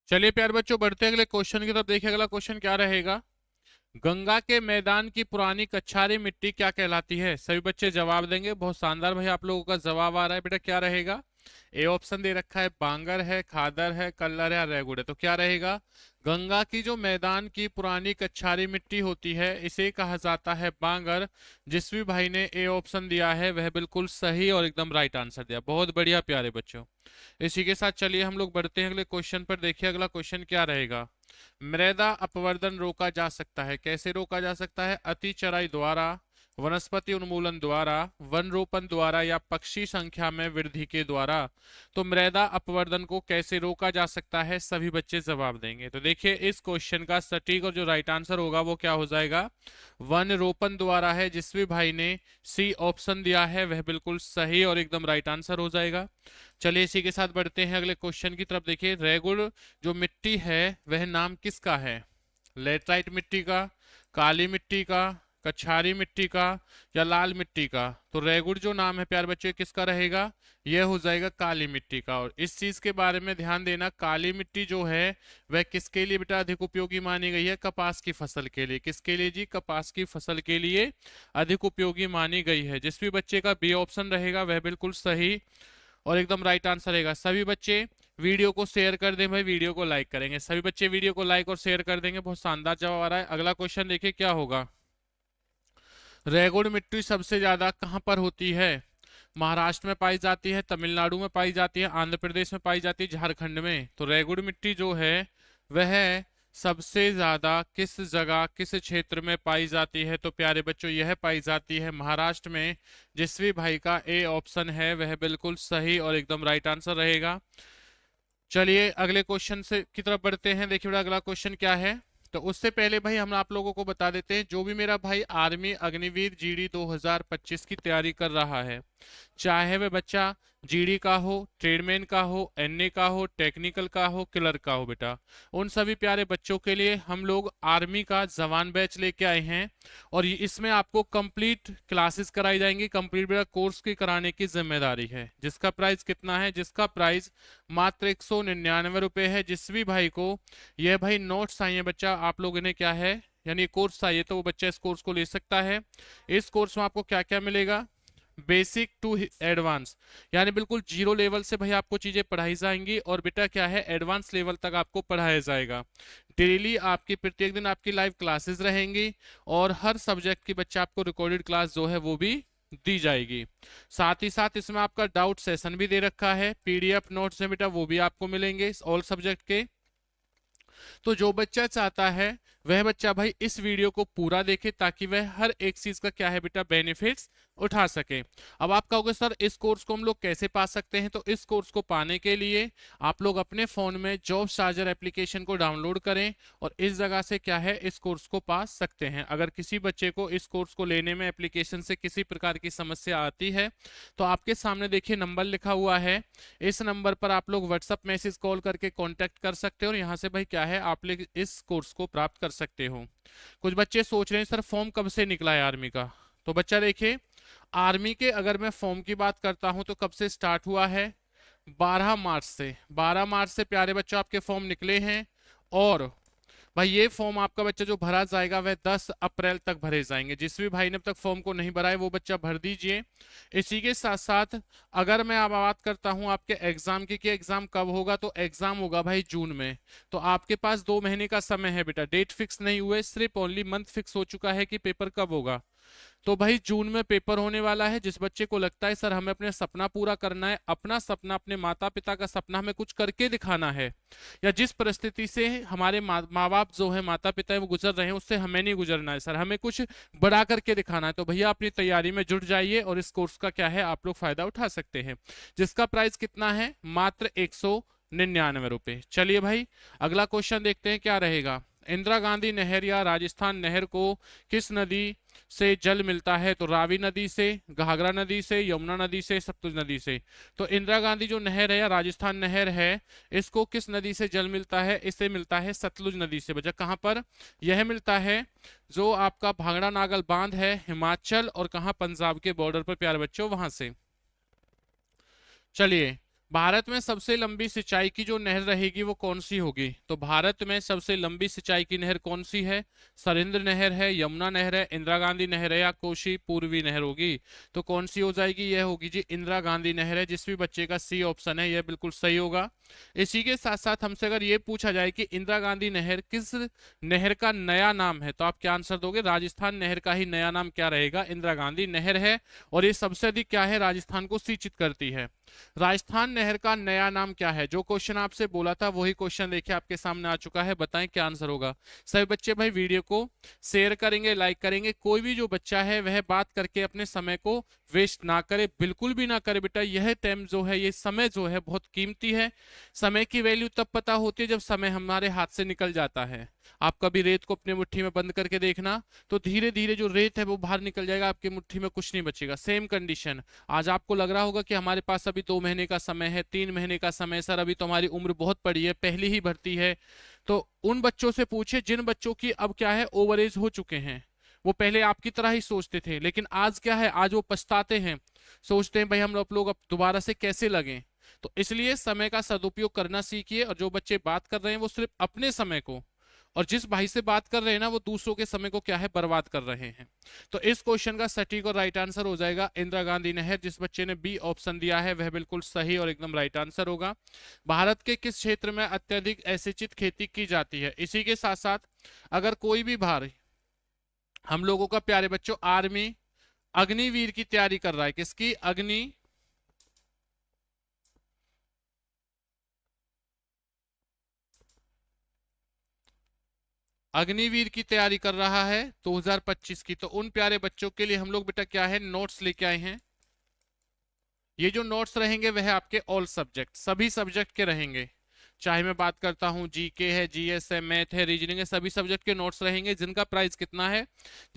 चलिए प्यारे बच्चों, बढ़ते हैं अगले क्वेश्चन की तरफ। देखिए अगला क्वेश्चन क्या रहेगा। गंगा के मैदान की पुरानी कच्छारी मिट्टी क्या कहलाती है? सभी बच्चे जवाब देंगे। बहुत शानदार भाई आप लोगों का जवाब आ रहा है। बेटा क्या रहेगा? ए ऑप्शन दे रखा है, बांगर है, खादर है, कल्लर है या रेगुड़ है। तो क्या रहेगा? गंगा की जो मैदान की पुरानी कच्छारी मिट्टी होती है इसे कहा जाता है बांगर। जिस भी भाई ने ए ऑप्शन दिया है वह बिल्कुल सही और एकदम राइट आंसर दिया। बहुत बढ़िया प्यारे बच्चों। इसी के साथ चलिए हम लोग बढ़ते हैं अगले क्वेश्चन पर। देखिए अगला क्वेश्चन क्या रहेगा। मृदा अपवर्तन रोका जा सकता है। कैसे रोका जा सकता है? अति चराई द्वारा, वनस्पति उन्मूलन द्वारा, वन रोपण द्वारा या पक्षी संख्या में वृद्धि के द्वारा। तो मृदा अपवर्तन को कैसे रोका जा सकता है? सभी बच्चे जवाब देंगे। तो देखिए इस क्वेश्चन का सटीक और जो राइट आंसर होगा वो क्या हो जाएगा? वन रोपण द्वारा है। जिस भी भाई ने सी ऑप्शन दिया है वह बिल्कुल सही और एकदम राइट आंसर हो जाएगा। चलिए इसी के साथ बढ़ते हैं अगले क्वेश्चन की तरफ। देखिए रेगुड़ जो मिट्टी है वह नाम किसका है? लेटराइट मिट्टी का, काली मिट्टी का, कछारी मिट्टी का या लाल मिट्टी का? तो रेगुड़ जो नाम है प्यारे बच्चे किसका रहेगा? यह हो जाएगा काली मिट्टी का। और इस चीज के बारे में ध्यान देना, काली मिट्टी जो है वह किसके लिए बेटा अधिक उपयोगी मानी गई है? कपास की फसल के लिए। किसके लिए जी? कपास की फसल के लिए अधिक उपयोगी मानी गई है। जिस भी बच्चे का बी ऑप्शन रहेगा वह बिल्कुल सही और एकदम राइट आंसर रहेगा। सभी बच्चे वीडियो को शेयर कर दें भाई, वीडियो को लाइक करेंगे। सभी बच्चे वीडियो को लाइक और शेयर कर देंगे। बहुत शानदार जवाब आ रहा है। अगला क्वेश्चन देखिए क्या होगा। रेगुड़ मिट्टी सबसे ज्यादा कहां पर होती है? महाराष्ट्र में पाई जाती है, तमिलनाडु में पाई जाती है, आंध्र प्रदेश में पाई जाती है, झारखंड में। तो रेगुड़ मिट्टी जो है वह सबसे ज्यादा किस जगह किस क्षेत्र में पाई जाती है? तो प्यारे बच्चों यह पाई जाती है महाराष्ट्र में। जिस भी भाई का ए ऑप्शन है वह बिल्कुल सही और एकदम राइट आंसर रहेगा। चलिए अगले क्वेश्चन से की तरफ बढ़ते हैं। देखिए बेटा अगला क्वेश्चन क्या है। तो उससे पहले भाई हम आप लोगों को बता देते हैं, जो भी मेरा भाई आर्मी अग्निवीर जीडी 2025 की तैयारी कर रहा है, चाहे वह बच्चा जीडी का हो, ट्रेडमैन का हो, एनए का हो, टेक्निकल का हो, क्लर्क का हो, बेटा उन सभी प्यारे बच्चों के लिए हम लोग आर्मी का जवान बैच लेके आए हैं। और इसमें आपको कंप्लीट क्लासेस कराई जाएंगी। कंप्लीट बेटा कोर्स की कराने की जिम्मेदारी है। जिसका प्राइस कितना है? जिसका प्राइस मात्र 199 रुपए है। जिस भी भाई को यह भाई नोट्स चाहिए बच्चा, आप लोगों ने क्या है यानी कोर्स चाहिए, तो वो बच्चा इस कोर्स को ले सकता है। इस कोर्स में आपको क्या क्या मिलेगा? बेसिक टू एडवांस, यानी बिल्कुल जीरो लेवल से भाई आपको चीजें पढ़ाई जाएंगी और बेटा क्या है एडवांस लेवल तक आपको पढ़ाया जाएगा। डेली आपकी प्रत्येक दिन आपकी लाइव क्लासेस रहेंगी और हर सब्जेक्ट की बच्चा आपको रिकॉर्डेड क्लास जो है वो भी दी जाएगी। साथ ही साथ इसमें आपका डाउट सेशन भी दे रखा है। पीडीएफ नोट्स है बेटा वो भी आपको मिलेंगे ऑल सब्जेक्ट के। तो जो बच्चा चाहता है वह बच्चा भाई इस वीडियो को पूरा देखे ताकि वह हर एक चीज का क्या है बेटा बेनिफिट्स उठा सके। अब आप कहोगे सर इस कोर्स को हम लोग कैसे पा सकते हैं? तो इस कोर्स को पाने के लिए आप लोग अपने फोन में जॉब चार्जर एप्लीकेशन को डाउनलोड करें और इस जगह से क्या है इस कोर्स को पा सकते हैं। अगर किसी बच्चे को इस कोर्स को लेने में एप्लीकेशन से किसी प्रकार की समस्या आती है तो आपके सामने देखिए नंबर लिखा हुआ है। इस नंबर पर आप लोग व्हाट्सअप मैसेज कॉल करके कांटेक्ट कर सकते हो और यहाँ से भाई क्या है आप लोग इस कोर्स को प्राप्त कर सकते हो। कुछ बच्चे सोच रहे हैं सर फॉर्म कब से निकला है आर्मी का? तो बच्चा देखिए आर्मी के अगर मैं फॉर्म की बात करता हूं तो कब से स्टार्ट हुआ है? 12 मार्च से। 12 मार्च से प्यारे बच्चों आपके फॉर्म निकले हैं। और भाई ये फॉर्म आपका बच्चा जो भरा जाएगा वह 10 अप्रैल तक भरे जाएंगे। जिस भी भाई ने अब तक फॉर्म को नहीं भरा है वो बच्चा भर दीजिए। इसी के साथ साथ अगर मैं अब बात करता हूं आपके एग्जाम की कि एग्जाम कब होगा, तो एग्जाम होगा भाई जून में। तो आपके पास 2 महीने का समय है बेटा। डेट फिक्स नहीं हुए, सिर्फ ओनली मंथ फिक्स हो चुका है कि पेपर कब होगा। तो भाई जून में पेपर होने वाला है। जिस बच्चे को लगता है सर हमें अपने सपना पूरा करना है, अपना सपना अपने माता पिता का सपना हमें कुछ करके दिखाना है, या जिस परिस्थिति से हमारे माँ बाप जो है माता पिता है वो गुजर रहे हैं उससे हमें नहीं गुजरना है सर, हमें कुछ बड़ा करके दिखाना है, तो भैया अपनी तैयारी में जुट जाइए और इस कोर्स का क्या है आप लोग फायदा उठा सकते हैं। जिसका प्राइस कितना है? मात्र 199 रुपए। चलिए भाई अगला क्वेश्चन देखते हैं क्या रहेगा। इंदिरा गांधी नहर या राजस्थान नहर को किस नदी से जल मिलता है? तो रावी नदी से, घाघरा नदी से, यमुना नदी से, सतलुज नदी से। तो इंदिरा गांधी जो नहर है या राजस्थान नहर है इसको किस नदी से जल मिलता है? इससे मिलता है सतलुज नदी से। बच्चा कहां पर यह मिलता है? जो आपका भांगड़ा नागल बांध है हिमाचल और कहा पंजाब के बॉर्डर पर प्यारे बच्चों वहां से। चलिए भारत में सबसे लंबी सिंचाई की जो नहर रहेगी वो कौन सी होगी? तो भारत में सबसे लंबी सिंचाई की नहर कौन सी है? सरिंद्र नहर है, यमुना नहर है, इंदिरा गांधी नहर है या कोसी पूर्वी नहर होगी? तो कौन सी हो जाएगी? यह होगी जी इंदिरा गांधी नहर है। जिस भी बच्चे का सी ऑप्शन है यह बिल्कुल सही होगा। इसी के साथ साथ हमसे अगर ये पूछा जाए कि इंदिरा गांधी नहर किस नहर का नया नाम है, तो आप क्या आंसर दोगे? राजस्थान नहर का ही नया नाम क्या रहेगा? इंदिरा गांधी नहर है। और ये सबसे अधिक क्या है? राजस्थान को सिंचित करती है। राजस्थान नहर का नया नाम क्या है? जो क्वेश्चन आपसे बोला था वही क्वेश्चन देखिए आपके सामने आ चुका है। बताएं क्या आंसर होगा। सभी बच्चे भाई वीडियो को शेयर करेंगे, लाइक करेंगे। कोई भी जो बच्चा है वह बात करके अपने समय को वेस्ट ना करे, बिल्कुल भी ना करे बेटा। यह टाइम जो है, ये समय जो है बहुत कीमती है। समय की वैल्यू तब पता होती है जब समय हमारे हाथ से निकल जाता है। आप कभी रेत को अपनी मुट्ठी में बंद करके देखना, तो धीरे धीरे जो रेत है वो बाहर निकल जाएगा, आपकी मुट्ठी में कुछ नहीं बचेगा। सेम कंडीशन आज आपको लग रहा होगा कि हमारे पास अभी 2 महीने का समय है, 3 महीने का समय, सर अभी तो हमारी उम्र बहुत पड़ी है, पहली ही भर्ती है। तो उन बच्चों से पूछे जिन बच्चों की अब क्या है, ओवर एज हो चुके हैं। वो पहले आपकी तरह ही सोचते थे, लेकिन आज क्या है, आज वो पछताते हैं, सोचते हैं भाई हम लोग अब दोबारा से कैसे लगें। तो इसलिए समय का सदुपयोग करना सीखिए। और जो बच्चे बात कर रहे हैं वो सिर्फ अपने समय को, और जिस भाई से बात कर रहे हैं ना वो दूसरों के समय को क्या है, बर्बाद कर रहे हैं। तो इस क्वेश्चन का सटीक और राइट आंसर हो जाएगा इंदिरा गांधी नहर। जिस बच्चे ने बी ऑप्शन दिया है वह बिल्कुल सही और एकदम राइट आंसर होगा। भारत के किस क्षेत्र में अत्यधिक एसिचित खेती की जाती है? इसी के साथ साथ अगर कोई भी भाई हम लोगों का प्यारे बच्चों आर्मी अग्निवीर की तैयारी कर रहा है, किसकी? अग्निवीर की तैयारी कर रहा है 2025 की, तो उन प्यारे बच्चों के लिए हम लोग बेटा क्या है, नोट्स लेके आए हैं। ये जो नोट्स रहेंगे वह आपके ऑल सब्जेक्ट, सभी सब्जेक्ट के रहेंगे। चाहे मैं बात करता हूं जीके है, जीएस है, मैथ है, रीजनिंग है, सभी सब्जेक्ट के नोट्स रहेंगे। जिनका प्राइस कितना है?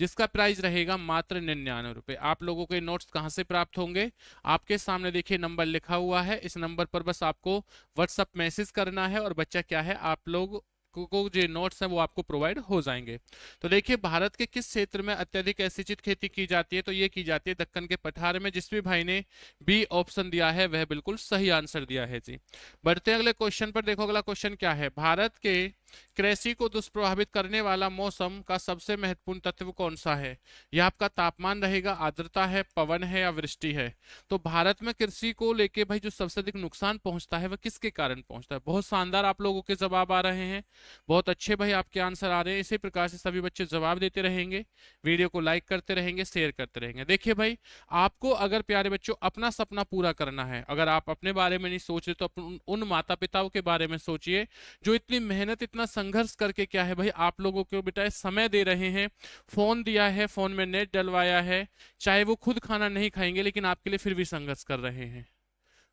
जिसका प्राइस रहेगा मात्र 99 रुपए। आप लोगों के नोट्स कहां से प्राप्त होंगे? आपके सामने देखिए नंबर लिखा हुआ है, इस नंबर पर बस आपको व्हाट्सअप मैसेज करना है और बच्चा क्या है, आप लोग को जो नोट्स हैं वो आपको प्रोवाइड हो जाएंगे। तो देखिए भारत के किस क्षेत्र में अत्यधिक एसिचित खेती की जाती है? तो ये की जाती है दक्कन के पठार में। जिस भी भाई ने बी ऑप्शन दिया है वह बिल्कुल सही आंसर दिया है जी। बढ़ते हैं अगले क्वेश्चन पर। देखो अगला क्वेश्चन क्या है। भारत के कृषि को दुष्प्रभावित करने वाला मौसम का सबसे महत्वपूर्ण तत्व कौन सा है? यह आपका तापमान रहेगा, आर्द्रता है, पवन है या वृष्टि है? तो भारत में कृषि को लेके भाई जो सबसे अधिक नुकसान पहुंचता है वह किसके कारण पहुंचता है? बहुत शानदार आप लोगों के जवाब आ रहे हैं, बहुत अच्छे भाई आपके आंसर आ रहे हैं। इसी प्रकार से सभी बच्चे जवाब देते रहेंगे, वीडियो को लाइक करते रहेंगे, शेयर करते रहेंगे। देखिए भाई आपको अगर प्यारे बच्चों अपना सपना पूरा करना है, अगर आप अपने बारे में नहीं सोच रहे तो उन माता पिताओं के बारे में सोचिए जो इतनी मेहनत, इतना संघर्ष करके क्या है भाई आप लोगों को बेटा समय दे रहे हैं, फोन दिया है, फोन में नेट डलवाया है। चाहे वो खुद खाना नहीं खाएंगे लेकिन आपके लिए फिर भी संघर्ष कर रहे हैं।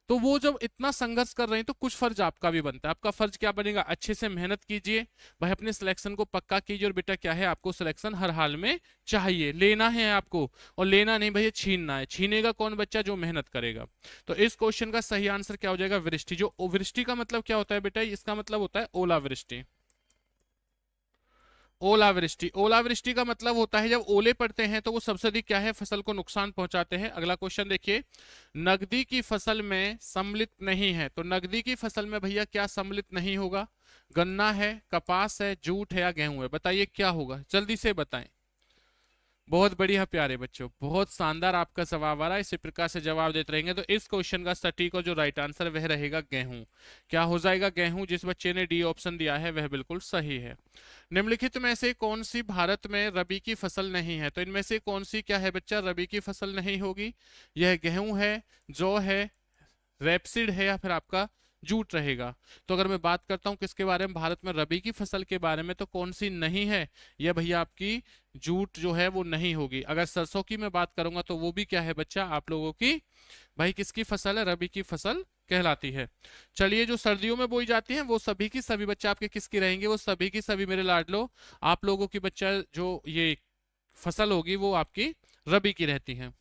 तो वो जब इतना संघर्ष कर रहे हैं तो कुछ फर्ज आपका भी बनता है। आपका फर्ज क्या बनेगा? अच्छे से मेहनत कीजिए भाई, अपने सिलेक्शन को पक्का कीजिए। और बेटा क्या है, आपको सिलेक्शन हर हाल में चाहिए, लेना है आपको। और लेना नहीं भैया, छीनना है। छीनेगा कौन बच्चा? जो मेहनत करेगा। तो इस क्वेश्चन का सही आंसर क्या हो जाएगा? वृष्टि। जो वृष्टि का मतलब क्या होता है बेटा? इसका मतलब होता है ओलावृष्टि। ओलावृष्टि, ओलावृष्टि का मतलब होता है जब ओले पड़ते हैं तो वो सबसे अधिक क्या है, फसल को नुकसान पहुंचाते हैं। अगला क्वेश्चन देखिए, नकदी की फसल में सम्मिलित नहीं है। तो नकदी की फसल में भैया क्या सम्मिलित नहीं होगा? गन्ना है, कपास है, जूट है या गेहूं है? बताइए क्या होगा, जल्दी से बताएं। बहुत बढ़िया प्यारे बच्चों, बहुत शानदार आपका जवाब आ रहा है। इसी प्रकार से जवाब देते रहेंगे तो इस क्वेश्चन का सटीक और जो राइट आंसर वह रहेगा गेहूं। क्या हो जाएगा? गेहूं। जिस बच्चे ने डी ऑप्शन दिया है वह बिल्कुल सही है। निम्नलिखित में से कौन सी भारत में रबी की फसल नहीं है? तो इनमें से कौन सी क्या है बच्चा रबी की फसल नहीं होगी? यह गेहूं है, जौ है, रेपसीड है या फिर आपका जूट रहेगा। तो अगर मैं बात करता हूं किसके बारे में, भारत में रबी की फसल के बारे में, तो कौन सी नहीं है? यह भैया आपकी जूट जो है वो नहीं होगी। अगर सरसों की मैं बात करूंगा तो वो भी क्या है बच्चा आप लोगों की भाई किसकी फसल है? रबी की फसल कहलाती है। चलिए जो सर्दियों में बोई जाती है वो सभी की सभी बच्चा आपके किसकी रहेंगे? वो सभी की सभी मेरे लाडलो आप लोगों की बच्चा जो ये फसल होगी वो आपकी रबी की रहती है।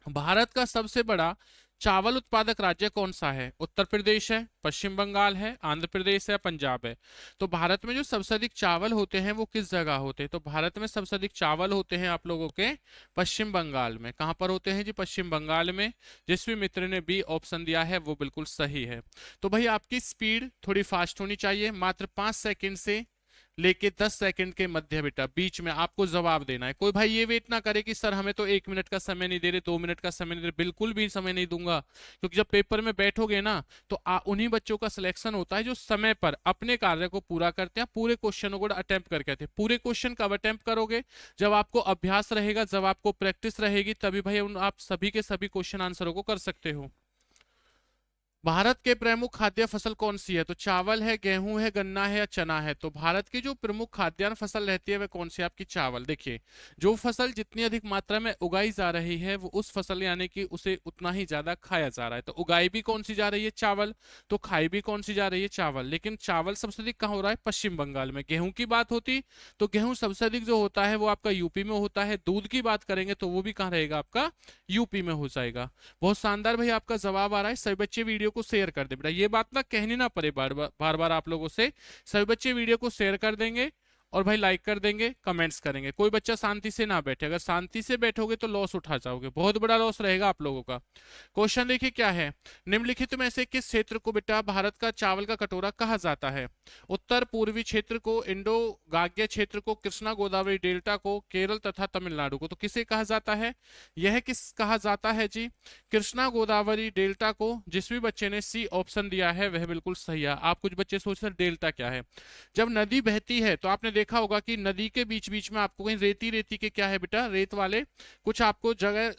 भारत का सबसे बड़ा चावल उत्पादक राज्य कौन सा है? उत्तर प्रदेश है, पश्चिम बंगाल है, आंध्र प्रदेश है, पंजाब है। तो भारत में जो सबसे अधिक चावल होते हैं वो किस जगह होते हैं? तो भारत में सबसे अधिक चावल होते हैं आप लोगों के पश्चिम बंगाल में। कहां पर होते हैं जी? पश्चिम बंगाल में। जिस भी मित्र ने बी ऑप्शन दिया है वो बिल्कुल सही है। तो भाई आपकी स्पीड थोड़ी फास्ट होनी चाहिए, मात्र 5 सेकंड से लेके 10 सेकंड के मध्य बेटा बीच में आपको जवाब देना है। कोई भाई ये वेट ना करे कि सर हमें तो 1 मिनट का समय नहीं दे रहे, 2 मिनट का समय नहीं दे रहे। बिल्कुल भी समय नहीं दूंगा, क्योंकि जब पेपर में बैठोगे ना तो उन्हीं बच्चों का सिलेक्शन होता है जो समय पर अपने कार्य को पूरा करते हैं, पूरे क्वेश्चनों को अटेम्प्ट करके आते हैं। पूरे क्वेश्चन कब अटेम्प्ट करोगे? जब आपको अभ्यास रहेगा, जब आपको प्रैक्टिस रहेगी, तभी भाई आप सभी के सभी क्वेश्चन आंसरों को कर सकते हो। भारत के प्रमुख खाद्य फसल कौन सी है? तो चावल है, गेहूं है, गन्ना है या चना है? तो भारत की जो प्रमुख खाद्यान्न फसल रहती है वह कौन सी है? आपकी चावल। देखिए, जो फसल जितनी अधिक मात्रा में उगाई जा रही है वो उस फसल यानी कि उसे उतना ही ज्यादा खाया जा रहा है। तो उगाई भी कौन सी जा रही है? चावल। तो खाई भी कौन सी जा रही है? चावल। लेकिन चावल सबसे अधिक कहाँ हो रहा है? पश्चिम बंगाल में। गेहूं की बात होती तो गेहूं सबसे अधिक जो होता है वो आपका यूपी में होता है। दूध की बात करेंगे तो वो भी कहाँ रहेगा? आपका यूपी में हो जाएगा। बहुत शानदार भाई आपका जवाब आ रहा है। सभी बच्चे वीडियो को शेयर कर दे बेटा, ये बात ना कहनी ना पड़े बार बार आप लोगों से। सभी बच्चे वीडियो को शेयर कर देंगे और भाई लाइक कर देंगे, कमेंट्स करेंगे। कोई बच्चा शांति से ना बैठे, अगर शांति से बैठोगे तो लॉस उठा जाओगे, बहुत बड़ा लॉस रहेगा आप लोगों का। क्वेश्चन देखिए क्या है, निम्नलिखित में से किस क्षेत्र को बेटा भारत का चावल का कटोरा कहा जाता है? उत्तर पूर्वी क्षेत्र को, इंडो गाग्य क्षेत्र को, कृष्णा गोदावरी डेल्टा को, केरल तथा तमिलनाडु को। तो किसे कहा जाता है? यह किस कहा जाता है जी? कृष्णा गोदावरी डेल्टा को। जिस भी बच्चे ने सी ऑप्शन दिया है वह बिल्कुल सही है। आप कुछ बच्चे सोच रहे डेल्टा क्या है? जब नदी बहती है तो आपने देखा होगा कि नदी के बीच बीच में आपको कहीं रेती रेती के क्या है बेटा, रेत वाले कुछ आपको जगह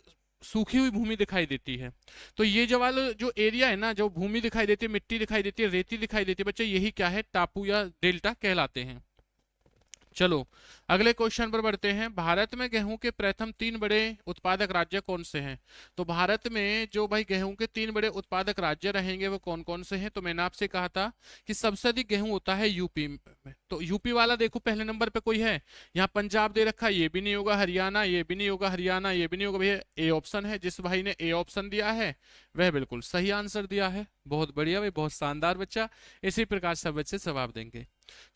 सूखी हुई भूमि दिखाई देती है। तो ये जो वाला जो एरिया है ना, जो भूमि दिखाई देती है, मिट्टी दिखाई देती है, रेती दिखाई देती है बच्चे, यही क्या है? टापू या डेल्टा कहलाते हैं। चलो अगले क्वेश्चन पर बढ़ते हैं। भारत में गेहूं के प्रथम 3 बड़े उत्पादक राज्य कौन से हैं? तो भारत में जो भाई गेहूं के 3 बड़े उत्पादक राज्य रहेंगे वो कौन कौन से हैं? तो मैंने आपसे कहा था कि सबसे अधिक गेहूं होता है यूपी में। तो यूपी वाला देखो पहले नंबर पे कोई है? यहाँ पंजाब दे रखा है, ये भी नहीं होगा। हरियाणा ये भी नहीं होगा। हरियाणा ये भी नहीं होगा। भैया ए ऑप्शन है, जिस भाई ने ए ऑप्शन दिया है वह बिल्कुल सही आंसर दिया है। बहुत बढ़िया भाई, बहुत शानदार बच्चा। इसी प्रकार सब बच्चे जवाब देंगे।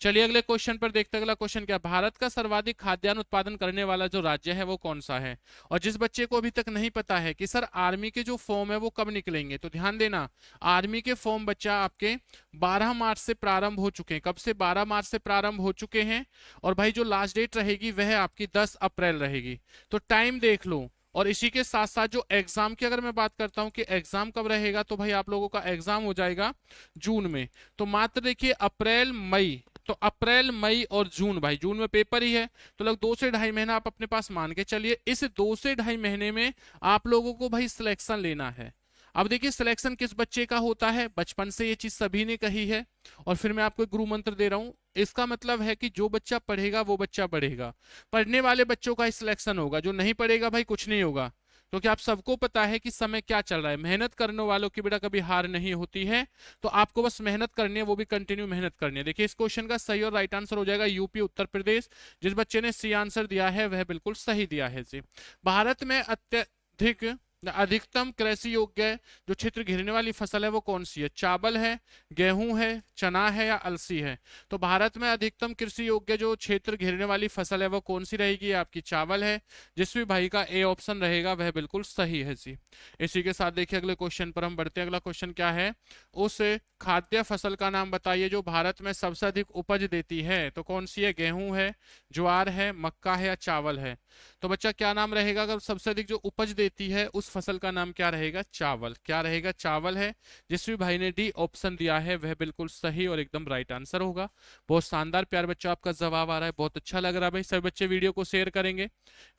चलिए अगले क्वेश्चन पर देखते हैं। अगला क्वेश्चन क्या, भारत का सर्वाधिक खाद्यान्न उत्पादन करने वाला जो राज्य है वो कौन सा है? और जिस बच्चे को अभी तक नहीं पता है कि सर आर्मी के जो फॉर्म है वो कब निकलेंगे, तो ध्यान देना, आर्मी के फॉर्म बच्चा आपके 12 मार्च से प्रारंभ हो चुके हैं। कब से? 12 मार्च से प्रारंभ हो चुके हैं। और भाई जो लास्ट डेट रहेगी वह आपकी 10 अप्रैल रहेगी। तो टाइम देख लो। और इसी के साथ साथ जो एग्जाम की अगर मैं बात करता हूं कि एग्जाम कब रहेगा, तो भाई आप लोगों का एग्जाम हो जाएगा जून में। तो मात्र देखिए अप्रैल मई, तो अप्रैल मई और जून, भाई जून में पेपर ही है तो लगभग 2 से ढाई महीना आप अपने पास मान के चलिए। इस 2 से ढाई महीने में आप लोगों को भाई सिलेक्शन लेना है। अब देखिए सिलेक्शन किस बच्चे का होता है, बचपन से ये चीज सभी ने कही है। और फिर मैं आपको एक गुरु मंत्र दे रहा हूं, इसका मतलब है कि जो बच्चा पढ़ेगा वो बच्चा बढ़ेगा। पढ़ने वाले बच्चों का ही सिलेक्शन होगा, जो नहीं पढ़ेगा भाई कुछ नहीं होगा। क्योंकि आप सबको पता है कि समय क्या चल रहा है। मेहनत करने वालों की बेटा कभी हार नहीं होती है। तो आपको बस मेहनत करनी है, वो भी कंटिन्यू मेहनत करनी है। देखिए इस क्वेश्चन का सही और राइट आंसर हो जाएगा यूपी उत्तर प्रदेश। जिस बच्चे ने सी आंसर दिया है वह बिल्कुल सही दिया है जी। भारत में अत्यधिक अधिकतम कृषि योग्य जो क्षेत्र घेरने वाली फसल है वो कौन सी है? चावल है, गेहूं है, चना है या अलसी है? तो भारत में अधिकतम कृषि योग्य जो क्षेत्र घेरने वाली फसल है वो कौन सी रहेगी? आपकी चावल है। जिस भी भाई का ए ऑप्शन रहेगा वह बिल्कुल सही है जी। इसी के साथ देखिए अगले क्वेश्चन पर हम बढ़ते हैं। अगला क्वेश्चन क्या है, उस खाद्य फसल का नाम बताइए जो भारत में सबसे अधिक उपज देती है। तो कौन सी है? गेहूं है, ज्वार है, मक्का है या चावल है? तो बच्चा क्या नाम रहेगा अगर सबसे अधिक जो उपज देती है उस फसल का नाम क्या रहेगा? चावल। क्या रहेगा? चावल है। जिस भी भाई ने डी ऑप्शन दिया है वह बिल्कुल सही और एकदम राइट आंसर होगा। बहुत शानदार प्यार बच्चों आपका जवाब आ रहा है, बहुत अच्छा लग रहा है भाई। सभी बच्चे वीडियो को शेयर करेंगे,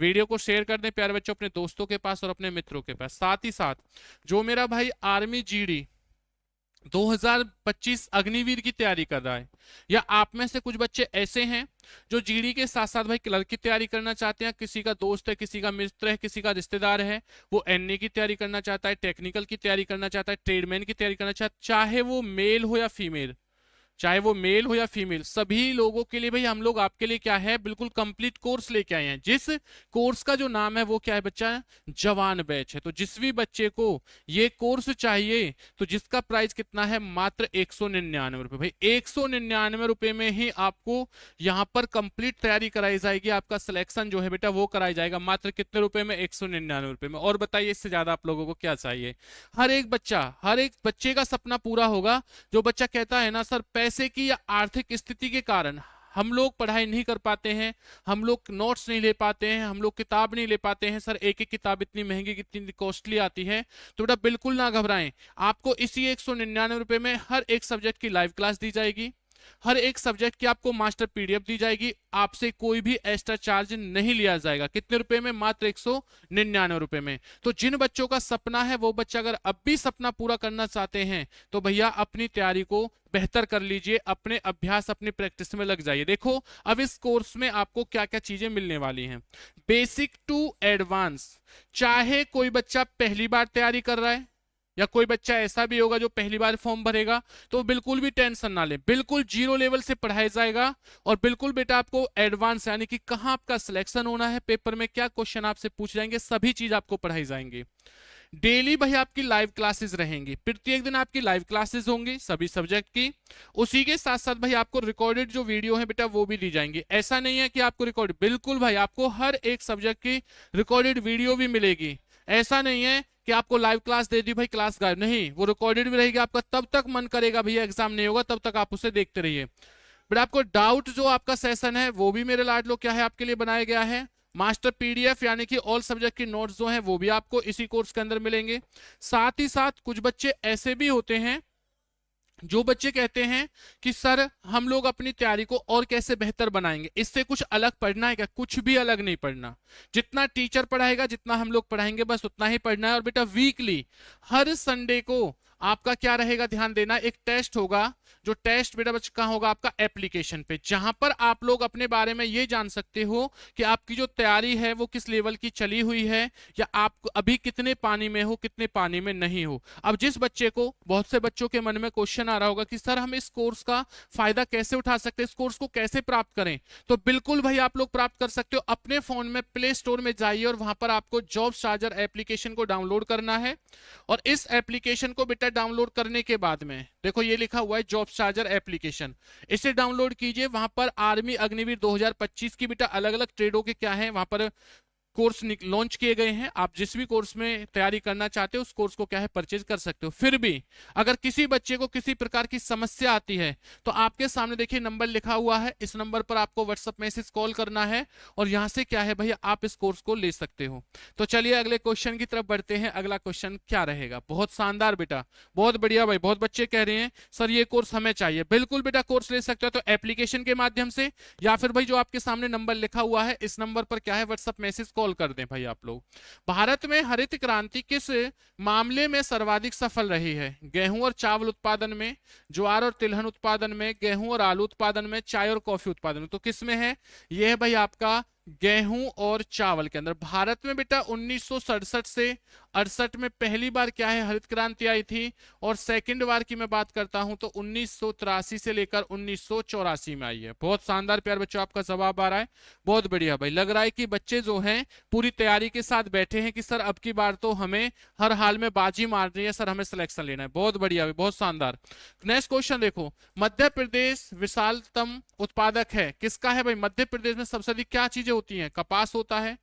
वीडियो को शेयर कर दें प्यारे बच्चों अपने दोस्तों के पास और अपने मित्रों के पास। साथ ही साथ जो मेरा भाई आर्मी जीडी 2025 अग्निवीर की तैयारी कर रहा है, या आप में से कुछ बच्चे ऐसे हैं जो जीडी के साथ साथ भाई क्लर्क की तैयारी करना चाहते हैं, किसी का दोस्त है, किसी का मित्र है, किसी का रिश्तेदार है वो एनए की तैयारी करना चाहता है, टेक्निकल की तैयारी करना चाहता है, ट्रेडमैन की तैयारी करना चाहता है, चाहे वो मेल हो या फीमेल, चाहे वो मेल हो या फीमेल, सभी लोगों के लिए भाई हम लोग आपके लिए क्या है, बिल्कुल कंप्लीट कोर्स लेके आए हैं। जिस कोर्स का जो नाम है वो क्या है बच्चा, जवान बैच है। तो जिस भी बच्चे को ये कोर्स चाहिए तो जिसका प्राइस कितना है, मात्र 199 रुपए। भाई 199 रुपए में ही आपको यहां पर कंप्लीट तैयारी कराई जाएगी, आपका सिलेक्शन जो है बेटा वो कराया जाएगा मात्र कितने रुपए में, 199 रुपए में। और बताइए इससे ज्यादा आप लोगों को क्या चाहिए। हर एक बच्चे का सपना पूरा होगा। जो बच्चा कहता है ना सर पैसे की या आर्थिक स्थिति के कारण हम लोग पढ़ाई नहीं कर पाते हैं, हम लोग नोट्स नहीं ले पाते हैं, हम लोग किताब नहीं ले पाते हैं, सर एक एक किताब इतनी महंगी कितनी कॉस्टली आती है, तो बेटा बिल्कुल ना घबराएं। आपको इसी 199 रुपए में हर एक सब्जेक्ट की लाइव क्लास दी जाएगी, हर एक सब्जेक्ट की आपको मास्टर पीडीएफ दी जाएगी, आपसे कोई भी एक्स्ट्रा चार्ज नहीं लिया जाएगा। कितने रुपए में, मात्र 199 रुपए में। तो जिन बच्चों का सपना है वो बच्चा अगर अब भी सपना पूरा करना चाहते हैं तो भैया अपनी तैयारी को बेहतर कर लीजिए, अपने अभ्यास अपनी प्रैक्टिस में लग जाइए। देखो अब इस कोर्स में आपको क्या क्या चीजें मिलने वाली हैं, बेसिक टू एडवांस। चाहे कोई बच्चा पहली बार तैयारी कर रहा है या कोई बच्चा ऐसा भी होगा जो पहली बार फॉर्म भरेगा, तो बिल्कुल भी टेंशन ना ले, बिल्कुल जीरो लेवल से पढ़ाया जाएगा। और बिल्कुल बेटा आपको एडवांस यानी कि कहां आपका सिलेक्शन होना है, पेपर में क्या क्वेश्चन आपसे पूछ जाएंगे, सभी चीज आपको पढ़ाई जाएंगी। डेली भाई आपकी लाइव क्लासेस रहेंगी, प्रत्येक दिन आपकी लाइव क्लासेस होंगी सभी सब्जेक्ट की। उसी के साथ साथ भाई आपको रिकॉर्डेड जो वीडियो है बेटा वो भी दी जाएंगी। ऐसा नहीं है कि आपको रिकॉर्ड, बिल्कुल भाई आपको हर एक सब्जेक्ट की रिकॉर्डेड वीडियो भी मिलेगी। ऐसा नहीं है कि आपको लाइव क्लास दे दी भाई क्लास गायब, नहीं, वो रिकॉर्डेड भी रहेगी। आपका तब तक मन करेगा भैया एग्जाम नहीं होगा तब तक आप उसे देखते रहिए। बट आपको डाउट जो आपका सेशन है वो भी मेरे लाडलो क्या है आपके लिए बनाया गया है, मास्टर पीडीएफ यानी कि ऑल सब्जेक्ट की नोट्स जो हैं वो भी आपको इसी कोर्स के अंदर मिलेंगे। साथ ही साथ कुछ बच्चे ऐसे भी होते हैं जो बच्चे कहते हैं कि सर हम लोग अपनी तैयारी को और कैसे बेहतर बनाएंगे, इससे कुछ अलग पढ़ना है क्या, कुछ भी अलग नहीं पढ़ना, जितना टीचर पढ़ाएगा जितना हम लोग पढ़ाएंगे बस उतना ही पढ़ना है। और बेटा वीकली हर संडे को आपका क्या रहेगा, ध्यान देना, एक टेस्ट होगा। जो टेस्ट बेटा बच्चा कहां होगा, आपका एप्लीकेशन पे, जहां पर आप लोग अपने बारे में ये जान सकते हो कि आपकी जो तैयारी है वो किस लेवल की चली हुई है, या आप अभी कितने पानी में हो, कितने पानी में नहीं हो। अब जिस बच्चे को, बहुत से बच्चों के मन में क्वेश्चन आ रहा होगा कि सर हम इस कोर्स का फायदा कैसे उठा सकते हैं, इस कोर्स को कैसे प्राप्त करें, तो बिल्कुल भाई आप लोग प्राप्त कर सकते हो। अपने फोन में प्ले स्टोर में जाइए और वहां पर आपको जॉब चार्जर एप्लीकेशन को डाउनलोड करना है। और इस एप्लीकेशन को बेटा डाउनलोड करने के बाद में देखो ये लिखा हुआ है जॉब चार्जर एप्लीकेशन, इसे डाउनलोड कीजिए। वहां पर आर्मी अग्निवीर 2025 की बेटा अलग अलग ट्रेडों के क्या है वहां पर कोर्स लॉन्च किए गए हैं। आप जिस भी कोर्स में तैयारी करना चाहते हो उस कोर्स को क्या है परचेज कर सकते हो। फिर भी अगर किसी बच्चे को किसी प्रकार की समस्या आती है तो आपके सामने देखिए नंबर लिखा हुआ है, इस नंबर पर आपको व्हाट्सएप मैसेज कॉल करना है और यहां से क्या है भैया आप इस कोर्स को ले सकते हो। तो चलिए अगले क्वेश्चन की तरफ बढ़ते हैं। अगला क्वेश्चन क्या रहेगा, बहुत शानदार बेटा, बहुत बढ़िया भाई। बहुत बच्चे कह रहे हैं सर ये कोर्स हमें चाहिए, बिल्कुल बेटा कोर्स ले सकते हो, तो एप्लीकेशन के माध्यम से या फिर भाई जो आपके सामने नंबर लिखा हुआ है इस नंबर पर क्या है व्हाट्सएप मैसेज कॉल कर दें भाई आप लोग। भारत में हरित क्रांति किस मामले में सर्वाधिक सफल रही है, गेहूं और चावल उत्पादन में, ज्वार और तिलहन उत्पादन में, गेहूं और आलू उत्पादन में, चाय और कॉफी उत्पादन में। तो किस में है, यह है भाई आपका गेहूं और चावल के अंदर। भारत में बेटा 1967 से 68 में पहली बार क्या है हरित क्रांति आई थी, और सेकंड बार की मैं बात करता हूं तो 1983 से लेकर 1984 में आई है। बहुत शानदार प्यार बच्चों आपका जवाब आ रहा है, बहुत बढ़िया भाई। लग रहा है कि बच्चे जो हैं पूरी तैयारी के साथ बैठे हैं कि सर अब की बार तो हमें हर हाल में बाजी मारनी है, सर हमें सिलेक्शन लेना है। बहुत बढ़िया भाई, बहुत शानदार। नेक्स्ट क्वेश्चन देखो, मध्य प्रदेश विशालतम उत्पादक है, किसका है भाई, मध्य प्रदेश में सबसे अधिक क्या चीजें होती हैं, कपास होता है,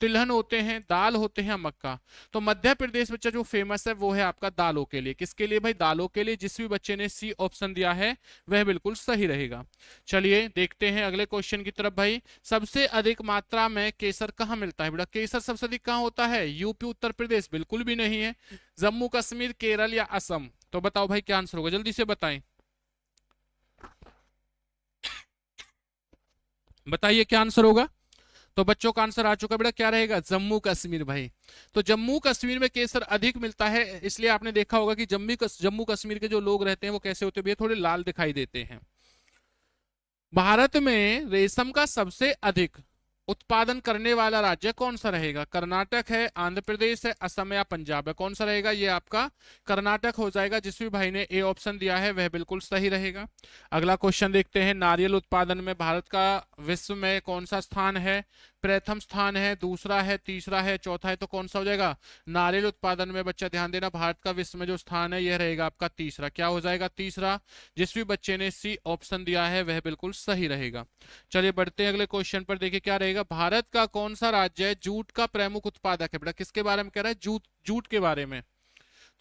तिलहन होते हैं, दाल होते हैं, मक्का। तो मध्य प्रदेश बच्चा जो फेमस है वो है आपका दालों के लिए। किसके लिए भाई, दालों के लिए। जिस भी बच्चे ने सी ऑप्शन दिया है वह बिल्कुल सही रहेगा। चलिए देखते हैं अगले क्वेश्चन की तरफ भाई। सबसे अधिक मात्रा में केसर कहाँ मिलता है बेटा, केसर सबसे अधिक कहाँ होता है, यूपी उत्तर प्रदेश, बिल्कुल भी नहीं है, जम्मू कश्मीर, केरल या असम। तो बताओ भाई क्या आंसर होगा, जल्दी से बताएं, बताइए क्या आंसर होगा। तो बच्चों का आंसर आ चुका बेटा, क्या रहेगा, जम्मू कश्मीर भाई। तो जम्मू कश्मीर में केसर अधिक मिलता है, इसलिए आपने देखा होगा कि जम्मू कश्मीर के जो लोग रहते हैं वो कैसे होते हैं, थोड़े लाल दिखाई देते हैं। भारत में रेशम का सबसे अधिक उत्पादन करने वाला राज्य कौन सा रहेगा? कर्नाटक है, आंध्र प्रदेश है, असम या पंजाब है? कौन सा रहेगा? ये आपका कर्नाटक हो जाएगा। जिस भी भाई ने ए ऑप्शन दिया है वह बिल्कुल सही रहेगा। अगला क्वेश्चन देखते हैं, नारियल उत्पादन में भारत का विश्व में कौन सा स्थान है? प्रथम स्थान है, दूसरा है, तीसरा है, चौथा है, तो कौन सा हो जाएगा? नारियल उत्पादन में बच्चा ध्यान देना, भारत का विश्व में जो स्थान है यह रहेगा आपका तीसरा। क्या हो जाएगा? तीसरा। जिस भी बच्चे ने सी ऑप्शन दिया है वह बिल्कुल सही रहेगा। चलिए बढ़ते हैं अगले क्वेश्चन पर। देखिए क्या रहेगा, भारत का कौन सा राज्य है जूट का प्रमुख उत्पादक है? बेटा किसके बारे में कह रहा है? जूट, जूट के बारे में।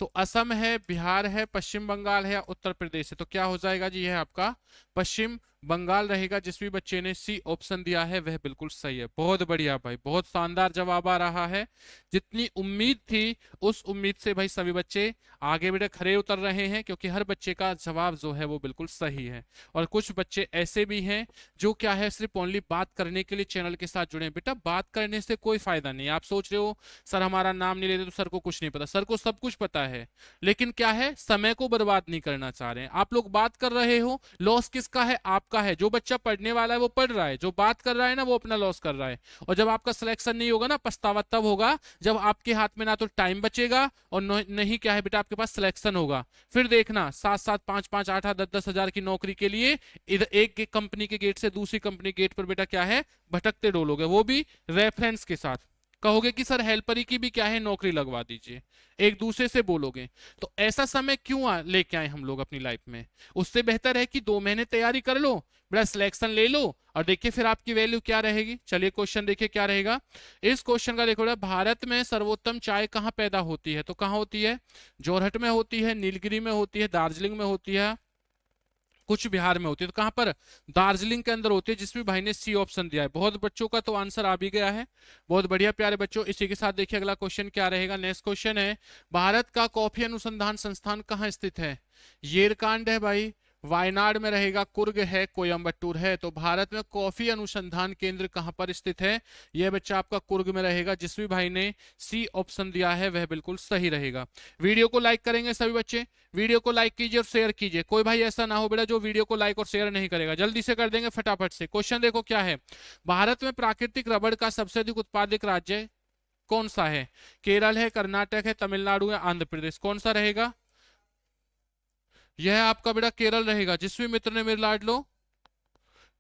तो असम है, बिहार है, पश्चिम बंगाल है या उत्तर प्रदेश है? तो क्या हो जाएगा जी? यह आपका पश्चिम बंगाल रहेगा। जिस भी बच्चे ने सी ऑप्शन दिया है वह बिल्कुल सही है। बहुत बढ़िया भाई, बहुत शानदार जवाब आ रहा है। जितनी उम्मीद थी उस उम्मीद से भाई सभी बच्चे आगे बेटा खरे उतर रहे हैं, क्योंकि हर बच्चे का जवाब जो है वो बिल्कुल सही है। और कुछ बच्चे ऐसे भी हैं जो क्या है सिर्फ ओनली बात करने के लिए चैनल के साथ जुड़े हैं। बेटा बात करने से कोई फायदा नहीं। आप सोच रहे हो सर हमारा नाम नहीं लेते तो सर को कुछ नहीं पता। सर को सब कुछ पता है, लेकिन क्या है समय को बर्बाद नहीं करना चाह रहे हैं। आप लोग बात कर रहे हो, लॉस किसका है? आपका है। जो बच्चा पढ़ने वाला है वो पढ़ रहा है, जो बात कर रहा है ना वो अपना लॉस कर रहा है। और जब आपका सिलेक्शन नहीं होगा ना, पछतावा तब होगा जब आपके हाथ में ना तो टाइम बचेगा और नहीं क्या है बेटा आपके पास सिलेक्शन होगा। फिर देखना 7-7, 5-5, 8-8, 10-10 हजार की नौकरी के लिए इधर एक कंपनी के गेट से दूसरी कंपनी गेट पर बेटा क्या है भटकते डोलोगे, वो भी रेफरेंस के साथ। कहोगे कि सर हेल्परी की भी क्या है नौकरी लगवा दीजिए, एक दूसरे से बोलोगे। तो ऐसा समय क्यों लेके आए हम लोग अपनी लाइफ में? उससे बेहतर है कि 2 महीने तैयारी कर लो, बड़ा सिलेक्शन ले लो और देखिए फिर आपकी वैल्यू क्या रहेगी। चलिए क्वेश्चन देखिए क्या रहेगा। इस क्वेश्चन का देखो, भारत में सर्वोत्तम चाय कहाँ पैदा होती है? तो कहाँ होती है? जोरहट में होती है, नीलगिरी में होती है, दार्जिलिंग में होती है, कुछ बिहार में होती है। तो कहां पर? दार्जिलिंग के अंदर होती है। जिस भी भाई ने सी ऑप्शन दिया है, बहुत बच्चों का तो आंसर आ भी गया है। बहुत बढ़िया प्यारे बच्चों। इसी के साथ देखिए अगला क्वेश्चन क्या रहेगा। नेक्स्ट क्वेश्चन है, भारत का कॉफी अनुसंधान संस्थान कहाँ स्थित है? येरकांड है भाई, वायनाड में रहेगा, कुर्ग है, कोयम्बटूर है। तो भारत में कॉफी अनुसंधान केंद्र कहां पर स्थित है? यह बच्चा आपका कुर्ग में रहेगा। जिस भी भाई ने सी ऑप्शन दिया है वह बिल्कुल सही रहेगा। वीडियो को लाइक करेंगे सभी बच्चे? वीडियो को लाइक कीजिए और शेयर कीजिए। कोई भाई ऐसा ना हो बेटा जो वीडियो को लाइक और शेयर नहीं करेगा, जल्दी से कर देंगे फटाफट से। क्वेश्चन देखो क्या है, भारत में प्राकृतिक रबड़ का सबसे अधिक उत्पादक राज्य कौन सा है? केरल है, कर्नाटक है, तमिलनाडु है, आंध्र प्रदेश? कौन सा रहेगा? यह आपका बेटा केरल रहेगा। जिस भी मित्र ने मेरे लाड लो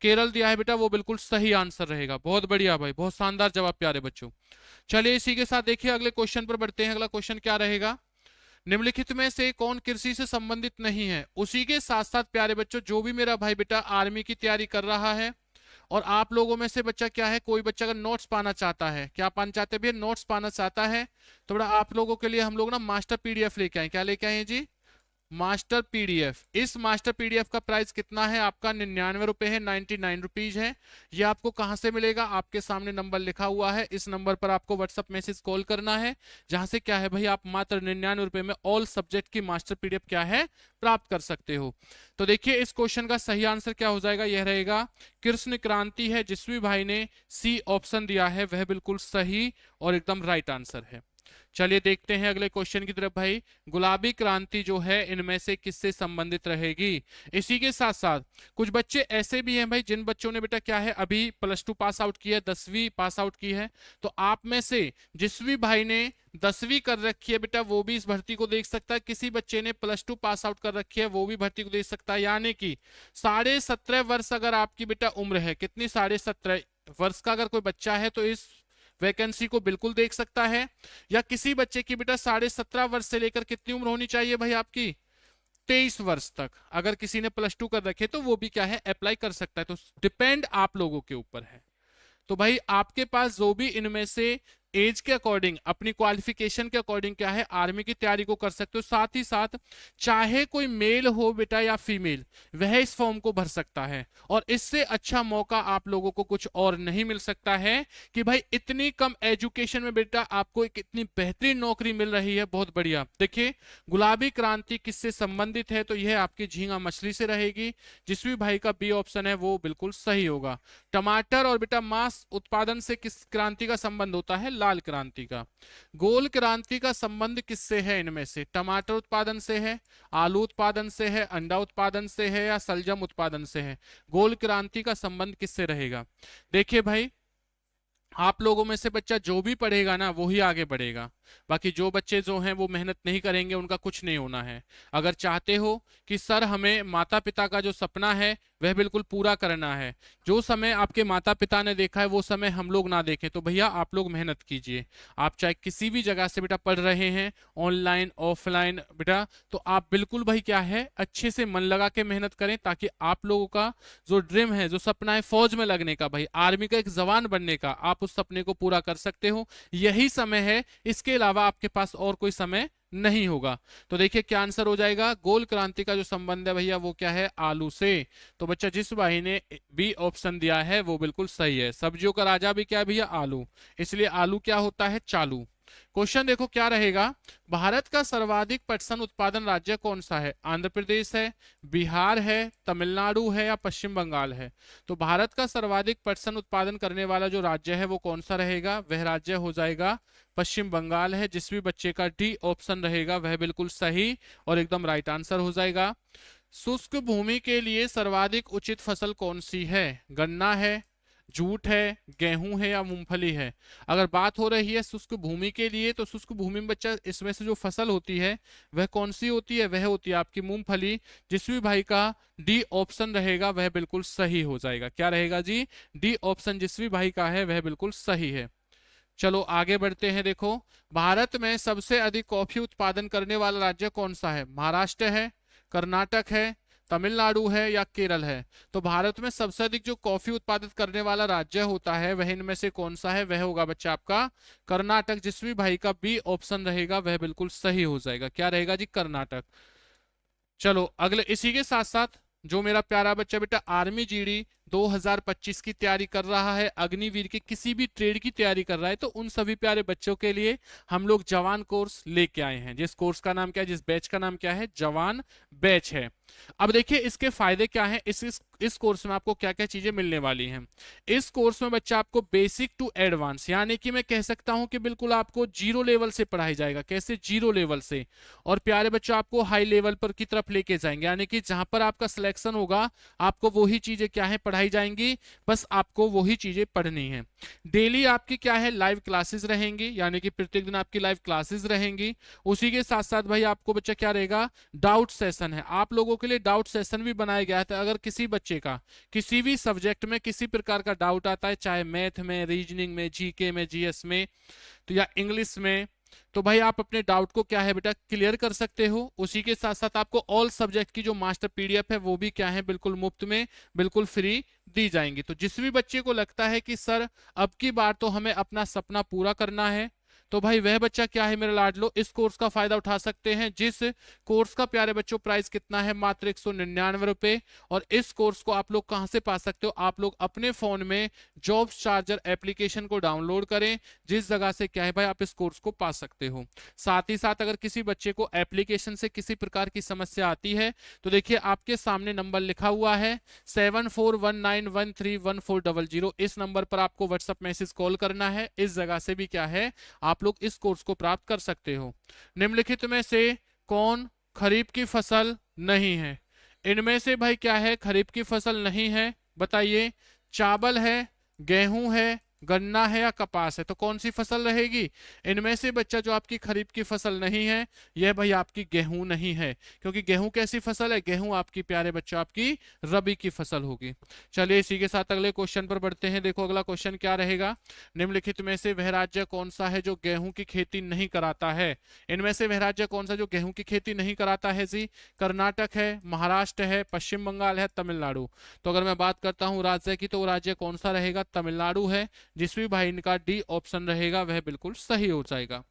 केरल दिया है बेटा वो बिल्कुल सही आंसर रहेगा। बहुत बढ़िया भाई, बहुत शानदार जवाब प्यारे बच्चों। चलिए इसी के साथ देखिए अगले क्वेश्चन पर बढ़ते हैं। अगला क्वेश्चन क्या रहेगा, निम्नलिखित में से कौन कृषि से संबंधित नहीं है? उसी के साथ साथ प्यारे बच्चों जो भी मेरा भाई बेटा आर्मी की तैयारी कर रहा है और आप लोगों में से बच्चा क्या है, कोई बच्चा अगर नोट्स पाना चाहता है, क्या पाना चाहते हैं भैया? नोट्स पाना चाहता है तो बड़ा आप लोगों के लिए हम लोग ना मास्टर पीडीएफ लेके आए। क्या लेके आए हैं जी? Master PDF. इस मास्टर पीडीएफ का प्राइस कितना है आपका? 99 रुपए है, 99 रुपीज है। ये आपको कहां से मिलेगा? आपके सामने नंबर लिखा हुआ है, इस नंबर पर आपको व्हाट्सएप मैसेज कॉल करना है, जहां से क्या है भाई आप मात्र 99 रुपए में ऑल सब्जेक्ट की मास्टर पीडीएफ क्या है प्राप्त कर सकते हो। तो देखिए इस क्वेश्चन का सही आंसर क्या हो जाएगा, यह रहेगा कृष्ण क्रांति है। जिस भी भाई ने सी ऑप्शन दिया है वह बिल्कुल सही और एकदम राइट आंसर है। चलिए देखते हैं अगले क्वेश्चन की तरफ। भाई गुलाबी क्रांति जो है इनमें से किससे संबंधित रहेगी? इसी के साथ साथ कुछ बच्चे ऐसे भी हैं भाई जिन बच्चों ने बेटा क्या है अभी +2 पास आउट की है, 10वीं पास आउट की है। तो आप में से जिस भी भाई ने 10वीं कर रखी है बेटा वो भी इस भर्ती को देख सकता है। किसी बच्चे ने +2 पास आउट कर रखी है वो भी भर्ती को देख सकता है। यानी कि 17.5 वर्ष अगर आपकी बेटा उम्र है, कितनी? 17.5 वर्ष का अगर कोई बच्चा है तो इस वैकेंसी को बिल्कुल देख सकता है। या किसी बच्चे की बेटा 17.5 वर्ष से लेकर कितनी उम्र होनी चाहिए भाई आपकी? 23 वर्ष तक अगर किसी ने +2 कर रखे तो वो भी क्या है अप्लाई कर सकता है। तो डिपेंड आप लोगों के ऊपर है। तो भाई आपके पास जो भी इनमें से एज के अकॉर्डिंग अपनी क्वालिफिकेशन के अकॉर्डिंग क्या है आर्मी की तैयारी को कर सकते हो। साथ ही साथ चाहे कोई मेल हो बेटा या फीमेल, वह इस फॉर्म को भर सकता है। और इससे अच्छा मौका आप लोगों को कुछ और नहीं मिल सकता है कि भाई इतनी कम एजुकेशन में बेटा आपको एक इतनी बेहतरीन नौकरी मिल रही है। बहुत बढ़िया। देखिए गुलाबी क्रांति किससे संबंधित है? तो यह आपकी झींगा मछली से रहेगी। जिस भी भाई का बी ऑप्शन है वो बिल्कुल सही होगा। टमाटर और बेटा मांस उत्पादन से किस क्रांति का संबंध होता है? लाल क्रांति का। गोल क्रांति का संबंध किससे है? इनमें से टमाटर उत्पादन से है, आलू उत्पादन से है, अंडा उत्पादन से है या सलजम उत्पादन से है? गोल क्रांति का संबंध किससे रहेगा? देखिए भाई आप लोगों में से बच्चा जो भी पढ़ेगा ना वो ही आगे बढ़ेगा। बाकी जो बच्चे जो हैं वो मेहनत नहीं करेंगे उनका कुछ नहीं होना है। अगर चाहते हो कि सर हमें माता पिता का जो सपना है वह बिल्कुल पूरा करना है, जो समय आपके माता पिता ने देखा है वो समय हम लोग ना देखें, तो भैया आप लोग मेहनत कीजिए। आप चाहे किसी भी जगह से बेटा पढ़ रहे हैं, ऑनलाइन ऑफलाइन बेटा, तो आप बिल्कुल भाई क्या है अच्छे से मन लगा के मेहनत करें, ताकि आप लोगों का जो ड्रीम है, जो सपना है फौज में लगने का, भाई आर्मी का एक जवान बनने का, आप उस सपने को पूरा कर सकते हो। यही समय है, इसके अलावा आपके पास और कोई समय नहीं होगा। तो देखिए क्या आंसर हो जाएगा। गोल क्रांति का जो संबंध है भैया वो क्या है, आलू से। तो बच्चा जिस भाई ने बी ऑप्शन दिया है वो बिल्कुल सही है। सब्जियों का राजा भी क्या है भैया, आलू, इसलिए आलू क्या होता है, चालू। क्वेश्चन देखो क्या रहेगा, भारत का सर्वाधिक पटसन उत्पादन राज्य कौन सा है, आंध्र प्रदेश है, बिहार है, तमिलनाडु है या पश्चिम बंगाल है। तो भारत का सर्वाधिक पटसन उत्पादन करने वाला जो राज्य है वो कौन सा रहेगा, वह राज्य हो जाएगा पश्चिम बंगाल है। जिस भी बच्चे का डी ऑप्शन रहेगा वह बिल्कुल सही और एकदम राइट आंसर हो जाएगा। शुष्क भूमि के लिए सर्वाधिक उचित फसल कौन सी है, गन्ना है, जूट है, गेहूं है या मूंगफली है। अगर बात हो रही है शुष्क भूमि के लिए, तो शुष्क भूमि में बच्चा इसमें से जो फसल होती है वह कौन सी होती है, वह होती है आपकी मूंगफली। जिस भी भाई का डी ऑप्शन रहेगा वह बिल्कुल सही हो जाएगा। क्या रहेगा जी, डी ऑप्शन जिस भी भाई का है वह बिल्कुल सही है। चलो आगे बढ़ते हैं। देखो भारत में सबसे अधिक कॉफी उत्पादन करने वाला राज्य कौन सा है, महाराष्ट्र है, कर्नाटक है, तमिलनाडु है या केरल है। तो भारत में सबसे अधिक जो कॉफी उत्पादित करने वाला राज्य होता है वह इनमें से कौन सा है, वह होगा बच्चा आपका कर्नाटक। जिस भी भाई का बी ऑप्शन रहेगा वह बिल्कुल सही हो जाएगा। क्या रहेगा जी, कर्नाटक। चलो अगले इसी के साथ साथ जो मेरा प्यारा बच्चा बेटा आर्मी जीडी 2025 की तैयारी कर रहा है, अग्निवीर के किसी भी ट्रेड की तैयारी कर रहा है, तो उन सभी प्यारे बच्चों के लिए हम लोग जवान कोर्स लेके आए हैं। जिस कोर्स का नाम क्या है, जिस बैच का नाम क्या है, जवान बैच है। अब देखिए इसके फायदे क्या हैं, इस कोर्स में आपको क्या क्या चीजें मिलने वाली हैं। इस कोर्स में बच्चा आपको बेसिक टू एडवांस, यानी कि मैं कह सकता हूं कि बिल्कुल आपको जीरो लेवल से पढ़ाई जाएगा। कैसे, जीरो लेवल से। और प्यारे बच्चों आपको हाई लेवल पर की तरफ लेके जाएंगे, यानी कि जहां पर आपका सिलेक्शन होगा आपको वही चीजें क्या है पढ़ाई जाएंगी, बस आपको वही चीजें पढ़नी है। डेली आपकी क्या है, लाइव क्लासेस रहेंगी, यानी कि प्रत्येक दिन आपकी लाइव क्लासेस रहेंगी। उसी के साथ साथ भाई आपको बच्चा क्या रहेगा, डाउट सेशन है। आप लोगों के लिए डाउट सेशन भी बनाया गया था। अगर किसी बच्चे का किसी भी सब्जेक्ट में किसी प्रकार का डाउट आता है, चाहे मैथ में, रीजनिंग में, जीके में, जीएस में, तो या इंग्लिश में, तो भाई आप अपने डाउट को क्या है बेटा क्लियर कर सकते हो। उसी के साथ साथ आपको ऑल सब्जेक्ट की जो मास्टर पीडीएफ है वो भी क्या है बिल्कुल मुफ्त में, बिल्कुल फ्री दी जाएंगी। तो जिस भी बच्चे को लगता है कि सर अब की बार तो हमें अपना सपना पूरा करना है, तो भाई वह बच्चा क्या है मेरा लाडलो इस कोर्स का फायदा उठा सकते हैं। जिस कोर्स का प्यारे बच्चों प्राइस कितना है, मात्र 199 रुपए। और इस कोर्स को आप लोग कहां से पा सकते हो, आप लोग अपने फोन में जॉब्स चार्जर एप्लीकेशन को डाउनलोड करें, जिस जगह से क्या है भाई आप इस कोर्स को पा सकते हो। साथ ही साथ अगर किसी बच्चे को एप्लीकेशन से किसी प्रकार की समस्या आती है, तो देखिए आपके सामने नंबर लिखा हुआ है 7419131400। इस नंबर पर आपको व्हाट्सएप मैसेज कॉल करना है। इस जगह से भी क्या है आप लोग इस कोर्स को प्राप्त कर सकते हो। निम्नलिखित में से कौन खरीफ की फसल नहीं है, इनमें से भाई क्या है खरीफ की फसल नहीं है, बताइए। चावल है, गेहूं है, गन्ना है या कपास है। तो कौन सी फसल रहेगी, इनमें से बच्चा जो आपकी खरीफ की फसल नहीं है यह भाई आपकी गेहूं नहीं है, क्योंकि गेहूं कैसी फसल है, गेहूं आपकी प्यारे बच्चों आपकी रबी की फसल होगी। चलिए इसी के साथ अगले क्वेश्चन पर बढ़ते हैं। देखो अगला क्वेश्चन क्या रहेगा, निम्नलिखित में से वह राज्य कौन सा है जो गेहूं की खेती नहीं कराता है। इनमें से वह राज्य कौन सा जो गेहूं की खेती नहीं कराता है जी, कर्नाटक है, महाराष्ट्र है, पश्चिम बंगाल है, तमिलनाडु। तो अगर मैं बात करता हूं राज्य की, तो वो राज्य कौन सा रहेगा, तमिलनाडु है। जिस भी भाई इनका डी ऑप्शन रहेगा वह बिल्कुल सही हो जाएगा।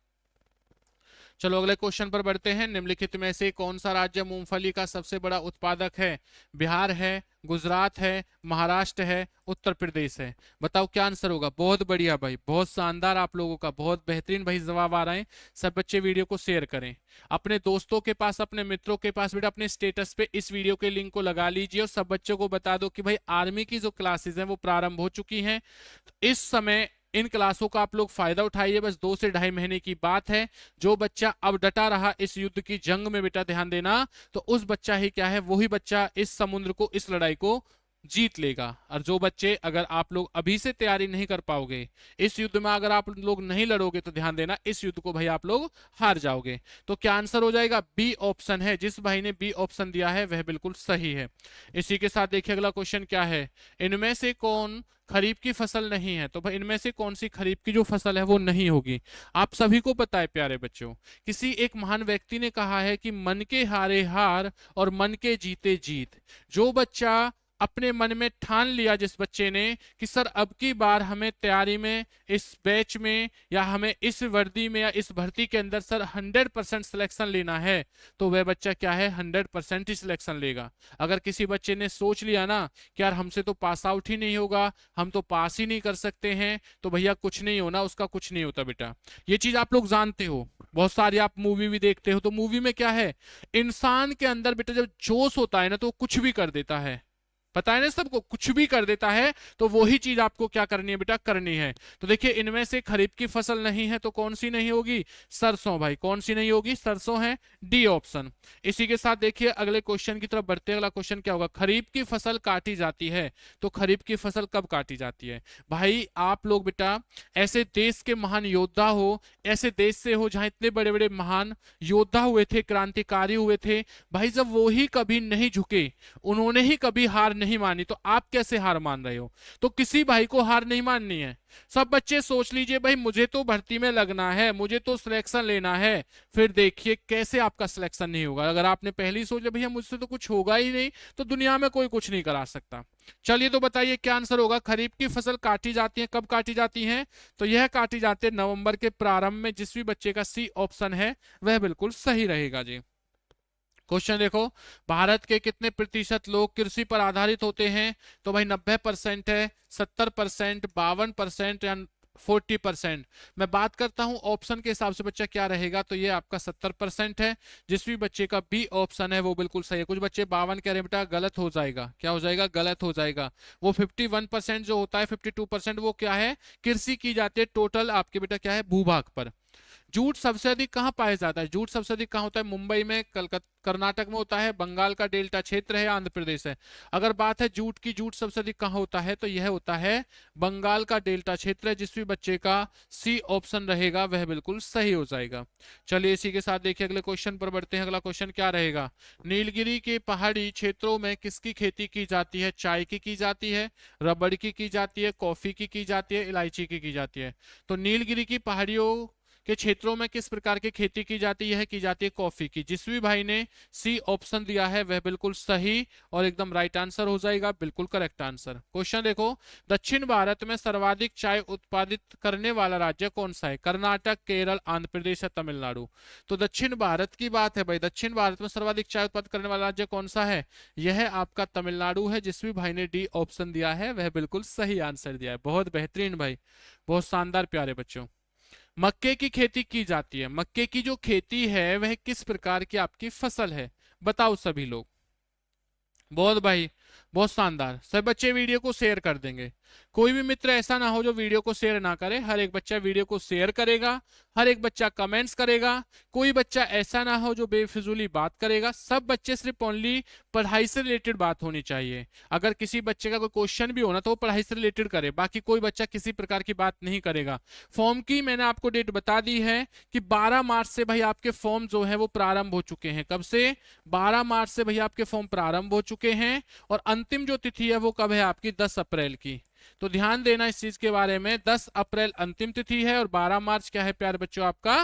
चलो अगले क्वेश्चन पर बढ़ते हैं। निम्नलिखित में से कौन सा राज्य मूंगफली का सबसे बड़ा उत्पादक है, बिहार है, गुजरात है, महाराष्ट्र है, उत्तर प्रदेश है। बताओ क्या आंसर होगा। बहुत बढ़िया भाई, बहुत शानदार, आप लोगों का बहुत बेहतरीन भाई जवाब आ रहे हैं। सब बच्चे वीडियो को शेयर करें अपने दोस्तों के पास, अपने मित्रों के पास, बेटा अपने स्टेटस पे इस वीडियो के लिंक को लगा लीजिए और सब बच्चों को बता दो कि भाई आर्मी की जो क्लासेस हैं वो प्रारंभ हो चुकी हैं। तो इस समय इन क्लासों का आप लोग फायदा उठाइए। बस 2 से ढाई महीने की बात है। जो बच्चा अब डटा रहा इस युद्ध की जंग में, बेटा ध्यान देना, तो उस बच्चा ही क्या है, वही बच्चा इस समुद्र को, इस लड़ाई को जीत लेगा। और जो बच्चे, अगर आप लोग अभी से तैयारी नहीं कर पाओगे, इस युद्ध में अगर आप लोग नहीं लड़ोगे, तो ध्यान देना इस युद्ध को भाई आप लोग हार जाओगे। तो क्या आंसर हो जाएगा? बी ऑप्शन है। जिस भाई ने बी ऑप्शन दिया है वह बिल्कुल सही है। इसी के साथ देखिए अगला क्वेश्चन क्या है, इनमें से कौन खरीफ की फसल नहीं है? तो भाई इनमें से कौन सी खरीफ की जो फसल है वो नहीं होगी? आप सभी को पता है प्यारे बच्चों, किसी एक महान व्यक्ति ने कहा है कि मन के हारे हार और मन के जीते जीत। जो बच्चा अपने मन में ठान लिया, जिस बच्चे ने कि सर अब की बार हमें तैयारी में, इस बैच में, या हमें इस वर्दी में या इस भर्ती के अंदर सर 100% सिलेक्शन लेना है, तो वह बच्चा क्या है 100% ही सिलेक्शन लेगा। अगर किसी बच्चे ने सोच लिया ना कि यार हमसे तो पास आउट ही नहीं होगा, हम तो पास ही नहीं कर सकते हैं, तो भैया कुछ नहीं होना, उसका कुछ नहीं होता बेटा। ये चीज आप लोग जानते हो, बहुत सारी आप मूवी भी देखते हो, तो मूवी में क्या है, इंसान के अंदर बेटा जब जोश होता है ना तो वो कुछ भी कर देता है। पता है ना सबको, कुछ भी कर देता है। तो वही चीज आपको क्या करनी है बेटा, करनी है। तो देखिए इनमें से खरीफ की फसल नहीं है, तो कौन सी नहीं होगी? सरसों भाई। कौन सी नहीं होगी? सरसों है, डी ऑप्शन। इसी के साथ देखिए अगले क्वेश्चन की तरफ बढ़ते हैं। अगला क्वेश्चन क्या होगा, खरीफ की फसल काटी जाती है, तो खरीफ की फसल कब काटी जाती है? भाई आप लोग बेटा ऐसे देश के महान योद्धा हो, ऐसे देश से हो जहां इतने बड़े बड़े महान योद्धा हुए थे, क्रांतिकारी हुए थे, भाई जब वो ही कभी नहीं झुके, उन्होंने ही कभी हार नहीं मानी, तो आप कैसे हार मान रहे हो? तो किसी भाई को हार नहीं माननी है। सब बच्चे सोच लीजिए भाई मुझे तो भर्ती में लगना है, मुझे तो सिलेक्शन लेना है। फिर देखिए कैसे आपका सिलेक्शन नहीं होगा। अगर आपने पहले ही सोच लिया भैया मुझसे तो कुछ होगा ही नहीं, तो दुनिया में कोई कुछ नहीं करा सकता। चलिए तो बताइए क्या आंसर होगा। खरीफ की फसल काटी जाती है, कब काटी जाती है? तो यह काटी जाती है नवंबर के प्रारंभ में। जिस भी बच्चे का सी ऑप्शन है वह बिल्कुल सही रहेगा जी। क्वेश्चन देखो, भारत के कितने प्रतिशत लोग कृषि पर आधारित होते हैं? तो भाई 90% है, 70%, 52% या 40%। मैं बात करता हूं ऑप्शन के हिसाब से बच्चा क्या रहेगा, तो ये आपका 70% है। जिस भी बच्चे का बी ऑप्शन है वो बिल्कुल सही है। कुछ बच्चे 52 कह रहे हैं बेटा, गलत हो जाएगा। क्या हो जाएगा? गलत हो जाएगा। वो 51% जो होता है, 52% वो क्या है, कृषि की जाती है टोटल आपके बेटा क्या है, भूभाग पर। जूट सबसे अधिक कहाँ पाया जाता है? जूट सबसे अधिक कहाँ होता है? मुंबई में, कलकत्ता, कर्नाटक में होता है, बंगाल का डेल्टा क्षेत्र है, आंध्र प्रदेश है। अगर बात है जूट की, जूट सबसे अधिक कहाँ होता है, तो यह होता है बंगाल का डेल्टा क्षेत्र है। जिस भी बच्चे का सी ऑप्शन रहेगा वह बिल्कुल सही हो जाएगा। चलिए इसी के साथ देखिए अगले क्वेश्चन पर बढ़ते हैं। अगला क्वेश्चन क्या रहेगा, नीलगिरी के पहाड़ी क्षेत्रों में किसकी खेती की जाती है? चाय की जाती है, रबड़ की जाती है, कॉफी की जाती है, इलायची की जाती है। तो नीलगिरी की पहाड़ियों के क्षेत्रों में किस प्रकार की खेती की जाती है? की जाती है कॉफी की। जिस भी भाई ने सी ऑप्शन दिया है वह बिल्कुल सही और एकदम राइट आंसर हो जाएगा, बिल्कुल करेक्ट आंसर। क्वेश्चन देखो, दक्षिण भारत में सर्वाधिक चाय उत्पादित करने वाला राज्य कौन सा है? कर्नाटक, केरल, आंध्र प्रदेश या तमिलनाडु? तो दक्षिण भारत की बात है भाई, दक्षिण भारत में सर्वाधिक चाय उत्पादित करने वाला राज्य कौन सा है? यह आपका तमिलनाडु है। जिस भी भाई ने डी ऑप्शन दिया है वह बिल्कुल सही आंसर दिया है। बहुत बेहतरीन भाई, बहुत शानदार प्यारे बच्चों। मक्के की खेती की जाती है। मक्के की जो खेती है वह किस प्रकार की आपकी फसल है? बताओ सभी लोग। बहुत भाई, बहुत शानदार। सब बच्चे वीडियो को शेयर कर देंगे। कोई भी मित्र ऐसा ना हो जो वीडियो को शेयर ना करे। हर एक बच्चा वीडियो को शेयर करेगा, हर एक बच्चा कमेंट्स करेगा। कोई बच्चा ऐसा ना हो जो बेफिजूली बात करेगा। सब बच्चे सिर्फ ओनली पढ़ाई से रिलेटेड बात होनी चाहिए। अगर किसी बच्चे का कोई क्वेश्चन भी होना तो वो पढ़ाई से रिलेटेड करे, बाकी कोई बच्चा किसी प्रकार की बात नहीं करेगा। फॉर्म की मैंने आपको डेट बता दी है कि 12 मार्च से भाई आपके फॉर्म जो है वो प्रारंभ हो चुके हैं। कब से? 12 मार्च से भाई आपके फॉर्म प्रारंभ हो चुके हैं। और अंतिम जो तिथि है वो कब है आपकी? 10 अप्रैल की। तो ध्यान देना इस चीज के बारे में, 10 अप्रैल अंतिम तिथि है और 12 मार्च क्या है प्यारे बच्चों आपका?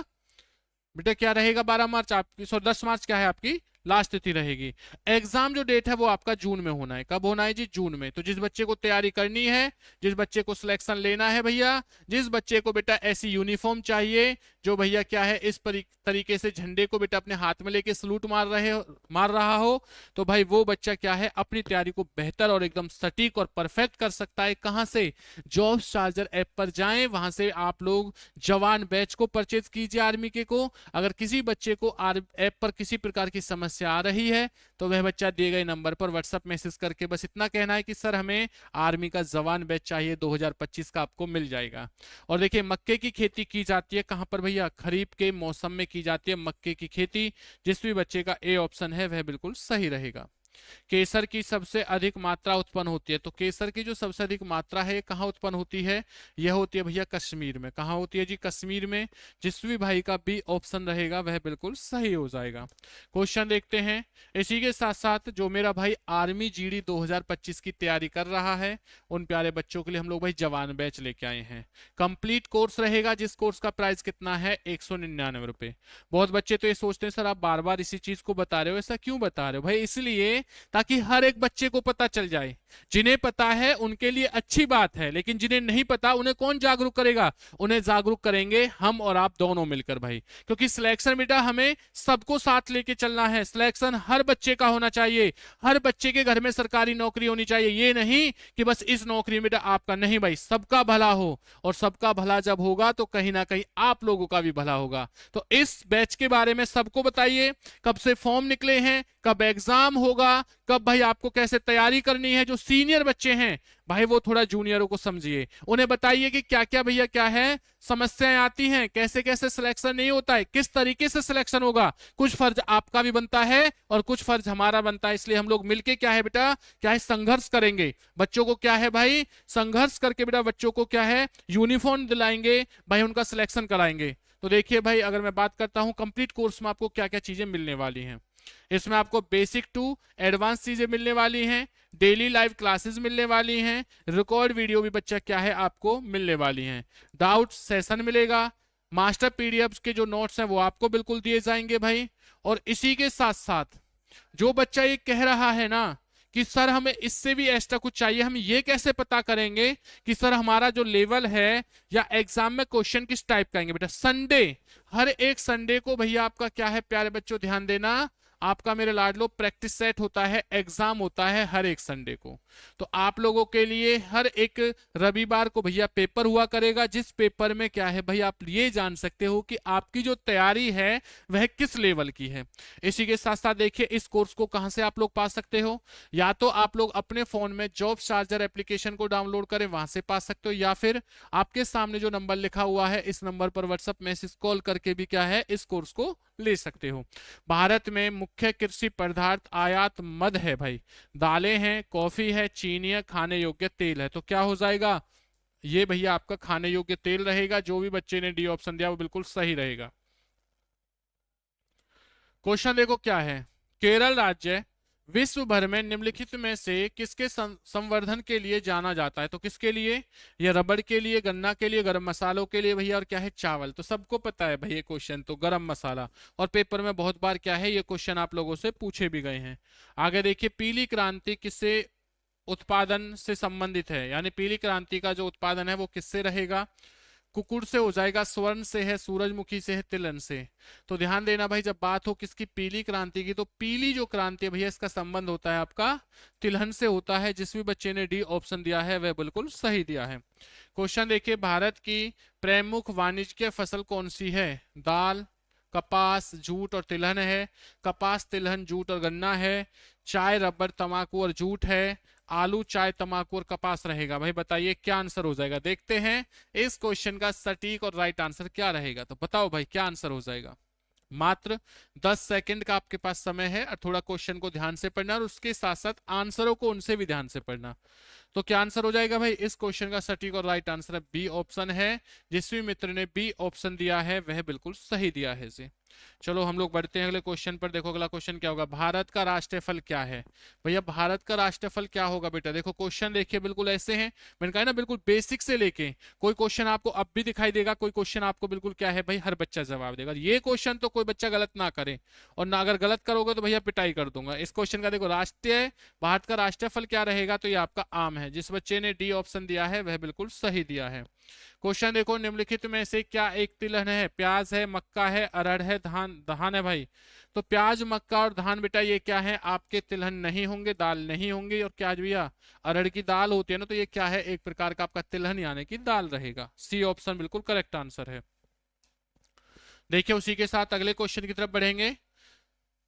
बेटा क्या रहेगा 12 मार्च आपकी, सॉरी 10 मार्च क्या है आपकी लास्ट तिथि रहेगी। एग्जाम जो डेट है वो आपका जून में होना है। कब होना है जी? जून में। तो जिस बच्चे को तैयारी करनी है, जिस बच्चे को सिलेक्शन लेना है भैया, जिस बच्चे को बेटा ऐसी यूनिफॉर्म चाहिए जो भैया क्या है इस तरीके से झंडे को बेटा अपने हाथ में लेके सलूट मार रहा हो, तो भाई वो बच्चा क्या है अपनी तैयारी को बेहतर और एकदम सटीक और परफेक्ट कर सकता है। कहां से? जॉब्स चार्जर ऐप पर जाएं, वहां से आप लोग जवान बैच को परचेज कीजिए आर्मी के को। अगर किसी बच्चे को ऐप पर किसी प्रकार की समस्या आ रही है तो वह बच्चा दिए गए नंबर पर व्हाट्सएप मैसेज करके बस इतना कहना है कि सर हमें आर्मी का जवान बैच चाहिए, 2025 का आपको मिल जाएगा। और देखिए मक्के की खेती की जाती है कहां पर भैया? खरीफ के मौसम में की जाती है मक्के की खेती। जिस भी बच्चे का ए ऑप्शन है वह बिल्कुल सही रहेगा। केसर की सबसे अधिक मात्रा उत्पन्न होती है। तो केसर की जो सबसे अधिक मात्रा है ये कहाँ उत्पन्न होती है? यह होती है भैया कश्मीर में। कहाँ होती है जी? कश्मीर में। जिस भी भाई का बी ऑप्शन रहेगा वह बिल्कुल सही हो जाएगा। क्वेश्चन देखते हैं। इसी के साथ साथ जो मेरा भाई आर्मी जीडी 2025 की तैयारी कर रहा है उन प्यारे बच्चों के लिए हम लोग भाई जवान बैच लेके आए हैं। कंप्लीट कोर्स रहेगा जिस कोर्स का प्राइस कितना है? 199 रुपए। बहुत बच्चे तो ये सोचते हैं सर आप बार बार इसी चीज को बता रहे हो, ऐसा क्यों बता रहे हो भाई? इसलिए ताकि हर एक बच्चे को पता चल जाए। जिन्हें पता है उनके लिए अच्छी बात है, लेकिन जिन्हें नहीं पता उन्हें कौन जागरूक करेगा? उन्हें जागरूक करेंगे हम और आप दोनों मिलकर भाई। क्योंकि सिलेक्शन बेटा हमें सबको साथ लेके चलना है। सिलेक्शन हर बच्चे का होना चाहिए। हर बच्चे के घर में सरकारी नौकरी होनी चाहिए। ये नहीं कि बस इस नौकरी में बेटा आपका, नहीं भाई, सबका भला हो। और सबका भला जब होगा तो कहीं ना कहीं आप लोगों का भी भला होगा। तो इस बैच के बारे में सबको बताइए। कब से फॉर्म निकले हैं, कब एग्जाम होगा, कब भाई आपको कैसे तैयारी करनी है। जो सीनियर बच्चे हैं भाई वो थोड़ा जूनियरों को समझिए, उन्हें बताइए कि क्या क्या भैया क्या है समस्याएं आती हैं, कैसे कैसे सिलेक्शन नहीं होता है, किस तरीके से सिलेक्शन होगा। कुछ फर्ज आपका भी बनता है और कुछ फर्ज हमारा बनता है। इसलिए हम लोग मिलके क्या है बेटा, क्या है, संघर्ष करेंगे। बच्चों को क्या है भाई, संघर्ष करके बेटा बच्चों को क्या है, यूनिफॉर्म दिलाएंगे भाई, उनका सिलेक्शन कराएंगे। तो देखिए भाई, अगर मैं बात करता हूं कंप्लीट कोर्स में आपको क्या क्या चीजें मिलने वाली हैं। इसमें आपको बेसिक टू एडवांस चीजें मिलने वाली हैं, डेली लाइव क्लासेस मिलने वाली हैं, रिकॉर्ड वीडियो भी बच्चा क्या है आपको मिलने वाली हैं, डाउट सेशन मिलेगा, मास्टर पीडीएफ के जो नोट्स हैं वो आपको बिल्कुल दिए जाएंगे भाई। और इसी के साथ साथ जो बच्चा ये कह रहा है ना कि सर हमें इससे भी एक्स्ट्रा कुछ चाहिए, हम ये कैसे पता करेंगे कि सर हमारा जो लेवल है या एग्जाम में क्वेश्चन किस टाइप का आएंगे? बेटा संडे, हर एक संडे को भैया आपका क्या है प्यारे बच्चों ध्यान देना, आपका मेरे लाडलो प्रैक्टिस सेट होता है, एग्जाम होता है हर एक संडे को। तो आप लोगों के लिए हर एक रविवार को भैया पेपर हुआ करेगा, जिस पेपर में क्या है भैया आप ये जान सकते हो कि आपकी जो तैयारी है वह किस लेवल की है। इसी के साथ साथ देखिए इस कोर्स को कहां से आप लोग पा सकते हो, या तो आप लोग अपने फोन में जॉब चार्जर एप्लीकेशन को डाउनलोड करें, वहां से पा सकते हो, या फिर आपके सामने जो नंबर लिखा हुआ है इस नंबर पर व्हाट्सएप मैसेज कॉल करके भी क्या है इस कोर्स को ले सकते हो। भारत में मुख्य कृषि पदार्थ आयात मद है भाई, दालें हैं, कॉफी है, चीनी है, खाने योग्य तेल है। तो क्या हो जाएगा ये भैया आपका खाने योग्य तेल रहेगा। जो भी बच्चे ने डी ऑप्शन दिया वो बिल्कुल सही रहेगा। क्वेश्चन देखो क्या है, केरल राज्य विश्व भर में निम्नलिखित में से किसके संवर्धन के लिए जाना जाता है? तो किसके लिए? ये रबड़ के लिए, गन्ना के लिए, गरम मसालों के लिए भैया, और क्या है चावल। तो सबको पता है भैया क्वेश्चन तो गरम मसाला, और पेपर में बहुत बार क्या है ये क्वेश्चन आप लोगों से पूछे भी गए हैं। आगे देखिए पीली क्रांति किससे उत्पादन से संबंधित है, यानी पीली क्रांति का जो उत्पादन है वो किससे रहेगा? कुकुड़ से हो जाएगा, स्वर्ण से है, सूरजमुखी से है, तिलहन से। तो ध्यान देना भाई, जब बात हो किसकी पीली क्रांति की, तो पीली जो क्रांति है भैया इसका संबंध होता है आपका तिलहन से होता है। जिस भी बच्चे ने डी ऑप्शन दिया है वह बिल्कुल सही दिया है। क्वेश्चन देखिए, भारत की प्रमुख वाणिज्यिक फसल कौन सी है? दाल, कपास, जूट और तिलहन है। कपास, तिलहन, जूट और गन्ना है। चाय, रबर, तंबाकू और जूट है। आलू, चाय, तंबाकू और कपास रहेगा। भाई बताइए क्या आंसर हो जाएगा? देखते हैं इस क्वेश्चन का सटीक और राइट आंसर क्या रहेगा। तो बताओ भाई क्या आंसर हो जाएगा। मात्र 10 सेकंड का आपके पास समय है, और थोड़ा क्वेश्चन को ध्यान से पढ़ना और उसके साथ साथ आंसरों को उनसे भी ध्यान से पढ़ना। तो क्या आंसर हो जाएगा भाई? इस क्वेश्चन का सटीक और राइट आंसर बी ऑप्शन है। जिस भी मित्र ने बी ऑप्शन दिया है वह बिल्कुल सही दिया है इसे। चलो हम लोग बढ़ते हैं अगले क्वेश्चन पर। देखो अगला क्वेश्चन क्या होगा, भारत का राष्ट्रीय फल क्या है? भैया भारत का राष्ट्रीय फल क्या होगा बेटा? देखो क्वेश्चन देखिए बिल्कुल ऐसे हैं, मैंने कहा ना बिल्कुल बेसिक से लेके कोई क्वेश्चन आपको अब भी दिखाई देगा, कोई क्वेश्चन आपको बिल्कुल क्या है भाई हर बच्चा जवाब देगा। ये क्वेश्चन तो कोई बच्चा गलत ना करे, और ना अगर गलत करोगे तो भैया पिटाई कर दूंगा। इस क्वेश्चन का देखो, राष्ट्रीय भारत का राष्ट्रीय फल क्या रहेगा? तो ये आपका आम है। जिस बच्चे ने डी ऑप्शन दिया है वह बिल्कुल सही दिया है। क्वेश्चन देखो, निम्नलिखित में से क्या एक तिलहन है? प्याज है, मक्का है, अरहर है, धान है भाई। तो प्याज, मक्का और धान बेटा ये क्या है आपके? तिलहन नहीं होंगे, दाल नहीं होंगे। और क्या भैया अरहर की दाल होती है ना, तो ये क्या है एक प्रकार का आपका तिलहन यानी कि दाल रहेगा। सी ऑप्शन बिल्कुल करेक्ट आंसर है। देखिए उसी के साथ अगले क्वेश्चन की तरफ बढ़ेंगे।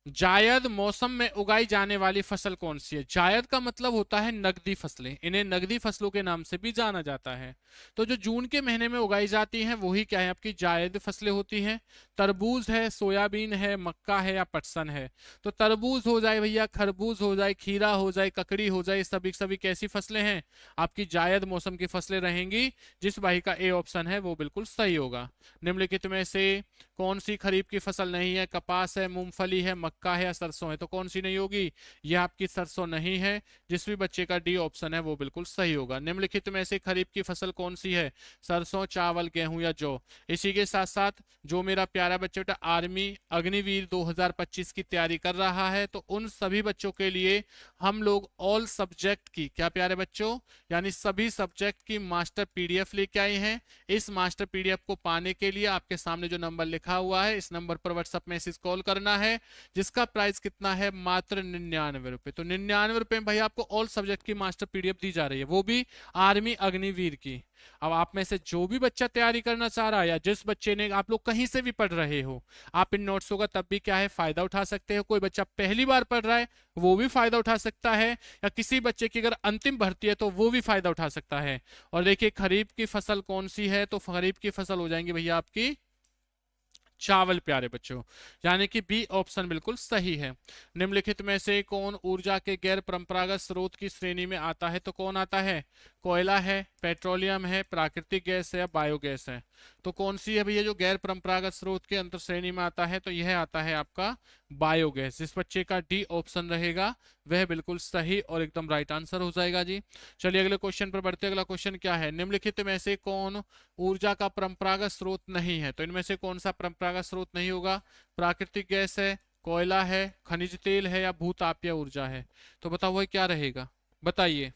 जायद मौसम में उगाई जाने वाली फसल कौन सी है? जायद का मतलब होता है नकदी फसलें, इन्हें नकदी फसलों के नाम से भी जाना जाता है। तो जो जून के महीने में उगाई जाती हैं वही क्या है? आपकी जायद फसलें होती हैं। तरबूज है, सोयाबीन है, मक्का है या पटसन है? तो तरबूज हो जाए भैया, खरबूज हो जाए, खीरा हो जाए, ककड़ी हो जाए, सभी सभी कैसी फसलें हैं? आपकी जायद मौसम की फसलें रहेंगी। जिस भाई का ए ऑप्शन है वो बिल्कुल सही होगा। निम्नलिखित में से कौन सी खरीफ की फसल नहीं है? कपास है, मूंगफली है, मक्का है या सरसों है? तो कौन सी नहीं होगी? यह आपकी सरसों नहीं है। जिस भी बच्चे का डी ऑप्शन है वो बिल्कुल सही होगा। निम्नलिखित में से खरीफ की फसल कौन सी है? सरसों, चावल, गेहूं या जौ? इसी के साथ साथ जो मेरा प्यारा बच्चा बेटा आर्मी अग्निवीर 2025 की तैयारी कर रहा है, तो उन सभी बच्चों के लिए हम लोग ऑल सब्जेक्ट की, क्या प्यारे बच्चों, यानी सभी सब्जेक्ट की मास्टर पीडीएफ लेके आए हैं। इस मास्टर पीडीएफ को पाने के लिए आपके सामने जो नंबर लिखा हुआ है इस नंबर पर व्हाट्सएप मैसेज कॉल करना है, जिसका प्राइस कितना है? मात्र 99 रुपए। तो 99 रुपए में भाई आपको ऑल सब्जेक्ट की मास्टर पीडीएफ दी जा रही है, वो भी आर्मी अग्निवीर की। अब आप में से जो भी बच्चा तैयारी करना चाह रहा है या जिस बच्चे ने, आप लोग कहीं से भी पढ़ रहे हो, आप इन नोट्सों का तब भी क्या है फायदा उठा सकते हो। कोई बच्चा पहली बार पढ़ रहा है वो भी फायदा उठा सकता है, या किसी बच्चे की अगर अंतिम भर्ती है तो वो भी फायदा उठा सकता है। और देखिए खरीफ की फसल कौन सी है? तो खरीफ की फसल हो जाएंगी भैया आपकी चावल प्यारे बच्चों, यानी कि बी ऑप्शन बिल्कुल सही है। निम्नलिखित में से कौन ऊर्जा के गैर परंपरागत स्रोत की श्रेणी में आता है? तो कौन आता है? कोयला है, पेट्रोलियम है, प्राकृतिक गैस है या बायोगैस है? तो कौन सी है भैया जो गैर परंपरागत स्रोत के अंतर श्रेणी में आता है? तो यह आता है आपका बायोगैस। जिस बच्चे का डी ऑप्शन रहेगा वह बिल्कुल सही और एकदम राइट आंसर हो जाएगा जी। चलिए अगले क्वेश्चन पर बढ़ते। अगला क्वेश्चन क्या है? निम्नलिखित में से कौन ऊर्जा का परंपरागत स्रोत नहीं है? तो इनमें से कौन सा परंपरागत स्रोत नहीं होगा? प्राकृतिक गैस है, कोयला है, खनिज तेल है या भूतापीय ऊर्जा है? तो बताओ वही क्या रहेगा? बताइए,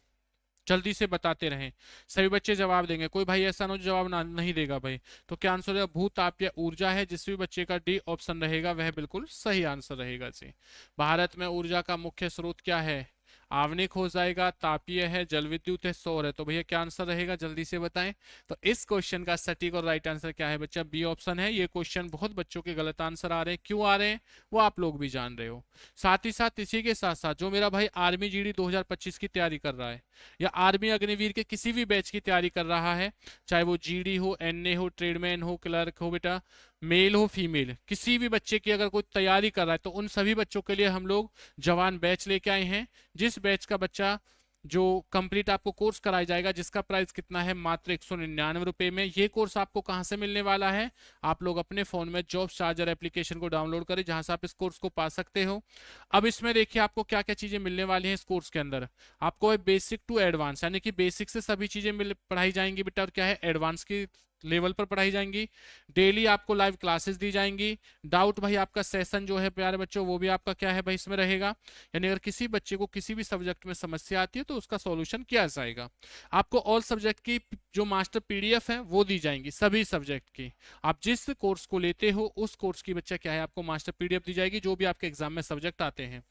जल्दी से बताते रहें, सभी बच्चे जवाब देंगे, कोई भाई ऐसा ना हो जो जवाब नहीं देगा भाई। तो क्या आंसर है? भूतापीय ऊर्जा है। जिस भी बच्चे का डी ऑप्शन रहेगा वह बिल्कुल सही आंसर रहेगा जी। भारत में ऊर्जा का मुख्य स्रोत क्या है? आवनिक हो जाएगा, तापीय है, जल विद्युत है, सौर है? तो भैया क्या आंसर रहेगा? जल्दी से बताएं। तो इस क्वेश्चन का सटीक और राइट आंसर क्या है बच्चा? बी ऑप्शन है। ये क्वेश्चन बहुत बच्चों के गलत आंसर आ रहे हैं, क्यों आ रहे हैं वो आप लोग भी जान रहे हो। साथ ही साथ इसी के साथ साथ जो मेरा भाई आर्मी जीडी 2025 की तैयारी कर रहा है या आर्मी अग्निवीर के किसी भी बैच की तैयारी कर रहा है, चाहे वो जीडी हो, एनए हो, ट्रेडमैन हो, क्लर्क हो बेटा, मेल हो फीमेल, किसी भी बच्चे की अगर कोई तैयारी कर रहा है तो उन सभी बच्चों के लिए हम लोग जवान बैच लेके आए हैं। जिस बैच का बच्चा जो कंप्लीट आपको कोर्स कराया जाएगा, जिसका प्राइस कितना है? मात्र 199 रुपए में। ये कोर्स आपको कहां से मिलने वाला है? आप लोग अपने फोन में जॉब चार्जर एप्लीकेशन को डाउनलोड करें, जहां से आप इस कोर्स को पा सकते हो। अब इसमें देखिए आपको क्या क्या चीजें मिलने वाली हैं इस कोर्स के अंदर। आपको बेसिक टू एडवांस, यानी कि बेसिक से सभी चीजें पढ़ाई जाएंगी बेटा, और क्या है एडवांस की लेवल पर पढ़ाई जाएंगी। डेली आपको लाइव क्लासेस दी जाएंगी। डाउट भाई आपका सेशन जो है प्यारे बच्चों वो भी आपका क्या है भाई इसमें रहेगा, यानी अगर किसी बच्चे को किसी भी सब्जेक्ट में समस्या आती है तो उसका सॉल्यूशन किया जाएगा। आपको ऑल सब्जेक्ट की जो मास्टर पीडीएफ है वो दी जाएंगी सभी सब्जेक्ट की। आप जिस कोर्स को लेते हो उस कोर्स की बच्चा क्या है आपको मास्टर पीडीएफ दी जाएगी, जो भी आपके एग्जाम में सब्जेक्ट आते हैं।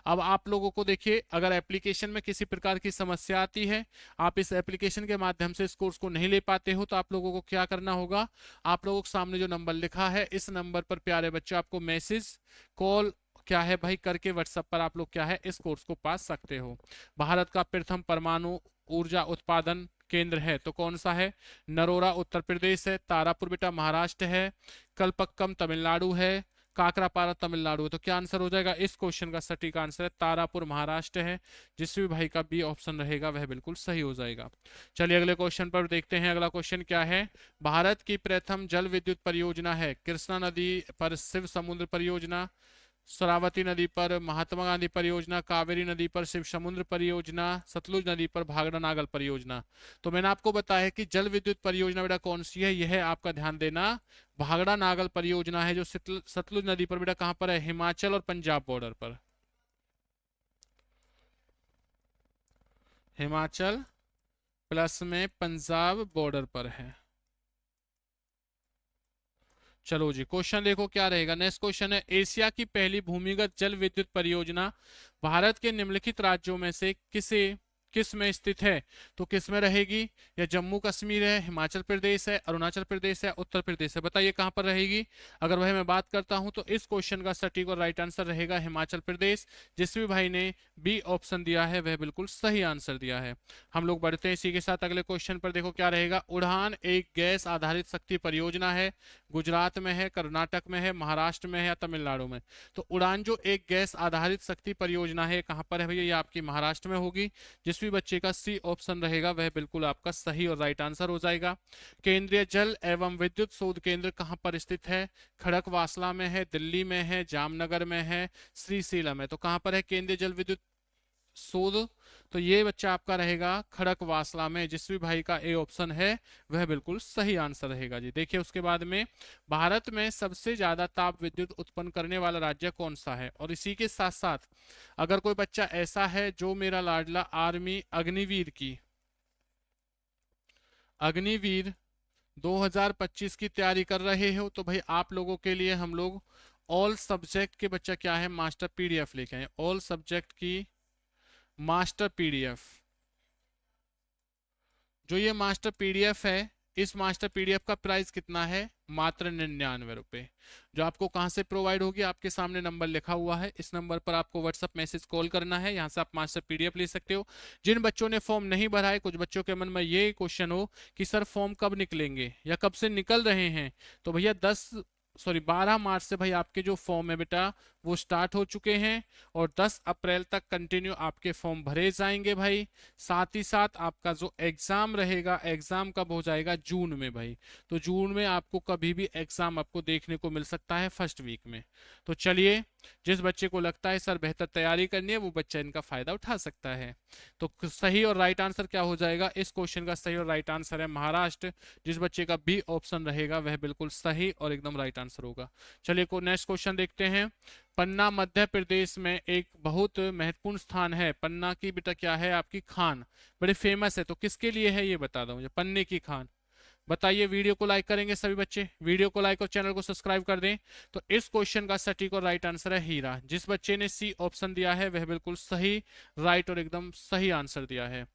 अब आप लोगों को देखिए, अगर एप्लीकेशन में किसी प्रकार की समस्या आती है, आप इस एप्लीकेशन के माध्यम से इस कोर्स को नहीं ले पाते हो, तो आप लोगों को क्या करना होगा? आप लोगों के सामने जो नंबर लिखा है इस नंबर पर प्यारे बच्चे आपको मैसेज कॉल क्या है भाई करके व्हाट्सएप पर आप लोग क्या है इस कोर्स को पा सकते हो। भारत का प्रथम परमाणु ऊर्जा उत्पादन केंद्र है तो कौन सा है? नरोरा उत्तर प्रदेश है, तारापुर बेटा महाराष्ट्र है, कलपक्कम तमिलनाडु है, काकरापारा तमिलनाडु है। तो क्या आंसर हो जाएगा? इस क्वेश्चन का सटीक आंसर है तारापुर महाराष्ट्र है। जिस भी भाई का बी ऑप्शन रहेगा वह बिल्कुल सही हो जाएगा। चलिए अगले क्वेश्चन पर देखते हैं। अगला क्वेश्चन क्या है? भारत की प्रथम जल विद्युत परियोजना है कृष्णा नदी पर शिव समुद्र परियोजना, शरावती नदी पर महात्मा गांधी परियोजना, कावेरी नदी पर शिव समुद्र परियोजना, सतलुज नदी पर भाखड़ा नागल परियोजना। तो मैंने आपको बताया कि जल विद्युत परियोजना बेटा कौन सी है, यह आपका ध्यान देना भाखड़ा नागल परियोजना है, जो सतलुज नदी पर बेटा कहां पर है? हिमाचल और पंजाब बॉर्डर पर। हिमाचल प्लस में पंजाब बॉर्डर पर है। चलो जी क्वेश्चन देखो क्या रहेगा। नेक्स्ट क्वेश्चन है, एशिया की पहली भूमिगत जल विद्युत परियोजना भारत के निम्नलिखित राज्यों में से किसे किस में स्थित है, तो किस में रहेगी, या जम्मू कश्मीर है, हिमाचल प्रदेश है, अरुणाचल प्रदेश है, उत्तर प्रदेश है, बताइए कहां पर रहेगी। अगर वह मैं बात करता हूं तो इस क्वेश्चन का सटीक और राइट आंसर रहेगा हिमाचल प्रदेश। जिस भी भाई ने बी ऑप्शन दिया है वह बिल्कुल सही आंसर दिया है। हम लोग बढ़ते हैं इसी के साथ अगले क्वेश्चन पर। देखो क्या रहेगा, उड़ान एक गैस आधारित शक्ति परियोजना है, गुजरात में है, कर्नाटक में है, महाराष्ट्र में है या तमिलनाडु में। तो उड़ान जो एक गैस आधारित शक्ति परियोजना है कहां पर है भैया, ये आपकी महाराष्ट्र में होगी। जिस भी बच्चे का सी ऑप्शन रहेगा वह बिल्कुल आपका सही और राइट आंसर हो जाएगा। केंद्रीय जल एवं विद्युत शोध केंद्र कहां पर स्थित है, खड़कवासला में है, दिल्ली में है, जामनगर में है, श्रीशैलम है। तो कहां पर है केंद्रीय जल विद्युत शोध, तो ये बच्चा आपका रहेगा खड़कवासला में। जिस भी भाई का ए ऑप्शन है वह बिल्कुल सही आंसर रहेगा जी। देखिए उसके बाद में, भारत में सबसे ज्यादा ताप विद्युत उत्पन्न करने वाला राज्य कौन सा है। और इसी के साथ साथ अगर कोई बच्चा ऐसा है जो मेरा लाडला आर्मी अग्निवीर 2025 की तैयारी कर रहे हो, तो भाई आप लोगों के लिए हम लोग ऑल सब्जेक्ट के बच्चा क्या है, मास्टर पीडीएफ लेके आए। ऑल सब्जेक्ट की मास्टर पीडीएफ, जो ये मास्टर पीडीएफ है, इस मास्टर पीडीएफ का प्राइस कितना है, मात्र 99 रुपए। जो आपको कहां से प्रोवाइड होगी, आपके सामने नंबर लिखा हुआ है, इस नंबर पर आपको व्हाट्सएप मैसेज कॉल करना है, यहां से आप मास्टर पीडीएफ ले सकते हो। जिन बच्चों ने फॉर्म नहीं भरा है, कुछ बच्चों के मन में ये क्वेश्चन हो कि सर फॉर्म कब निकलेंगे या कब से निकल रहे हैं, तो भैया 12 मार्च से भाई आपके जो फॉर्म है बेटा वो स्टार्ट हो चुके हैं और 10 अप्रैल तक कंटिन्यू आपके फॉर्म भरे जाएंगे भाई। साथ ही साथ आपका जो एग्जाम रहेगा, एग्जाम कब हो जाएगा, जून में भाई। तो जून में आपको कभी भी एग्जाम आपको देखने को मिल सकता है फर्स्ट वीक में। तो चलिए, जिस बच्चे को लगता है सर बेहतर तैयारी करनी है वो बच्चा इनका फायदा उठा सकता है। तो सही और राइट आंसर क्या हो जाएगा, इस क्वेश्चन का सही और राइट आंसर है महाराष्ट्र। जिस बच्चे का बी ऑप्शन रहेगा वह बिल्कुल सही और एकदम राइट आंसर होगा। चलिए को नेक्स्ट क्वेश्चन देखते हैं। पन्ना मध्य प्रदेश में एक बहुत महत्वपूर्ण स्थान है। पन्ना की बेटा क्या है, आपकी खान बड़ी फेमस है, तो किसके लिए है ये बता दो मुझे, पन्ने की खान। बताइए, वीडियो को लाइक करेंगे सभी बच्चे, वीडियो को लाइक और चैनल को सब्सक्राइब कर दें। तो इस क्वेश्चन का सटीक और राइट आंसर है हीरा। जिस बच्चे ने सी ऑप्शन दिया है वह बिल्कुल सही, राइट और एकदम सही आंसर दिया है।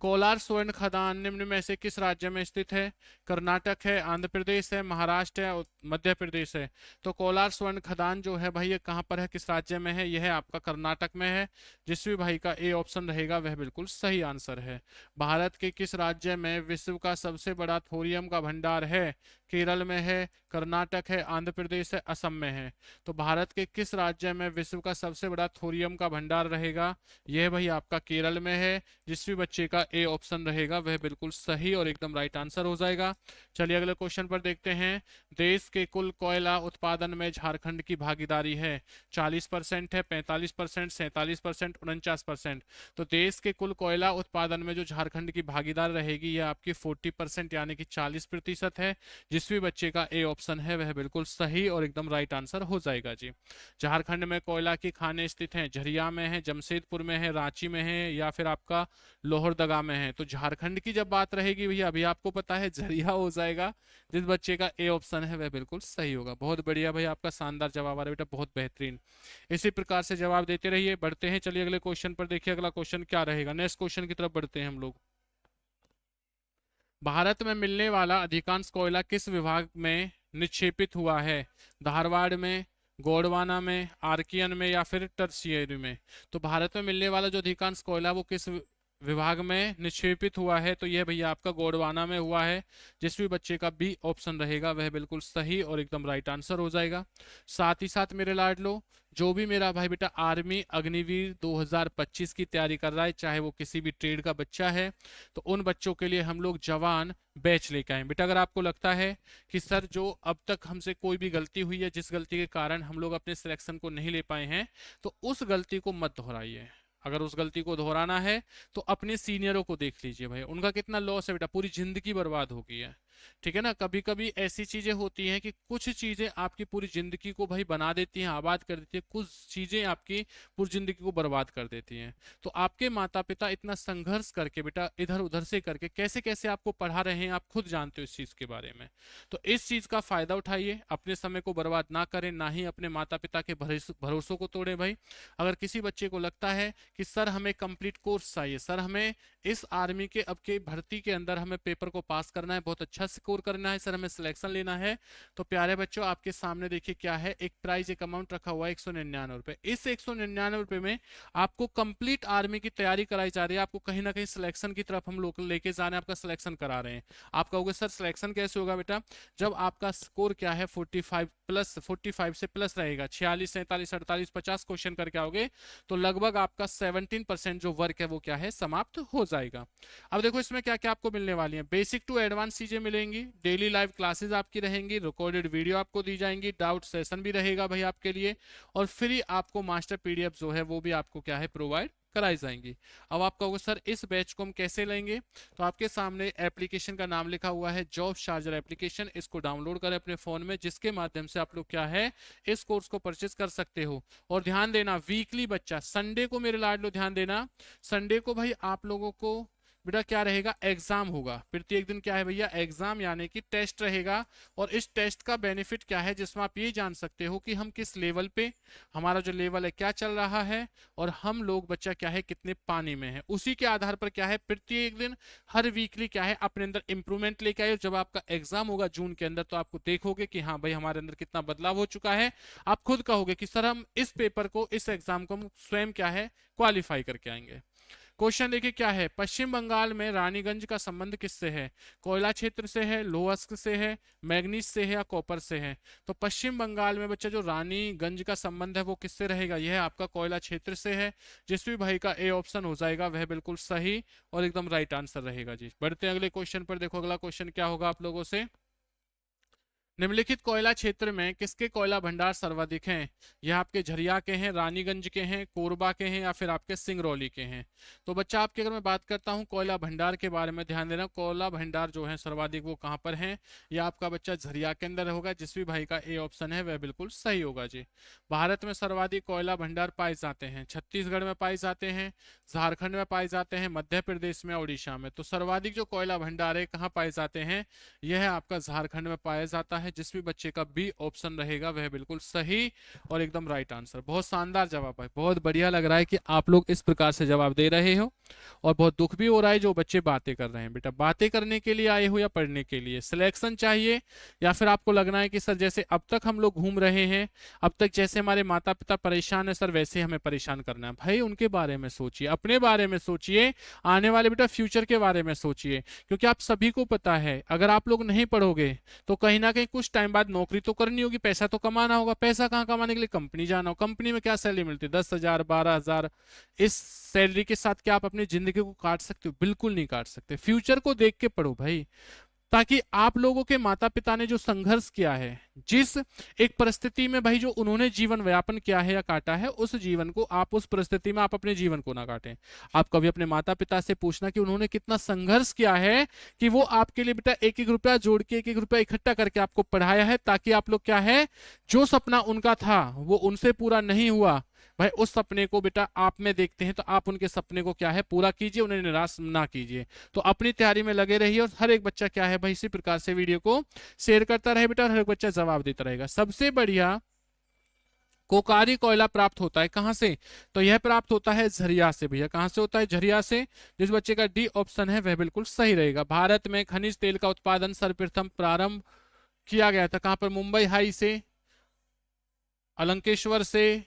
कोलार स्वर्ण खदान निम्न में से किस राज्य में स्थित है, कर्नाटक है, आंध्र प्रदेश है, महाराष्ट्र है, मध्य प्रदेश है। तो कोलार स्वर्ण खदान जो है भाई ये कहां पर है, किस राज्य में है, यह है आपका कर्नाटक में है। जिस भी भाई का ए ऑप्शन रहेगा वह बिल्कुल सही आंसर है। भारत के किस राज्य में विश्व का सबसे बड़ा थोरियम का भंडार है, केरल में है, कर्नाटक है, आंध्र प्रदेश है, असम में है। तो भारत के किस राज्य में विश्व का सबसे बड़ा थोरियम का भंडार रहेगा, यह भाई आपका केरल में है। जिस भी बच्चे का ए ऑप्शन रहेगा वह बिल्कुल सही और एकदम राइट आंसर हो जाएगा। चलिए अगले क्वेश्चन पर देखते हैं। देश के कुल कोयला उत्पादन में झारखंड की भागीदारी है, 40% है, 45%, 47%, 49%। तो देश के कुल कोयला उत्पादन में जो झारखंड की भागीदार रहेगी यह आपकी 40% यानी कि 40% है। जिस भी बच्चे का ए ऑप्शन है वह बिल्कुल सही और एकदम राइट आंसर हो जाएगा जी। झारखंड में कोयला की खानें स्थित हैं, झरिया में है, जमशेदपुर में है, रांची में है या फिर आपका लोहरदगा में है। तो झारखंड की जब बात रहेगी भैया अभी आपको पता है झरिया हो जाएगा। जिस बच्चे का ए ऑप्शन है वह बिल्कुल सही होगा। बहुत बढ़िया भाई, आपका शानदार जवाब आ रहा है बेटा, बहुत बेहतरीन। इसी प्रकार से जवाब देते रहिए। बढ़ते हैं, चलिए अगले क्वेश्चन पर देखिए अगला क्वेश्चन क्या रहेगा। नेक्स्ट क्वेश्चन की तरफ बढ़ते हैं हम लोग। भारत में मिलने वाला अधिकांश कोयला किस विभाग में निक्षेपित हुआ है, धारवाड़ में, गोंडवाना में, आर्कियन में या फिर टर्शियरी में। तो भारत में मिलने वाला जो अधिकांश कोयला वो किस विभाग में निक्षेपित हुआ है, तो यह भैया आपका गोंडवाना में हुआ है। जिस भी बच्चे का बी ऑप्शन रहेगा वह बिल्कुल सही और एकदम राइट आंसर हो जाएगा। साथ ही साथ मेरे लाडलो, जो भी मेरा भाई बेटा आर्मी अग्निवीर 2025 की तैयारी कर रहा है, चाहे वो किसी भी ट्रेड का बच्चा है, तो उन बच्चों के लिए हम लोग जवान बैच लेके आए बेटा। अगर आपको लगता है कि सर जो अब तक हमसे कोई भी गलती हुई है, जिस गलती के कारण हम लोग अपने सिलेक्शन को नहीं ले पाए हैं, तो उस गलती को मत दोहराइए। अगर उस गलती को दोहराना है तो अपने सीनियरों को देख लीजिए भाई, उनका कितना लॉस है बेटा, पूरी जिंदगी बर्बाद हो गई है। ठीक है ना। कभी कभी ऐसी चीजें होती हैं कि कुछ चीजें आपकी पूरी जिंदगी को भाई बना देती हैं, आबाद कर देती है, कुछ चीजें आपकी पूरी जिंदगी को बर्बाद कर देती हैं। तो आपके माता पिता इतना संघर्ष करके बेटा इधर उधर से करके कैसे कैसे आपको पढ़ा रहे हैं, आप खुद जानते हो इस चीज के बारे में। तो इस चीज का फायदा उठाइए, अपने समय को बर्बाद ना करें, ना ही अपने माता पिता के भरोसों को तोड़े भाई। अगर किसी बच्चे को लगता है कि सर हमें कंप्लीट कोर्स चाहिए, सर हमें इस आर्मी के अब के भर्ती के अंदर हमें पेपर को पास करना है, बहुत अच्छा स्कोर करना है, सर हमें सिलेक्शन लेना है, तो प्यारे बच्चों आपके सामने देखिए क्या है, एक प्राइज एक अमाउंट रखा हुआ है 199 रुपए। इस 199 रुपए में आपको कंप्लीट आर्मी की तैयारी कराई जा रही है, आपको कहीं ना कहीं सिलेक्शन की तरफ हम लोग लेके जा रहे हैं, आपका सिलेक्शन करा रहे हैं। आप कहोगे सर सिलेक्शन कैसे होगा बेटा, जब आपका स्कोर क्या है 45 से प्लस रहेगा, 46 47 48 50 क्वेश्चन करके आओगे, तो लगभग आपका 17% जो वर्क है वो क्या है समाप्त हो जाएगा। अब देखो इसमें क्या क्या आपको मिलने वाली है, बेसिक टू एडवांस चीजें मिलेंगी, डेली लाइव क्लासेस आपकी रहेंगी, रिकॉर्डेड वीडियो आपको दी जाएंगी, डाउट सेशन भी रहेगा भाई आपके लिए, और फ्री आपको मास्टर पीडीएफ जो है वो भी आपको क्या है प्रोवाइड कराई जाएंगी। अब आप कहोगे सर इस बैच को हम कैसे लेंगे, तो आपके सामने एप्लीकेशन का नाम लिखा हुआ है जॉब चार्जर एप्लीकेशन, इसको डाउनलोड करें अपने फोन में, जिसके माध्यम से आप लोग क्या है इस कोर्स को परचेज कर सकते हो। और ध्यान देना वीकली बच्चा, संडे को मेरे लाडलो ध्यान देना, संडे को भाई आप लोगों को बेटा क्या रहेगा एग्जाम होगा, प्रत्येक दिन क्या है भैया एग्जाम यानी कि टेस्ट रहेगा। और इस टेस्ट का बेनिफिट क्या है, जिसमें आप ये जान सकते हो कि हम किस लेवल पे, हमारा जो लेवल है क्या चल रहा है, और हम लोग बच्चा क्या है कितने पानी में है, उसी के आधार पर क्या है प्रत्येक दिन हर वीकली क्या है अपने अंदर इंप्रूवमेंट लेके आए। जब आपका एग्जाम होगा जून के अंदर, तो आपको देखोगे कि हाँ भाई हमारे अंदर कितना बदलाव हो चुका है, आप खुद कहोगे कि सर हम इस पेपर को, इस एग्जाम को हम स्वयं क्या है क्वालिफाई करके आएंगे। क्वेश्चन देखिए क्या है, पश्चिम बंगाल में रानीगंज का संबंध किससे है, कोयला क्षेत्र से है, लोहस्क से है, मैग्नीज से है, या कॉपर से है। तो पश्चिम बंगाल में बच्चा जो रानीगंज का संबंध है वो किससे रहेगा, यह आपका कोयला क्षेत्र से है। जिस भी भाई का ए ऑप्शन हो जाएगा वह बिल्कुल सही और एकदम राइट आंसर रहेगा जी। बढ़ते हैं अगले क्वेश्चन पर, देखो अगला क्वेश्चन क्या होगा आप लोगों से, निम्नलिखित कोयला क्षेत्र में किसके कोयला भंडार सर्वाधिक हैं, यह आपके झरिया के हैं, रानीगंज के हैं, कोरबा के हैं, या फिर आपके सिंगरौली के हैं। तो बच्चा आपकी अगर मैं बात करता हूं कोयला भंडार के बारे में, ध्यान देना कोयला भंडार जो है सर्वाधिक वो कहां पर है, यह आपका बच्चा झरिया के अंदर होगा। जिस भी भाई का ए ऑप्शन है वह बिल्कुल सही होगा जी। भारत में सर्वाधिक कोयला भंडार पाए जाते हैं, छत्तीसगढ़ में पाए जाते हैं, झारखंड में पाए जाते हैं, मध्य प्रदेश में, उड़ीसा में। तो सर्वाधिक जो कोयला भंडार है कहाँ पाए जाते हैं, यह आपका झारखंड में पाया जाता है। जिस भी बच्चे का बी ऑप्शन रहेगा वह बिल्कुल सही और एकदम राइट आंसर। बहुत शानदार जवाब है, बहुत बढ़िया लग रहा है कि आप लोग इस प्रकार से जवाब दे रहे हो, और बहुत दुख भी हो रहा है जो बच्चे बातें कर रहे हैं। बेटा बातें करने के लिए आए हो या पढ़ने के लिए, सिलेक्शन चाहिए, या फिर आपको लगना है कि सर जैसे अब तक हम लोग घूम रहे हैं, अब तक जैसे हमारे माता पिता परेशान है सर वैसे हमें परेशान करना है। भाई उनके बारे में सोचिए, अपने बारे में सोचिए, आने वाले बेटा फ्यूचर के बारे में सोचिए। क्योंकि आप सभी को पता है अगर आप लोग नहीं पढ़ोगे तो कहीं ना कहीं कुछ टाइम बाद नौकरी तो करनी होगी, पैसा तो कमाना होगा, पैसा कहाँ कमाने के लिए, कंपनी जाना हो, कंपनी में क्या सैलरी मिलती है 10,000 12,000। इस सैलरी के साथ क्या आप अपनी जिंदगी को काट सकते हो, बिल्कुल नहीं काट सकते। फ्यूचर को देख के पढ़ो भाई, ताकि आप लोगों के माता पिता ने जो संघर्ष किया है, जिस एक परिस्थिति में भाई जो उन्होंने जीवन व्यापन किया है या काटा है, उस जीवन को आप, उस परिस्थिति में आप अपने जीवन को ना काटें। आप कभी अपने माता पिता से पूछना कि उन्होंने कितना संघर्ष किया है कि वो आपके लिए बेटा एक एक रुपया जोड़ के, एक एक रुपया इकट्ठा करके आपको पढ़ाया है, ताकि आप लोग क्या है जो सपना उनका था वो उनसे पूरा नहीं हुआ, भाई उस सपने को बेटा आप में देखते हैं, तो आप उनके सपने को क्या है पूरा कीजिए, उन्हें निराश ना कीजिए। तो अपनी तैयारी में लगे रहिए, और हर एक बच्चा क्या है भाई इसी प्रकार से वीडियो को शेयर करता रहे बेटा, और हर एक बच्चा जवाब देता रहेगा। सबसे बढ़िया कोकारी कोयला प्राप्त होता है कहां से, तो यह प्राप्त होता है झरिया से भैया। कहां से होता है, झरिया से। जिस बच्चे का डी ऑप्शन है वह बिल्कुल सही रहेगा। भारत में खनिज तेल का उत्पादन सर्वप्रथम प्रारंभ किया गया था कहां पर, मुंबई हाई से, अलंकेश्वर से,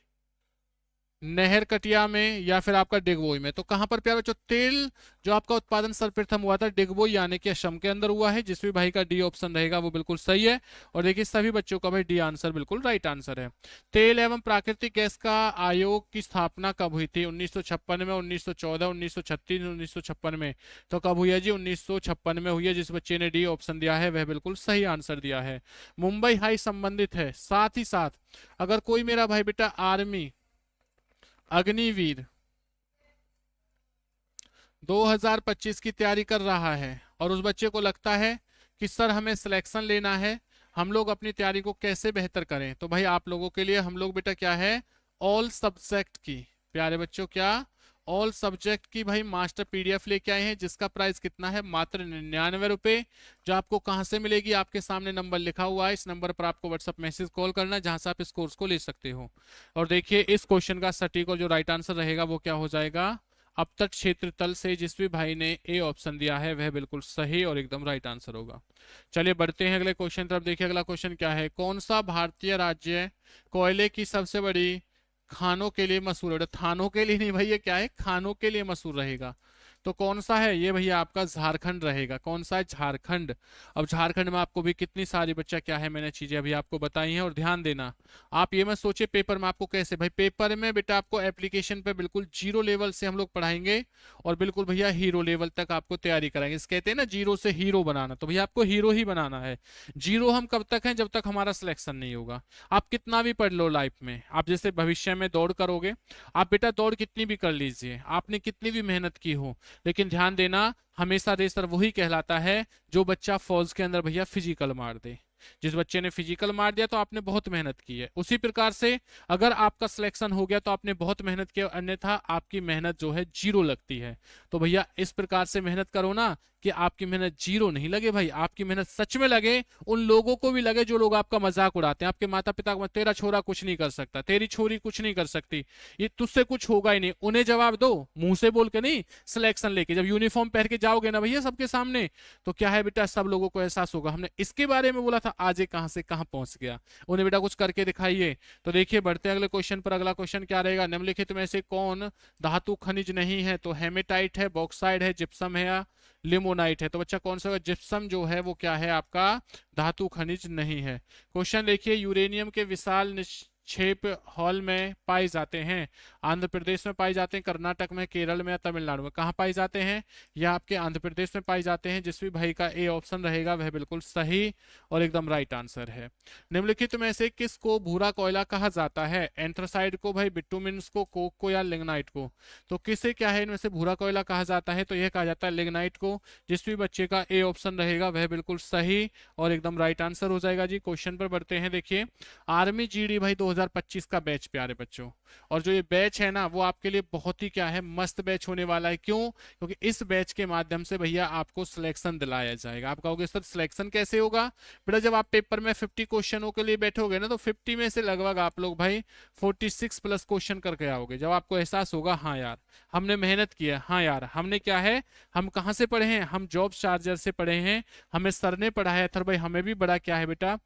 नहर कटिया में, या फिर आपका डिगबोई में। तो कहां पर प्यारे बच्चों तेल जो आपका उत्पादन सर्वप्रथम हुआ था डिगबोई यानी कि असम के अंदर हुआ है। जिस भी भाई का डी ऑप्शन रहेगा वो बिल्कुल सही है, और देखिए सभी बच्चों का भाई डी आंसर बिल्कुल राइट आंसर है। तेल एवं प्राकृतिक गैस का आयोग की स्थापना कब हुई थी, 1956 में, 1914, 1936, 1956 में। तो कब हुई है जी, 1956 में हुई है। जिस बच्चे ने डी ऑप्शन दिया है वह बिल्कुल सही आंसर दिया है। मुंबई हाई संबंधित है, साथ ही साथ अगर कोई मेरा भाई बेटा आर्मी अग्निवीर 2025 की तैयारी कर रहा है, और उस बच्चे को लगता है कि सर हमें सिलेक्शन लेना है, हम लोग अपनी तैयारी को कैसे बेहतर करें, तो भाई आप लोगों के लिए हम लोग बेटा क्या है, ऑल सब्जेक्ट की, प्यारे बच्चों क्या, ऑल सब्जेक्ट की भाई मास्टर पीडीएफ लेके आए हैं, जिसका प्राइस कितना है, मात्र 99 रुपए। जो आपको कहां से मिलेगी, आपके सामने नंबर लिखा हुआ है, इस नंबर पर आपको व्हाट्सएप मैसेज कॉल करना है, जहां से आप इस कोर्स को ले सकते हो। और देखिए इस क्वेश्चन का सटीक और जो राइट आंसर रहेगा वो क्या हो जाएगा, अब तक क्षेत्र तल से जिस भी भाई ने ए ऑप्शन दिया है वह बिल्कुल सही और एकदम राइट आंसर होगा। चलिए बढ़ते हैं अगले क्वेश्चन तरफ। देखिए अगला क्वेश्चन क्या है, कौन सा भारतीय राज्य कोयले की सबसे बड़ी खानों के लिए मशहूर है, थानों के लिए नहीं भैया, क्या है, खानों के लिए मशहूर रहेगा। तो कौन सा है ये भैया, आपका झारखंड रहेगा। कौन सा है, झारखंड। अब झारखंड में आपको भी कितनी सारी बच्चा क्या है, मैंने चीजें अभी आपको बताई हैं। और ध्यान देना, आप ये मत सोचे पेपर में आपको कैसे, भाई पेपर में बेटा आपको एप्लीकेशन पे बिल्कुल जीरो लेवल से हम लोग पढ़ाएंगे और बिल्कुल भैया हीरो लेवल तक आपको तैयारी कराएंगे। इस कहते हैं ना जीरो से हीरो बनाना, तो भैया आपको हीरो ही बनाना है। जीरो हम कब तक हैं, जब तक हमारा सिलेक्शन नहीं होगा। आप कितना भी पढ़ लो लाइफ में, आप जैसे भविष्य में दौड़ करोगे, आप बेटा दौड़ कितनी भी कर लीजिए, आपने कितनी भी मेहनत की हो, लेकिन ध्यान देना हमेशा रेसर वही कहलाता है जो बच्चा फौज के अंदर भैया फिजिकल मार दे। जिस बच्चे ने फिजिकल मार दिया तो आपने बहुत मेहनत की है। उसी प्रकार से अगर आपका सिलेक्शन हो गया तो आपने बहुत मेहनत की, अन्यथा आपकी मेहनत जो है जीरो लगती है। तो भैया इस प्रकार से मेहनत करो ना कि आपकी मेहनत जीरो नहीं लगे भाई, आपकी मेहनत सच में लगे, उन लोगों को भी लगे जो लोग आपका मजाक उड़ाते हैं। आपके माता पिता को, तेरा छोरा कुछ नहीं कर सकता, तेरी छोरी कुछ नहीं कर सकती, ये तुझसे कुछ होगा ही नहीं, उन्हें जवाब दो, मुंह से बोल के नहीं, सिलेक्शन लेके जब यूनिफॉर्म पहन के जाओगे ना भैया सबके सामने, तो क्या है बेटा, सब लोगों को एहसास होगा हमने इसके बारे में बोला था, आज ये कहां से कहां पहुंच गया। उन्हें बेटा कुछ करके दिखाइए। तो देखिए बढ़ते हैं अगले क्वेश्चन पर। अगला क्वेश्चन क्या रहेगा, निम्नलिखित में से कौन धातु खनिज नहीं है, तो हेमेटाइट है, बॉक्साइड है, जिप्सम है या लिमोनाइट है। तो बच्चा कौन सा होगा, जिप्सम जो है वो क्या है आपका धातु खनिज नहीं है। क्वेश्चन देखिए, यूरेनियम के विशाल निक्षेप हॉल में पाए जाते हैं, आंध्र प्रदेश में पाए जाते हैं, कर्नाटक में, केरल में या तमिलनाडु में। कहाँ पाए जाते हैं, या आपके आंध्र प्रदेश में पाए जाते हैं। जिस भी भाई का ए ऑप्शन रहेगा वह बिल्कुल सही और एकदम राइट आंसर है। निम्नलिखित में से किस को भूरा कोयला कहा जाता है, एंथ्रासाइड को, भाई बिटुमिन्स को, कोक को या लिग्नाइट को। तो किसे क्या है इनमें से भूरा कोयला कहा जाता है, तो यह कहा जाता है लिग्नाइट को। जिस भी बच्चे का ए ऑप्शन रहेगा वह बिल्कुल सही और एकदम राइट आंसर हो जाएगा जी। क्वेश्चन पर बढ़ते हैं। देखिए आर्मी जीडी भाई 2025 का बैच प्यारे बच्चों, और जो ये बैच है ना वो आपके लिए बहुत ही क्या है, मस्त बैच होने वाला है। क्यों, क्योंकि इस बैच के माध्यम से भैया आपको सिलेक्शन दिलाया जाएगा। आप कहोगे सर सिलेक्शन कैसे होगा, बेटा जब आप पेपर में 50 क्वेश्चनों के लिए बैठोगे ना, तो 50 में से लगभग आप लोग भाई 46 प्लस क्वेश्चन करके आओगे। जब आपको एहसास होगा हाँ यार हमने मेहनत की है, हाँ यार हमने क्या है, हम कहाँ से पढ़े हैं, हम जॉब चार्जर से पढ़े हैं, हमें सर ने पढ़ाया था भाई, हमें भी बड़ा क्या है बेटा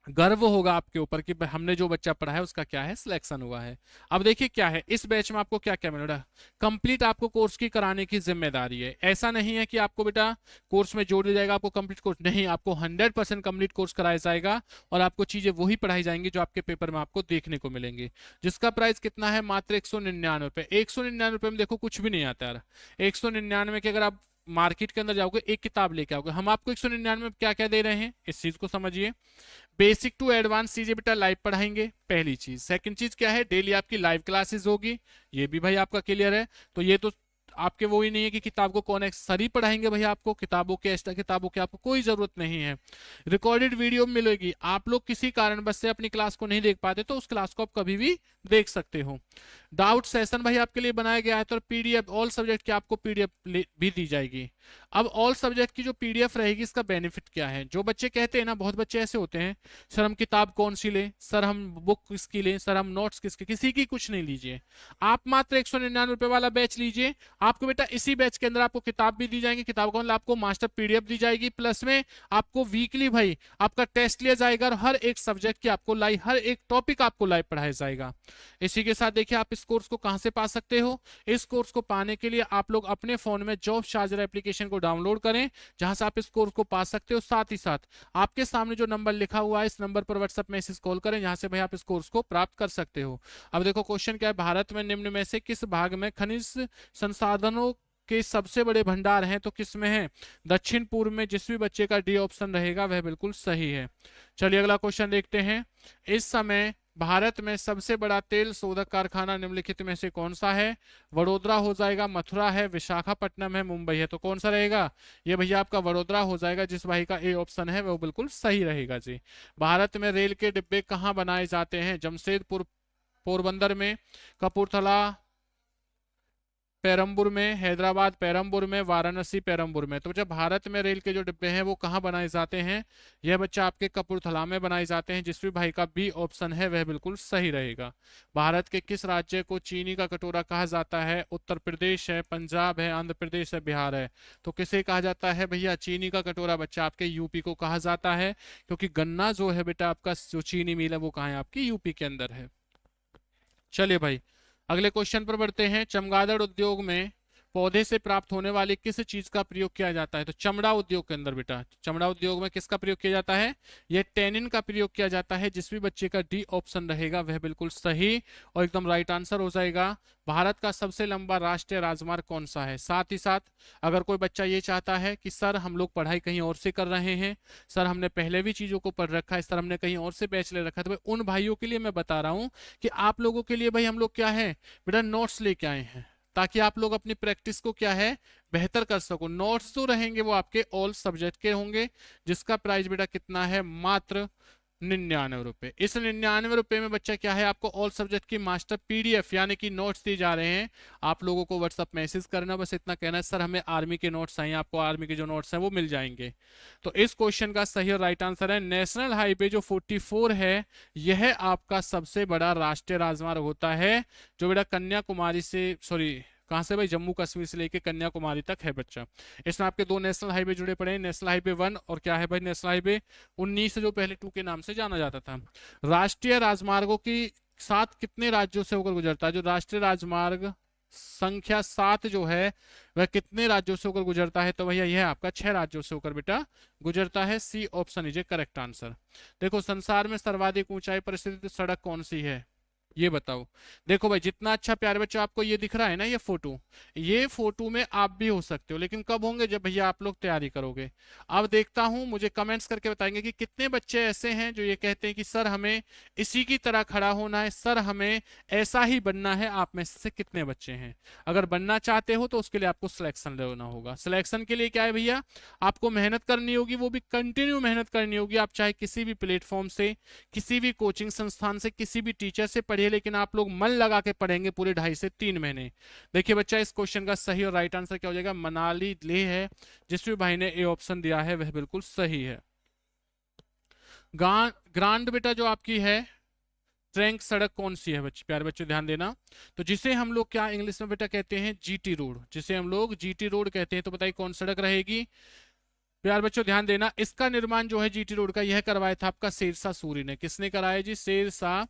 गर्व होगा आपके ऊपर कि हमने जो बच्चा पढ़ा है उसका क्या है, सिलेक्शन हुआ है। अब देखिए क्या है इस बैच में आपको क्या क्या मिलेगा, कंप्लीट आपको कोर्स की कराने की जिम्मेदारी है। ऐसा नहीं है कि आपको बेटा कोर्स में जोड़ दिया जाएगा, आपको कंप्लीट कोर्स नहीं, आपको 100% कंप्लीट कोर्स कराया जाएगा और आपको चीजें वही पढ़ाई जाएंगी जो आपके पेपर में आपको देखने को मिलेंगे। जिसका प्राइस कितना है, मात्र 199 रुपए। 199 रुपए में देखो कुछ भी नहीं आता यार। 199 के अगर आप मार्केट के अंदर जाओगे एक किताब लेके आओगे, हम आपको 199 में क्या क्या दे रहे हैं इस चीज को समझिए। बेसिक टू एडवांस चीजें बेटा लाइव पढ़ाएंगे, पहली चीज। सेकंड चीज क्या है, डेली आपकी लाइव क्लासेस होगी, ये भी भाई आपका क्लियर है। तो ये तो आपके वो ही नहीं है कि किताब को कौन एक सर ही पढ़ाएंगे भैया, आपको किताबों के एक्स्ट्रा किताबों की आपको कोई जरूरत नहीं है। रिकॉर्डेड वीडियो मिलेगी, आप लोग किसी कारणवश से अपनी क्लास को नहीं देख पाते तो उस क्लास को आप कभी भी देख सकते हो। डाउट सेशन भाई आपके लिए बनाया गया है, तो पीडीएफ ऑल सब्जेक्ट की आपको पीडीएफ भी दी जाएगी। अब ऑल सब्जेक्ट की जो पीडीएफ रहेगी इसका बेनिफिट क्या है, जो बच्चे कहते हैं ना, बहुत बच्चे ऐसे होते हैं सर हम किताब कौन सी लें, सर हम बुक किसकी लें, सर हम नोट्स किसके, किसी की कुछ नहीं लीजिए। आप मात्र 199 रुपए वाला बैच लीजिए, आपको बेटा इसी बैच के अंदर आपको किताब भी दी जाएगी, किताब का मतलब आपको मास्टर पीडीएफ दी जाएगी, प्लस में आपको वीकली भाई आपका टेस्ट लिया जाएगा और हर एक सब्जेक्ट की आपको लाइव, हर एक टॉपिक आपको लाइव पढ़ाया जाएगा। इसी के साथ देखिए आप इस कोर्स को कहां से पा सकते हो। इस कोर्स को पाने के लिए आप लोग अपने फोन में जॉब चार्जर एप्लीकेशन को डाउनलोड करें, जहां से आप इस कोर्स को पा सकते हो। साथ ही साथ आपके सामने जो नंबर लिखा हुआ है इस नंबर पर व्हाट्सएप मैसेज कॉल करें, जहां से भाई आप इस कोर्स को प्राप्त कर सकते हो। अब देखो क्वेश्चन क्या है, भारत में निम्न में से किस भाग में खनिज संसाधनों के सबसे बड़े भंडार हैं, तो किस में है, दक्षिण पूर्व में। जिस भी बच्चे का डी ऑप्शन रहेगा वह बिल्कुल सही है। चलिए अगला क्वेश्चन देखते हैं। इस समय भारत में सबसे बड़ा तेल शोधक कारखाना निम्नलिखित में से कौन सा है? वडोदरा हो जाएगा, मथुरा है, विशाखापट्टनम है, मुंबई है। तो कौन सा रहेगा? ये भैया आपका वडोदरा हो जाएगा, जिस भाई का ए ऑप्शन है वो बिल्कुल सही रहेगा जी। भारत में रेल के डिब्बे कहाँ बनाए जाते हैं? जमशेदपुर पोरबंदर में, कपूरथला पेरम्बूर में, हैदराबाद पेरम्बूर में, वाराणसी पेरम्बूर में। तो जब भारत में रेल के जो डिब्बे हैं वो कहाँ बनाए जाते हैं? यह बच्चा आपके कपूरथला में बनाए जाते हैं, जिस भी भाई का बी ऑप्शन है वह बिल्कुल सही रहेगा। भारत के किस राज्य को चीनी का कटोरा कहा जाता है? उत्तर प्रदेश है, पंजाब है, आंध्र प्रदेश है, बिहार है। तो किसे कहा जाता है भैया? चीनी का कटोरा बच्चा आपके यूपी को कहा जाता है, क्योंकि गन्ना जो है बेटा आपका, जो चीनी मिल है वो कहाँ है? आपकी यूपी के अंदर है। चलिए भाई, अगले क्वेश्चन पर बढ़ते हैं। चमगादड़ उद्योग में पौधे से प्राप्त होने वाली किस चीज का प्रयोग किया जाता है? तो चमड़ा उद्योग के अंदर बेटा, चमड़ा उद्योग में किसका प्रयोग किया जाता है? ये टेनिन का प्रयोग किया जाता है, जिस भी बच्चे का डी ऑप्शन रहेगा वह बिल्कुल सही और एकदम राइट आंसर हो जाएगा। भारत का सबसे लंबा राष्ट्रीय राजमार्ग कौन सा है? साथ ही साथ अगर कोई बच्चा ये चाहता है कि सर हम लोग पढ़ाई कहीं और से कर रहे हैं, सर हमने पहले भी चीजों को पढ़ रखा है, सर हमने कहीं और से बैच ले रखा है, तो भाई उन भाइयों के लिए मैं बता रहा हूँ कि आप लोगों के लिए भाई हम लोग क्या है बेटा, नोट्स लेके आए हैं, ताकि आप लोग अपनी प्रैक्टिस को क्या है बेहतर कर सको। नोट्स जो रहेंगे वो आपके ऑल सब्जेक्ट के होंगे, जिसका प्राइस बेटा कितना है? मात्र 99 रुपए। इस 99 रुपए में बच्चा क्या है, आपको ऑल सब्जेक्ट की मास्टर पीडीएफ यानी कि नोट्स दिए जा रहे हैं। आप लोगों को व्हाट्सअप मैसेज करना, बस इतना कहना है सर हमें आर्मी के नोट्स चाहिए, आपको आर्मी के जो नोट्स हैं वो मिल जाएंगे। तो इस क्वेश्चन का सही और राइट आंसर है नेशनल हाईवे जो 44 है, यह आपका सबसे बड़ा राष्ट्रीय राजमार्ग होता है, जो बेटा कन्याकुमारी से, सॉरी कहाँ से भाई, जम्मू कश्मीर से लेके कन्याकुमारी तक है बच्चा। इसमें आपके दो नेशनल हाईवे जुड़े पड़े हैं, नेशनल हाईवे 1 और क्या है भाई, नेशनल हाईवे 19, जो पहले 2 के नाम से जाना जाता था। राष्ट्रीय राजमार्गों की साथ कितने राज्यों से होकर गुजरता है? जो राष्ट्रीय राजमार्ग संख्या 7 जो है वह कितने राज्यों से होकर गुजरता है? तो भैया यह आपका 6 राज्यों से होकर बेटा गुजरता है। C option is a correct answer. देखो, संसार में सर्वाधिक ऊंचाई पर स्थित सड़क कौन सी है? ये बताओ। देखो भाई, जितना अच्छा प्यारे बच्चों आपको ये दिख रहा है ना, ये फोटो में आप भी हो सकते हो, लेकिन कब होंगे? जब भैया आप लोग तैयारी करोगे। अब देखता हूं, मुझे कमेंट्स करके बताएंगे कि कितने बच्चे ऐसे हैं जो ये कहते हैं कि सर हमें इसी की तरह खड़ा होना है, सर हमें ऐसा ही बनना है। आप में से कितने बच्चे हैं? अगर बनना चाहते हो तो उसके लिए आपको सिलेक्शन लेना होगा। सिलेक्शन के लिए क्या है भैया, आपको मेहनत करनी होगी, वो भी कंटिन्यू मेहनत करनी होगी। आप चाहे किसी भी प्लेटफॉर्म से, किसी भी कोचिंग संस्थान से, किसी भी टीचर से पढ़िए, लेकिन आप लोग मन लगा के पढ़ेंगे पूरे 2.5 से 3 महीने। देखिए बच्चा, इस क्वेश्चन का सही और राइट आंसर क्या हो जाएगा? मनाली लेह है, जिस भी भाई ने ए ऑप्शन दिया है वह बिल्कुल सही है। ग्रांड बेटा जो आपकी है ट्रैंक सड़क कौन सी है बच्चे, प्यारे बच्चों ध्यान देना। तो जिसे हम लोग क्या इंग्लिश में बेटा कहते हैं? जीटी रोड, जिसे हम लोग जीटी रोड कहते हैं। तो बताइए कौन सड़क रहेगी? प्यार बच्चों ध्यान देना, इसका निर्माण जो है जीटी रोड का, यह करवाया था आपका शेरशाह सूरी ने। किसने कराया जी? शेरशाह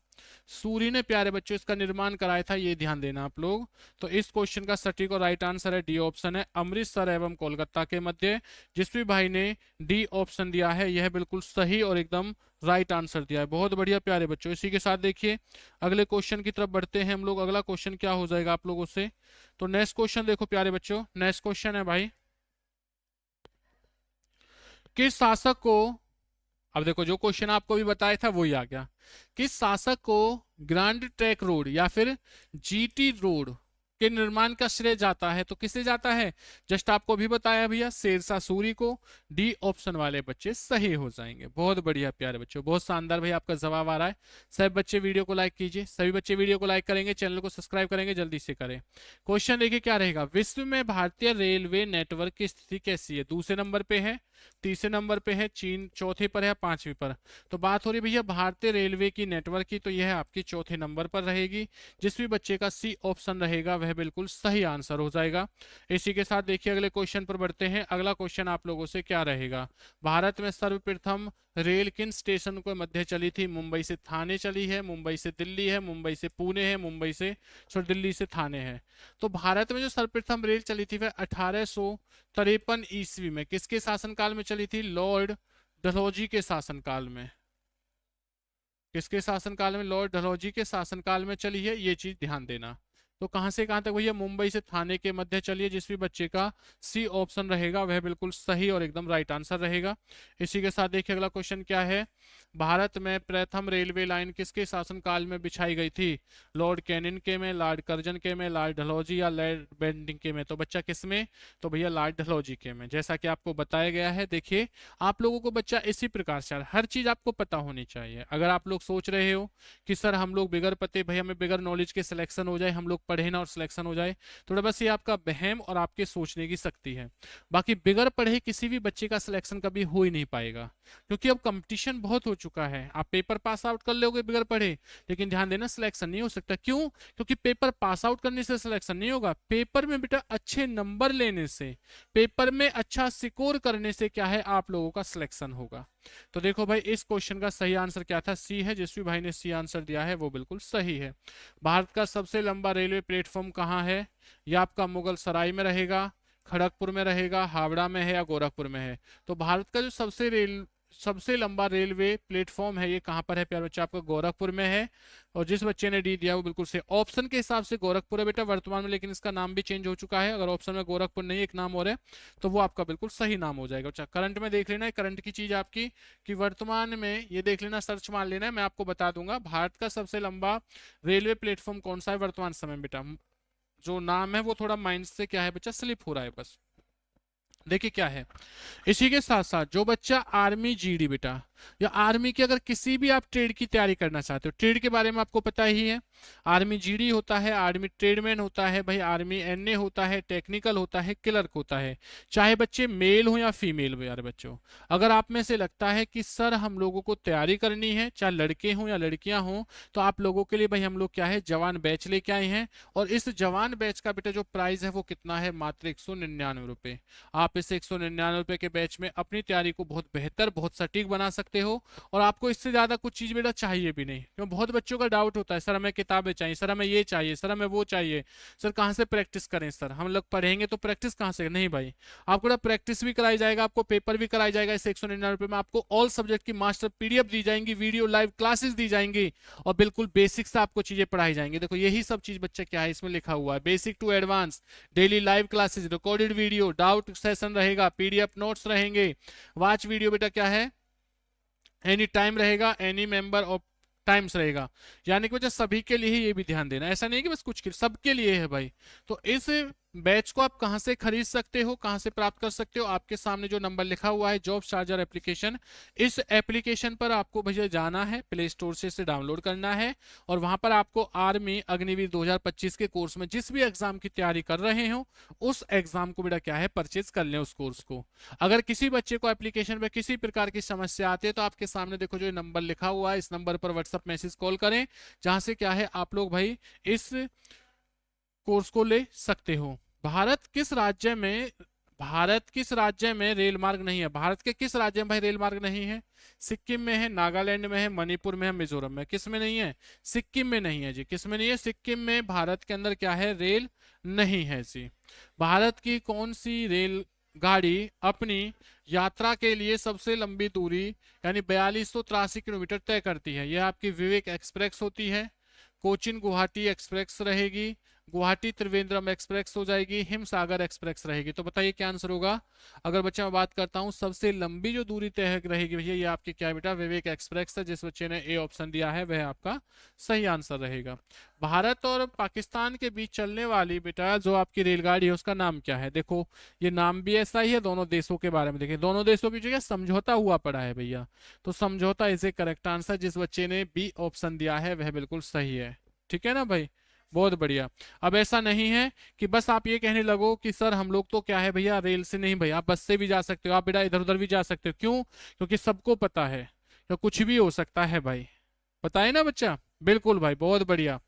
सूरी ने प्यारे बच्चों इसका निर्माण कराया था, ये ध्यान देना आप लोग। तो इस क्वेश्चन का सटीक और राइट आंसर है डी ऑप्शन है, अमृतसर एवं कोलकाता के मध्य। जिस भी भाई ने डी ऑप्शन दिया है यह बिल्कुल सही और एकदम राइट आंसर दिया है। बहुत बढ़िया प्यारे बच्चों। इसी के साथ देखिए अगले क्वेश्चन की तरफ बढ़ते हैं हम लोग। अगला क्वेश्चन क्या हो जाएगा आप लोगों से? तो नेक्स्ट क्वेश्चन देखो प्यारे बच्चों, नेक्स्ट क्वेश्चन है भाई, किस शासक को, अब देखो जो क्वेश्चन आपको भी बताया था वही आ गया, किस शासक को ग्रैंड ट्रैंक रोड या फिर जीटी रोड के निर्माण का श्रेय जाता है? तो किसे जाता है? जस्ट आपको भी बताया भैया, शेरशाह सूरी को। डी ऑप्शन वाले बच्चे सही हो जाएंगे। बहुत बढ़िया प्यारे बच्चों, बहुत शानदार भाई आपका जवाब आ रहा है। सभी बच्चे वीडियो को लाइक कीजिए, सभी बच्चे वीडियो को लाइक करेंगे, चैनल को सब्सक्राइब करेंगे, जल्दी से करें। क्वेश्चन देखिए क्या रहेगा, विश्व में भारतीय रेलवे नेटवर्क की स्थिति कैसी है? दूसरे नंबर पे है, तीसरे नंबर पे है, चीन चौथे पर है, पांचवी पर? तो बात हो रही भैया भारतीय रेलवे की नेटवर्क की, तो यह आपकी चौथे नंबर पर रहेगी। जिस भी बच्चे का सी ऑप्शन रहेगा वह बिल्कुल सही आंसर हो जाएगा। इसी के साथ देखिए अगले क्वेश्चन पर बढ़ते हैं। अगला क्वेश्चन आप लोगों से क्या रहेगा, भारत में सर्वप्रथम रेल किन स्टेशन के मध्य चली थी? मुंबई से थाने चली है, मुंबई से दिल्ली है, मुंबई से पुणे है, मुंबई से दिल्ली से थाने है। तो भारत में जो सर्वप्रथम रेल चली थी वह 1853 ईस्वी में किसके शासनकाल में चली थी? लॉर्ड डलहौजी के शासनकाल में। किसके शासनकाल में? लॉर्ड डलहौजी के शासनकाल में चली है, ये चीज ध्यान देना। तो कहां से कहां तक भैया? मुंबई से थाने के मध्य चलिए। जिस भी बच्चे का सी ऑप्शन रहेगा वह बिल्कुल सही और एकदम राइट आंसर रहेगा। इसी के साथ देखिए अगला क्वेश्चन क्या है, भारत में प्रथम रेलवे लाइन किसके शासनकाल में बिछाई गई थी? लॉर्ड कैनिंग के में, लॉर्ड कर्जन के में, लॉर्ड डलहौजी या लॉर्ड बेंटिंग के में? तो बच्चा किस में? तो भैया लॉर्ड डलहौजी के में, जैसा कि आपको बताया गया है। देखिए आप लोगों को बच्चा इसी प्रकार से हर चीज आपको पता होनी चाहिए। अगर आप लोग सोच रहे हो कि सर हम लोग बिगर पते भाई हमें बिगर नॉलेज के सिलेक्शन हो जाए, हम लोग पढ़े ना और सिलेक्शन हो जाए, थोड़ा बस ये आपका वहम और आपके सोचने की शक्ति है। बाकी बिगर पढ़े किसी भी बच्चे का सिलेक्शन कभी हो ही नहीं पाएगा, क्योंकि अब कंपटीशन बहुत हो चुका है। आप पेपर पास आउट कर लोगे बिगर पढ़े, लेकिन ध्यान देना सिलेक्शन नहीं हो सकता। क्यों? क्योंकि पेपर पास आउट करने से सिलेक्शन नहीं होगा, पेपर में बेटा अच्छे नंबर लेने से, पेपर में अच्छा स्कोर करने से क्या है आप लोगों का सिलेक्शन होगा। तो देखो भाई इस क्वेश्चन का सही आंसर क्या था? सी है। जिस भी भाई ने सी आंसर दिया है वो बिल्कुल सही है। भारत का सबसे लंबा रेलवे प्लेटफॉर्म कहाँ है? यह आपका मुगल सराय में रहेगा, खड़गपुर में रहेगा, हावड़ा में है या गोरखपुर में है? तो भारत का जो सबसे लंबा रेलवे प्लेटफॉर्म है ये कहाँ पर है प्यारे बच्चे? आपका गोरखपुर में है। और जिस बच्चे ने डी दिया वो बिल्कुल से ऑप्शन के हिसाब से गोरखपुर है बेटा वर्तमान में, लेकिन इसका नाम भी चेंज हो चुका है। अगर ऑप्शन में गोरखपुर नहीं एक नाम और है तो वो आपका बिल्कुल सही नाम हो जाएगा। अच्छा करंट में देख लेना है, करंट की चीज आपकी कि वर्तमान में ये देख लेना, सर्च मान लेना है, मैं आपको बता दूंगा भारत का सबसे लंबा रेलवे प्लेटफॉर्म कौन सा है वर्तमान समय में बेटा। जो नाम है वो थोड़ा माइंड से क्या है बच्चा स्लिप हो रहा है बस। देखिए क्या है, इसी के साथ साथ जो बच्चा आर्मी जीडी बेटा या आर्मी की अगर किसी भी आप ट्रेड की तैयारी करना चाहते हो, ट्रेड के बारे में आपको पता ही है, आर्मी जीडी होता है, आर्मी ट्रेडमैन होता है भाई, आर्मी एनए होता है, टेक्निकल होता है, क्लर्क होता है। चाहे बच्चे मेल हो या फीमेल हो यार बच्चों, अगर आप में से लगता है कि सर हम लोगों को तैयारी करनी है, चाहे लड़के हों या लड़कियां हों, तो आप लोगों के लिए भाई हम लोग क्या है जवान बैच लेके आए हैं। और इस जवान बैच का बेटा जो प्राइस है वो कितना है? मात्र 199 रुपए। आप इस 199 रुपए के बैच में अपनी तैयारी को बहुत बेहतर बहुत सटीक बना सकते हो। और आपको इससे ज्यादा कुछ चीज बेटा चाहिए भी नहीं, क्यों? बहुत बच्चों का डाउट होता है सर हमें किताबें चाहिए, सर हमें ये चाहिए, सर हमें वो चाहिए, सर कहाँ से प्रैक्टिस करें, सर हम लोग पढ़ेंगे तो प्रैक्टिस कहाँ से? नहीं भाई, आपको प्रैक्टिस भी कराई जाएगा, आपको पेपर भी कराई जाएगा। इस 199 रुपए में आपको ऑल सब्जेक्ट की मास्टर पीडीएफ दी जाएंगी, वीडियो लाइव क्लासेस दी जाएंगी और बिल्कुल बेसिक से आपको चीजें पढ़ाई जाएंगी। देखो यही सब चीज बच्चा क्या है इसमें लिखा हुआ है, basic to advance, daily live classes, recorded video, doubt session रहेगा, पीडीएफ नोट्स रहेंगे, वॉच वीडियो बेटा क्या है एनी टाइम रहेगा, एनी मेंबर ऑफ टाइम्स रहेगा। यानी कि बच्चा सभी के लिए ही ये भी ध्यान देना, ऐसा नहीं है कि बस कुछ के सबके लिए है भाई। तो इस बैच को आप कहां से खरीद सकते हो, कहां से प्राप्त कर सकते हो? आपके सामने जो नंबर लिखा हुआ है जॉब चार्जर एप्लीकेशन, इस एप्लीकेशन पर आपको भैया जाना है, प्ले स्टोर से इसे डाउनलोड करना है और वहां पर आपको आर्मी अग्निवीर 2025 के कोर्स में जिस भी एग्जाम की तैयारी कर रहे हो उस एग्जाम को बेटा क्या है परचेज कर लें उस कोर्स को। अगर किसी बच्चे को एप्लीकेशन में किसी प्रकार की समस्या आती है तो आपके सामने देखो जो नंबर लिखा हुआ है इस नंबर पर व्हाट्सएप मैसेज कॉल करें, जहां से क्या है आप लोग भाई इस कोर्स को ले सकते हो। भारत किस राज्य में रेल मार्ग नहीं है? भारत के किस राज्य में भाई रेल मार्ग नहीं है? सिक्किम में है, नागालैंड में है, मणिपुर में है, मिजोरम में। किस में नहीं है? सिक्किम में नहीं है जी। किस में नहीं है? सिक्किम में भारत के अंदर क्या है रेल नहीं है जी। भारत की कौन सी रेल गाड़ी अपनी यात्रा के लिए सबसे लंबी दूरी यानी 4283 किलोमीटर तय करती है? यह आपकी विवेक एक्सप्रेस होती है, कोचिन गुवाहाटी एक्सप्रेस रहेगी, गुवाहाटी त्रिवेंद्रम एक्सप्रेस हो जाएगी, हिमसागर एक्सप्रेस रहेगी। तो बताइए क्या आंसर होगा? अगर बच्चा मैं बात करता हूं सबसे लंबी जो दूरी तय रहेगी भैया ये आपकी क्या है बेटा? विवेक एक्सप्रेस है। जिस बच्चे ने ए ऑप्शन दिया है वह आपका सही आंसर रहेगा। भारत और पाकिस्तान के बीच चलने वाली बेटा जो आपकी रेलगाड़ी है उसका नाम क्या है? देखो ये नाम भी ऐसा ही है, दोनों देशों के बारे में देखिए, दोनों देशों की जगह समझौता हुआ पड़ा है भैया, तो समझौता इज ए करेक्ट आंसर। जिस बच्चे ने बी ऑप्शन दिया है वह बिल्कुल सही है। ठीक है ना भाई, बहुत बढ़िया। अब ऐसा नहीं है कि बस आप ये कहने लगो कि सर हम लोग तो क्या है भैया रेल से नहीं, भैया आप बस से भी जा सकते हो, आप बेटा इधर उधर भी जा सकते हो। क्यों? क्योंकि सबको पता है कि कुछ भी हो सकता है भाई। पता है ना बच्चा? बिल्कुल भाई, बहुत बढ़िया।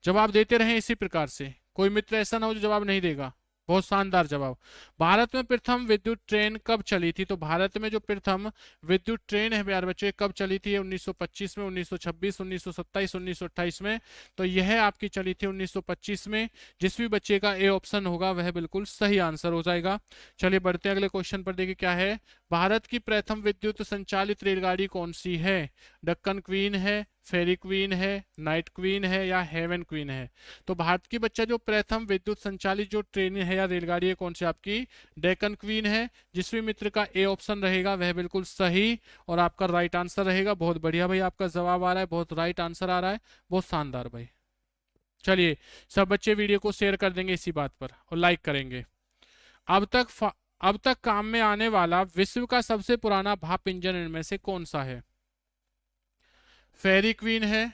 जवाब देते रहे इसी प्रकार से, कोई मित्र ऐसा ना हो जो जवाब नहीं देगा। बहुत शानदार जवाब। भारत में प्रथम विद्युत ट्रेन कब चली थी? तो भारत में जो प्रथम विद्युत ट्रेन है प्यारे बच्चे कब चली थी? 1925 में, 1926, 1927, 1928 में। तो यह आपकी चली थी 1925 में। जिस भी बच्चे का ए ऑप्शन होगा वह बिल्कुल सही आंसर हो जाएगा। चलिए बढ़ते हैं अगले क्वेश्चन पर। देखिए क्या है, भारत की प्रथम विद्युत संचालित रेलगाड़ी कौन सी है? डक्कन क्वीन है, फेरी क्वीन है, नाइट क्वीन है या हेवन क्वीन है? तो भारत की बच्चा जो प्रथम विद्युत संचालित जो ट्रेन है या रेलगाड़ी है कौन सी आपकी? डेक्कन क्वीन है। जिसमें मित्र का ए ऑप्शन रहेगा वह बिल्कुल सही और आपका राइट आंसर रहेगा। बहुत बढ़िया भाई, आपका जवाब आ रहा है, बहुत राइट आंसर आ रहा है, बहुत शानदार भाई। चलिए, सब बच्चे वीडियो को शेयर कर देंगे इसी बात पर और लाइक करेंगे। अब तक अब तक काम में आने वाला विश्व का सबसे पुराना भाप इंजन इनमें से कौन सा है? फेरी क्वीन है,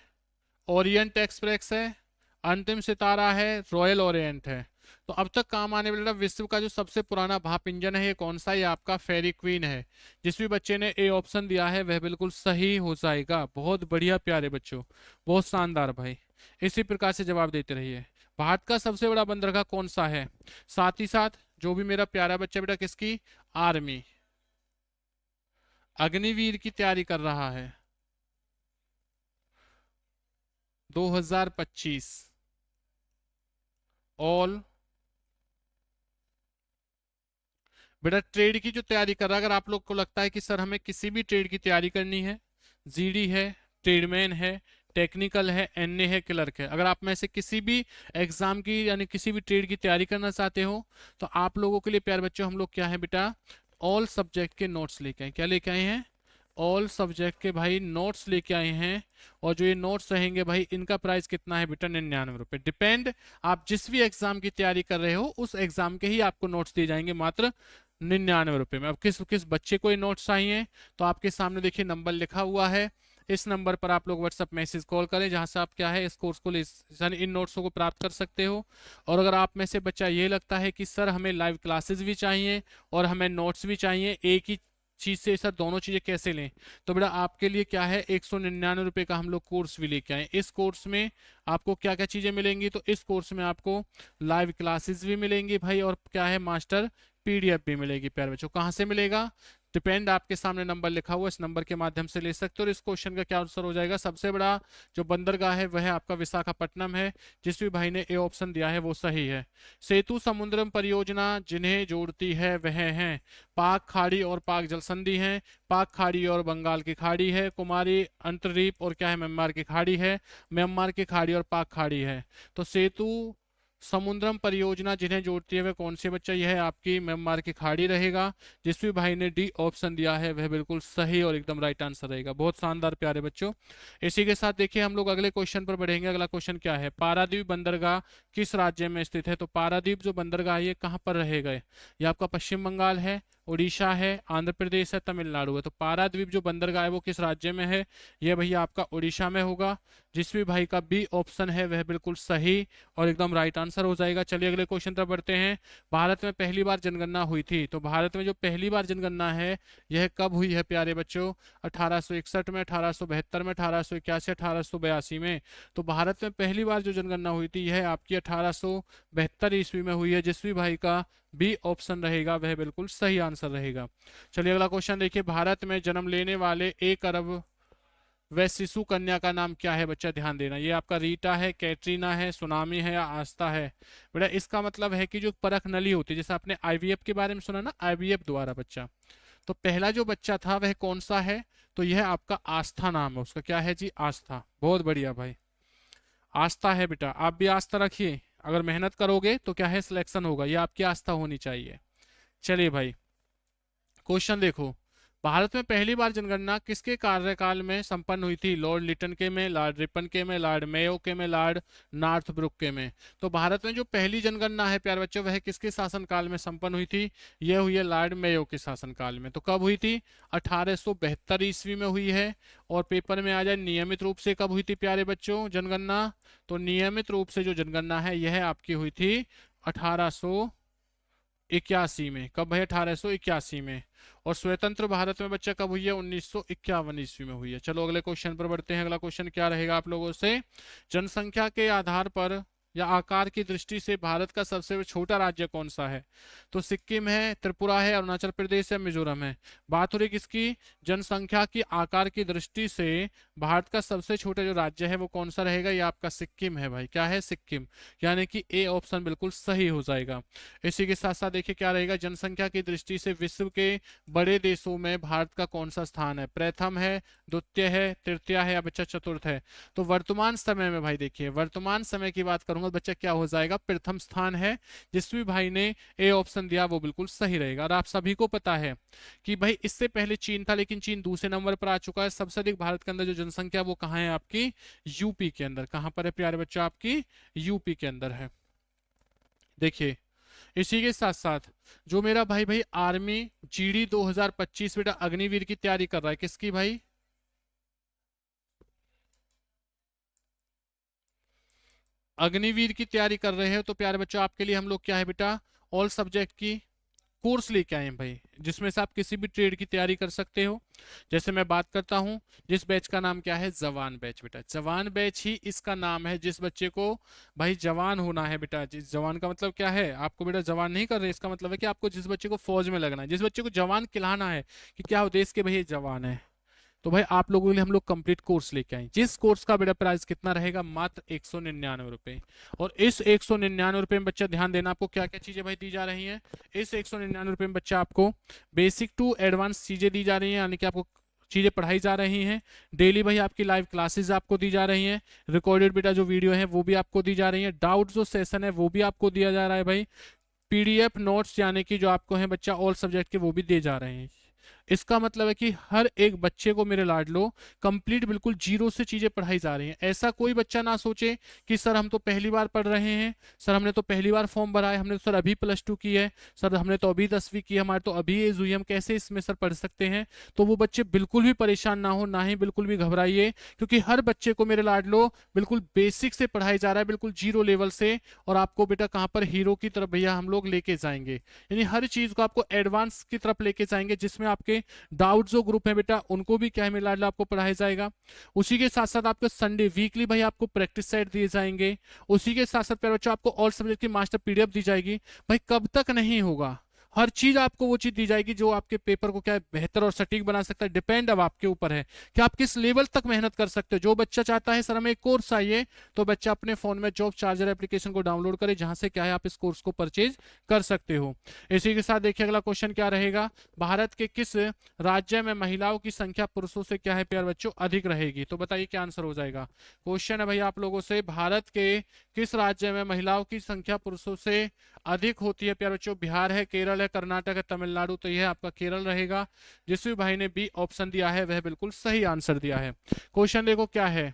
ओरिएंट एक्सप्रेस है, अंतिम सितारा है, रॉयल ओरिएंट है। तो अब तक काम आने वाला विश्व का जो सबसे पुराना भाप इंजन है ये कौन सा है? ये आपका फेरी क्वीन है। जिस भी बच्चे ने ए ऑप्शन दिया है वह बिल्कुल सही हो जाएगा। बहुत बढ़िया प्यारे बच्चों, बहुत शानदार भाई, इसी प्रकार से जवाब देते रहिए। भारत का सबसे बड़ा बंदरगाह कौन सा है? साथ ही साथ जो भी मेरा प्यारा बच्चा बेटा किसकी? आर्मी, अग्निवीर की तैयारी कर रहा है 2025 ऑल बेटा ट्रेड की जो तैयारी कर रहा है, अगर आप लोग को लगता है कि सर हमें किसी भी ट्रेड की तैयारी करनी है, जीडी है, ट्रेडमैन है, टेक्निकल है, एनए है, क्लर्क है, अगर आप में से किसी भी एग्जाम की यानी किसी भी ट्रेड की तैयारी करना चाहते हो तो आप लोगों के लिए प्यारे बच्चों हम लोग क्या है बेटा, ऑल सब्जेक्ट के नोट्स लेके आए। क्या लेके आए हैं? ऑल सब्जेक्ट के भाई नोट्स लेके आए हैं। और जो ये नोट्स रहेंगे भाई इनका प्राइस कितना है बेटा? 99 रुपए। डिपेंड आप जिस भी एग्जाम की तैयारी कर रहे हो उस एग्जाम के ही आपको नोट्स दिए जाएंगे मात्र 99 रुपए में। अब किस किस बच्चे को ये नोट्स चाहिए तो आपके सामने देखिए नंबर लिखा हुआ है, इस नंबर पर आप लोग व्हाट्सएप मैसेज कॉल करें जहां से आप क्या है इस कोर्स को यानी इन नोट्सों को प्राप्त कर सकते हो। और अगर आप में से बच्चा ये लगता है कि सर हमें लाइव क्लासेस भी चाहिए और हमें नोट्स भी चाहिए एक ही चीज से, सर दोनों चीजें कैसे लें, तो बेटा आपके लिए क्या है 199 रुपए का हम लोग कोर्स भी लेके आए। इस कोर्स में आपको क्या क्या चीजें मिलेंगी? तो इस कोर्स में आपको लाइव क्लासेस भी मिलेंगी भाई और क्या है मास्टर पीडीएफ भी मिलेगी। प्यारे बच्चों कहाँ से मिलेगा? डिपेंड आपके सामने नंबर लिखा हुआ, इस नंबर के माध्यम से ले सकते हो। और इस क्वेश्चन का क्या आंसर हो जाएगा? सबसे बड़ा जो बंदरगाह है वह आपका विशाखापट्टनम है। जिस भी भाई ने ए ऑप्शन दिया है वो सही है। सेतु समुद्रम परियोजना जिन्हें जोड़ती है वह हैं पाक खाड़ी और पाक जलसंधि है, पाक खाड़ी और बंगाल की खाड़ी है, कुमारी अंतरद्वीप और क्या है म्यांमार की खाड़ी है, म्यांमार की खाड़ी और पाक खाड़ी है। तो सेतु समुद्रम परियोजना जिन्हें जोड़ती है वह कौन सी बच्चा? यह है आपकी म्यांमार की खाड़ी रहेगा। जिस भी भाई ने डी ऑप्शन दिया है वह बिल्कुल सही और एकदम राइट आंसर रहेगा। बहुत शानदार प्यारे बच्चों, इसी के साथ देखिए हम लोग अगले क्वेश्चन पर बढ़ेंगे। अगला क्वेश्चन क्या है? पारादीप बंदरगाह किस राज्य में स्थित है? तो पारादीप जो बंदरगाह है ये कहाँ पर रहेगा? ये आपका पश्चिम बंगाल है, उड़ीसा है, आंध्र प्रदेश है, तमिलनाडु है। तो पाराद्वीप जो बंदरगाह है वो किस राज्य में है? यह भैया आपका उड़ीसा में होगा। जिस भी भाई का बी ऑप्शन है वह बिल्कुल सही और एकदम राइट आंसर हो जाएगा। चलिए अगले क्वेश्चन तरफ बढ़ते हैं। भारत में पहली बार जनगणना हुई थी, तो भारत में जो पहली बार जनगणना है यह कब हुई है प्यारे बच्चों? 1861 में, 1872 में, 1881, 1882 में। तो भारत में पहली बार जो जनगणना हुई थी यह आपकी 1872 ईस्वी में हुई है। जिस भी भाई का बी ऑप्शन रहेगा वह बिल्कुल सही आंसर रहेगा। चलिए अगला क्वेश्चन देखिए। भारत में जन्म लेने वाले 1 अरब वह शिशु कन्या का नाम क्या है बच्चा? ध्यान देना, ये आपका रीटा है, कैटरीना है, सुनामी है या आस्था है? बेटा इसका मतलब है कि जो परख नली होती है, जैसे आपने आईवीएफ के बारे में सुना ना, आईवीएफ द्वारा बच्चा, तो पहला जो बच्चा था वह कौन सा है? तो यह आपका आस्था नाम है उसका। क्या है जी? आस्था। बहुत बढ़िया भाई, आस्था है बेटा, आप भी आस्था रखिए। अगर मेहनत करोगे तो क्या है सिलेक्शन होगा, ये आपकी आस्था होनी चाहिए। चलिए भाई क्वेश्चन देखो। भारत में पहली बार जनगणना किसके कार्यकाल में संपन्न हुई थी? लॉर्ड लिटन के में, लॉर्ड रिपन के में, लॉर्ड मेयो के में, लॉर्ड नॉर्थब्रुक के में। तो भारत में जो पहली जनगणना है प्यारे बच्चों वह किसके शासनकाल में संपन्न हुई थी? यह हुई है लॉर्ड मेयो के शासनकाल में। तो कब हुई थी? 1872 ईस्वी में हुई है। और पेपर में आ जाए नियमित रूप से कब हुई थी प्यारे बच्चों जनगणना? तो नियमित रूप से जो जनगणना है यह आपकी हुई थी 1881 में। कब है? 1881 में। और स्वतंत्र भारत में बच्चा कब हुई है? 1951 ईस्वी में हुई है। चलो अगले क्वेश्चन पर बढ़ते हैं। अगला क्वेश्चन क्या रहेगा आप लोगों से? जनसंख्या के आधार पर या आकार की दृष्टि से भारत का सबसे छोटा राज्य कौन सा है? तो सिक्किम है, त्रिपुरा है, अरुणाचल प्रदेश है, मिजोरम है। बात हो रही किसकी? जनसंख्या की आकार की दृष्टि से भारत का सबसे छोटा जो राज्य है वो कौन सा रहेगा? ये आपका सिक्किम है भाई। क्या है? सिक्किम। यानी कि ए ऑप्शन बिल्कुल सही हो जाएगा। इसी के साथ साथ देखिए क्या रहेगा, जनसंख्या की दृष्टि से विश्व के बड़े देशों में भारत का कौन सा स्थान है? प्रथम है, द्वितीय है, तृतीय है या बच्चा चतुर्थ है? तो वर्तमान समय में भाई देखिए, वर्तमान समय की बात करूंगा बच्चा क्या हो जाएगा? प्रथम स्थान है। जिस भी भाई ने ए ऑप्शन दिया वो बिल्कुल सही रहेगा। और आप सभी को पता है कि भाई इससे पहले चीन था, लेकिन चीन दूसरे नंबर पर आ चुका है। सबसे अधिक भारत के अंदर जो जनसंख्या वो कहाँ है? आपकी यूपी के अंदर। कहां पर है प्यारे बच्चों? आपकी यूपी के अंदर है। देखिए इसी के साथ साथ जो मेरा भाई भाई आर्मी जीडी 2025 बेटा अग्निवीर की तैयारी कर रहा है, किसकी भाई? अग्निवीर की तैयारी कर रहे हैं तो प्यारे बच्चों आपके लिए हम लोग क्या है बेटा, ऑल सब्जेक्ट की कोर्स लेके आए हैं भाई, जिसमें से आप किसी भी ट्रेड की तैयारी कर सकते हो। जैसे मैं बात करता हूं, जिस बैच का नाम क्या है? जवान बैच बेटा। जवान बैच ही इसका नाम है। जिस बच्चे को भाई जवान होना है बेटा, जिस जवान का मतलब क्या है? आपको बेटा जवान नहीं कर रहे, इसका मतलब है कि आपको जिस बच्चे को फौज में लगना है, जिस बच्चे को जवान कहलाना है कि क्या हो देश के भाई जवान है, तो भाई आप लोगों के लिए हम लोग कंप्लीट कोर्स लेके आए। जिस कोर्स का बेटा प्राइस कितना रहेगा? मात्र 199 रुपए। और इस 199 रुपए में बच्चा ध्यान देना, आपको क्या क्या चीजें भाई दी जा रही हैं? इस 199 रुपए में बच्चा आपको बेसिक टू एडवांस चीजें दी जा रही हैं, यानी कि आपको चीजें पढ़ाई जा रही हैं। डेली भाई आपकी लाइव क्लासेस आपको दी जा रही हैं। रिकॉर्डेड बेटा जो वीडियो है वो भी आपको दी जा रही है। डाउट जो सेशन है वो भी आपको दिया जा रहा है भाई। पीडीएफ नोट्स यानी कि जो आपको है बच्चा ऑल सब्जेक्ट के वो भी दे जा रहे हैं। इसका मतलब है कि हर एक बच्चे को मेरे लाडलो कंप्लीट बिल्कुल जीरो से चीजें पढ़ाई जा रही हैं। ऐसा कोई बच्चा ना सोचे कि सर हम तो पहली बार पढ़ रहे हैं, सर हमने तो पहली बार फॉर्म भरा है, हमने तो सर अभी +2 की है, सर हमने तो अभी 10वीं की है, हमारे तो अभी एज हुई, हम कैसे इसमें सर पढ़ सकते हैं? तो वो बच्चे बिल्कुल भी परेशान ना हो, ना ही बिल्कुल भी घबराइए, क्योंकि हर बच्चे को मेरे लाडलो बिल्कुल बेसिक से पढ़ाई जा रहा है, बिल्कुल जीरो लेवल से। और आपको बेटा कहाँ पर हीरो की तरफ भैया हम लोग लेके जाएंगे, यानी हर चीज को आपको एडवांस की तरफ लेके जाएंगे, जिसमें आपके डाउट जो ग्रुप है बेटा उनको भी क्या है मिला आपको पढ़ाया जाएगा। उसी के साथ साथ आपको संडे वीकली भाई आपको प्रैक्टिस सेट दिए जाएंगे। उसी के साथ साथ प्यारे बच्चों आपको ऑल सब्जेक्ट की मास्टर पीडीएफ दी जाएगी। भाई कब तक नहीं होगा, हर चीज आपको वो चीज दी जाएगी जो आपके पेपर को क्या है बेहतर और सटीक बना सकता है। डिपेंड अब आपके ऊपर है कि आप किस लेवल तक मेहनत कर सकते हो। जो बच्चा चाहता है सर हमें एक कोर्स चाहिए, तो बच्चा अपने फोन में जॉब चार्जर एप्लीकेशन को डाउनलोड करे, जहां से क्या है आप इस कोर्स को परचेज कर सकते हो। इसी के साथ देखिए अगला क्वेश्चन क्या रहेगा, भारत के किस राज्य में महिलाओं की संख्या पुरुषों से क्या है प्यार बच्चों अधिक रहेगी? तो बताइए क्या आंसर हो जाएगा। क्वेश्चन है भाई आप लोगों से, भारत के किस राज्य में महिलाओं की संख्या पुरुषों से अधिक होती है प्यार बच्चों? बिहार है, केरल है, कर्नाटक है, तमिलनाडु? तो यह आपका केरल रहेगा। जिस भी भाई ने बी ऑप्शन दिया है वह बिल्कुल सही आंसर दिया है। क्वेश्चन देखो क्या है,